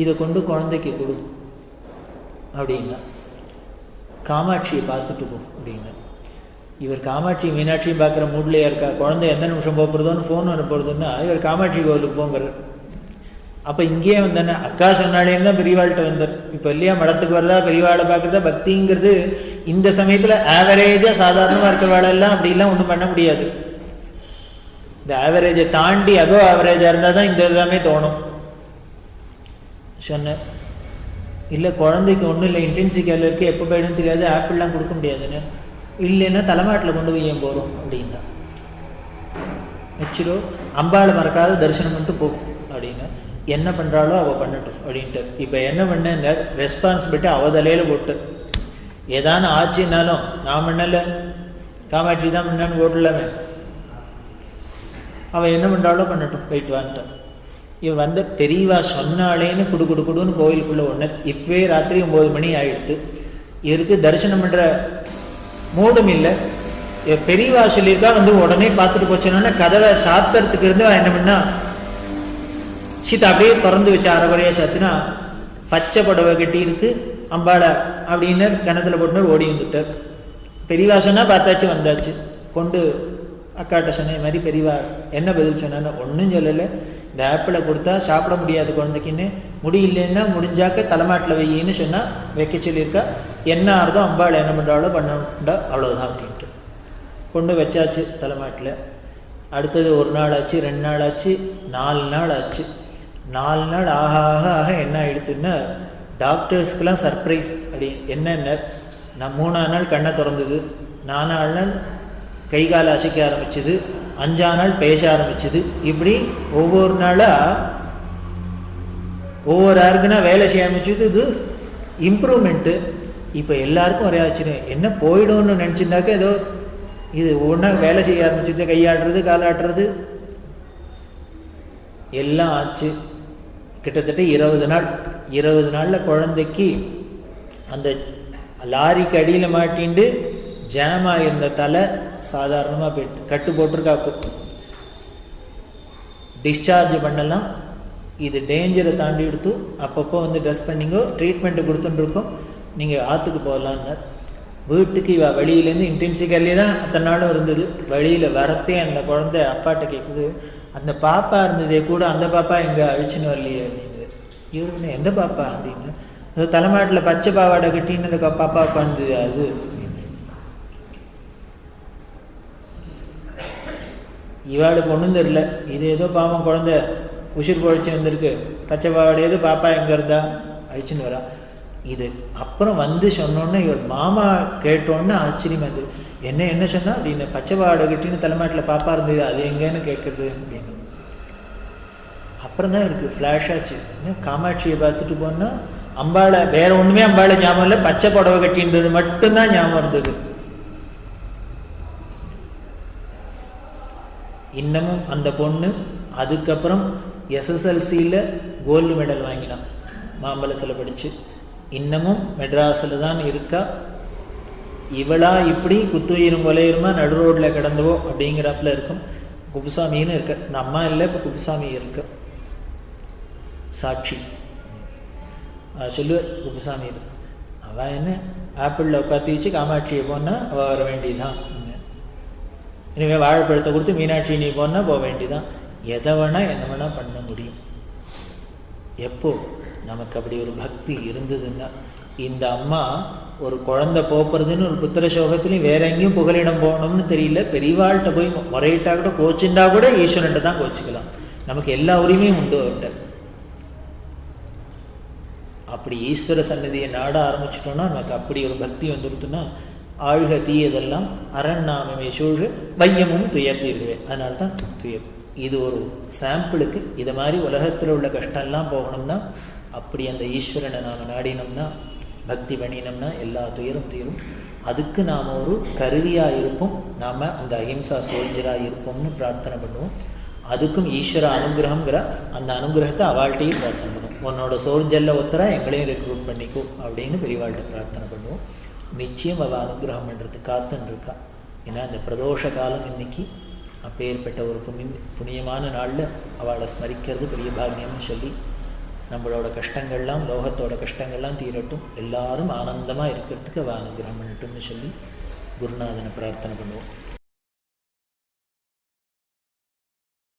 இதை கொண்டு குழந்தைக்கு கொடு அப்படின்னா, காமாட்சியை பார்த்துட்டு போ அப்படின்னா. இவர் காமாட்சி மீனாட்சியும் பார்க்குற மூட்லேயே இருக்கா, குழந்தை எந்த நிமிஷம் போகிறதோன்னு ஃபோன் அனுப்புறதுன்னா இவர் காமாட்சி கோவிலுக்கு போங்கிறார். அப்போ இங்கேயே வந்தானே அக்கா சொன்னாலேன்னு தான் பெரியவாள்கிட்ட வந்தார். இப்போ இல்லையா மடத்துக்கு வரதா பெரியவாளை பார்க்குறதா பக்திங்கிறது இந்த சமயத்தில் ஆவரேஜாக சாதாரணமாக இருக்கிறவாளெல்லாம் அப்படிலாம் ஒன்றும் பண்ண முடியாது. இந்த ஆவரேஜை தாண்டி அதோ ஆவரேஜாக இருந்தால் தான் இந்த எல்லாமே தோணும். சொன்னேன் இல்லை குழந்தைக்கு ஒன்றும் இல்லை, இன்டென்சிவ் கேர்ல இருக்கு, எப்போ போயிடும் தெரியாது, ஆப்பிள்லாம் கொடுக்க முடியாதுன்னு. இல்லைன்னா தலைமாட்டில் கொண்டு போய் ஏன் போகிறோம் அப்படின்னா, வச்சிரோ அம்பாளை மறக்காத தரிசனம் பண்ணிட்டு போகும் அப்படின்னா. என்ன பண்ணுறாளோ அவள் பண்ணட்டும் அப்படின்ட்டு. இப்போ என்ன பண்ண ரெஸ்பான்சிபிலிட்டி அவ தலையில போட்டு ஏதானு ஆச்சுன்னாலும் நான் பண்ணல காமாட்சி தான் பண்ணான்னு போட்டுலாமே, அவள் என்ன பண்ணுறாளோ பண்ணட்டும் போயிட்டு வான்ட்டான். இவன் வந்த பெரியவா சொன்னாலேன்னு குடுன்னு கோயிலுக்குள்ள ஒன்று. இப்பவே ராத்திரி 9 மணி ஆயிடுத்து. இவருக்கு தரிசனம் பண்ற மூடும் இல்லை. பெரியவா சொல்லியிருக்கா வந்து உடனே பார்த்துட்டு போச்சோன்னா கதவை சாத்துறதுக்கு இருந்து என்ன பண்ணா சீதா அப்படியே திறந்து வச்ச அரைகுறையா சாத்தினா பச்சை புடவை கட்டி இருக்கு அம்பாளை அப்படின்னு கிணத்துல போட்டு ஓடி வந்துட்டார். பெரியவா சொன்னா பார்த்தாச்சு வந்தாச்சு. கொண்டு அக்காட்ட சொன்ன மாதிரி பெரியவா என்ன பதில் சொன்னா, ஒன்றும் சொல்லலை, இந்த ஆப்பிளை கொடுத்தா சாப்பிட முடியாது குழந்தைக்குன்னு, முடியலன்னா முடிஞ்சாக்க தலைமாட்டில் வையின்னு சொன்னா வைக்க சொல்லியிருக்கா. என்ன ஆறுதோ அம்பாளை என்ன பண்ணுறாளோ பண்ணா அவ்வளோதான் அப்படின்ட்டு கொண்டு வச்சாச்சு தலைமாட்டில். அடுத்தது 1 நாள் ஆச்சு, 2 நாள் ஆச்சு, 4 நாள் ஆச்சு. 4 நாள் ஆக ஆக ஆக என்ன ஆயிடுத்துன்னா டாக்டர்ஸ்க்கெல்லாம் சர்ப்ரைஸ். அப்படி என்னென்ன நான் 3ஆம் நாள் கண்ணை திறந்தது, 4ஆம் நாள் கை கால் அசைக்க ஆரம்பிச்சது, 5ஆம் நாள் பேச ஆரம்பிச்சது. இப்படி ஒவ்வொரு நாளா ஒவ்வொரு ஆர்கனா வேலை செய்ய ஆரம்பிச்சது. இது இம்ப்ரூவ்மெண்ட்டு. இப்போ எல்லாருக்கும் ஒரே ஆச்சரியம், என்ன போயிடும்னு நினச்சிருந்தாக்க ஏதோ இது ஒவ்வொன்றா வேலை செய்ய ஆரம்பிச்சது, கையாடுறது காலாட்டுறது எல்லாம் ஆச்சு. கிட்டத்தட்ட 20 நாள். 20 நாளில் குழந்தைக்கு அந்த லாரிக்கு அடியில் மாட்டிண்டு ஜாமா இருந்த தலை சாதாரணமாக போயிட்டு கட்டு போட்டிருக்காப்பு. டிஸ்சார்ஜ் பண்ணலாம், இது டேஞ்சரை தாண்டி எடுத்து அப்பப்போ வந்து ட்ரெஸ் பண்ணிங்கோ, ட்ரீட்மெண்ட்டு கொடுத்துட்டுருக்கோம், நீங்கள் ஆற்றுக்கு போகலான்னு. வீட்டுக்கு இவ வழியிலேருந்து இன்டென்சிவ் கேர்லேயே தான் அத்தனை நாளும் இருந்தது. வழியில் வரத்தே அந்த குழந்தை அப்பாட்ட கேட்குது, அந்த பாப்பா இருந்ததே கூட அந்த பாப்பா எங்கே அழிச்சுன்னு வரலையே அப்படின்னு. இவருன்னு எந்த பாப்பா அப்படின்னு, தலைமாட்டில் பச்சை பாவாடை கட்டின்னு அந்த பாப்பா உட்காந்துது அது. இவாளுக்கு ஒன்றும் தெரியல, இது ஏதோ பாவம் குழந்தை உசிர் பொழிச்சு வந்திருக்கு, பச்சை பாவாடை ஏதோ பாப்பா எங்கே இருந்தா அழிச்சுன்னு வரா. இது அப்புறம் வந்து சொன்னோன்னு இவர் மாமா கேட்டோன்னு ஆச்சரியமா இருந்தது. என்ன சொன்னா அப்படின்னு, பச்சை பாவாடை கட்டின்னு தலைமாட்டில் பாப்பா இருந்தது அது எங்கன்னு கேட்கறது அப்படின்னு. அப்புறம் தான் இருக்கு ஃப்ளாஷ் ஆச்சு. காமாட்சியை பார்த்துட்டு போனா அம்பாளை வேற ஒண்ணுமே அம்பாளை ஞாபகம் இல்லை, பச்சை புடவை கட்டின்றது மட்டும்தான் ஞாபகம் இருந்தது. இன்னமும் அந்த பொண்ணு அதுக்கப்புறம் SSLCயில் கோல்டு மெடல் வாங்கினான், மாம்பழத்தில் படிச்சு. இன்னமும் மெட்ராஸில் தான் இருக்கா. இவளா இப்படி குத்துயிரும் கொலையுருமா நடு ரோட்ல கிடந்தவோ அப்படிங்கிறப்பல இருக்கும். குப்புசாமின்னு இருக்க, இந்த அம்மா இல்லை, இப்போ குப்புசாமி இருக்க சாட்சி சொல்லுவார். குப்புசாமி அவள் என்ன ஆப்பிளில் உட்காத்தி வச்சு காமாட்சியை போனா அவள் வர வேண்டியதுதான். இனிமேல் வாழைப்பழத்தை கொடுத்து மீனாட்சி நீ போனா போக வேண்டியதான். எதை வேணா என்ன வேணா பண்ண முடியும். எப்போ நமக்கு அப்படி ஒரு பக்தி இருந்ததுன்னா. இந்த அம்மா ஒரு குழந்தை போப்புறதுன்னு ஒரு புத்திர சோகத்துலையும் வேற எங்கேயும் புகலிடம் போகணும்னு தெரியல, பெரியவாள்கிட்ட போய் முறையிட்டா கூட கோச்சுண்டா கூட ஈஸ்வரன்ட்ட தான் கோச்சிக்கலாம். நமக்கு எல்லா உரிமையும் உண்டு அவர்கிட்ட. அப்படி ஈஸ்வர சன்னதியை நாட ஆரம்பிச்சிட்டோம்னா நமக்கு அப்படி ஒரு பக்தி வந்துடுத்துன்னா ஆழ்க தீயதெல்லாம் அரண்நாமமே சூழ் வையமும் துயர்த்தீர்களே. அதனால தான் துயர். இது ஒரு சாம்பிளுக்கு. இதை மாதிரி உலகத்தில் உள்ள கஷ்டம்லாம் போகணும்னா அப்படி அந்த ஈஸ்வரனை நாம் நாடினோம்னா பக்தி பண்ணினோம்னா எல்லா துயரும் தீரும். அதுக்கு நாம் ஒரு கருவியாக இருப்போம், நாம் அந்த அஹிம்சா சோல்ஜராக இருப்போம்னு பிரார்த்தனை பண்ணுவோம். அதுக்கும் ஈஸ்வர அனுகிரகங்கிற அந்த அனுகிரகத்தை அவள்கிட்டையும் பிரார்த்தனை பண்ணுவோம். உன்னோட சோல்ஜரில் ஒருத்தரா எங்களையும் ரெக்ரூட் பண்ணிக்கோ அப்படின்னு பெரியவாள்கிட்ட பிரார்த்தனை பண்ணுவோம். நிச்சயம் அவள் அனுகிரகம் பண்ணுறதுக்கு காத்துன்னு இருக்கா. ஏன்னா இந்த பிரதோஷ காலம் இன்னைக்கு அப்பேற்பட்ட ஒரு புண்ணியமான நாளில் அவளை ஸ்மரிக்கிறது பெரிய பாக்கியம்னு சொல்லி நம்மளோட கஷ்டங்கள்லாம், லோகத்தோட கஷ்டங்கள்லாம் தீரட்டும், எல்லாரும் ஆனந்தமாக இருக்கிறதுக்கு அவள் அனுகிரகம் பண்ணட்டும்னு சொல்லி குருநாதனை பிரார்த்தனை பண்ணுவோம்.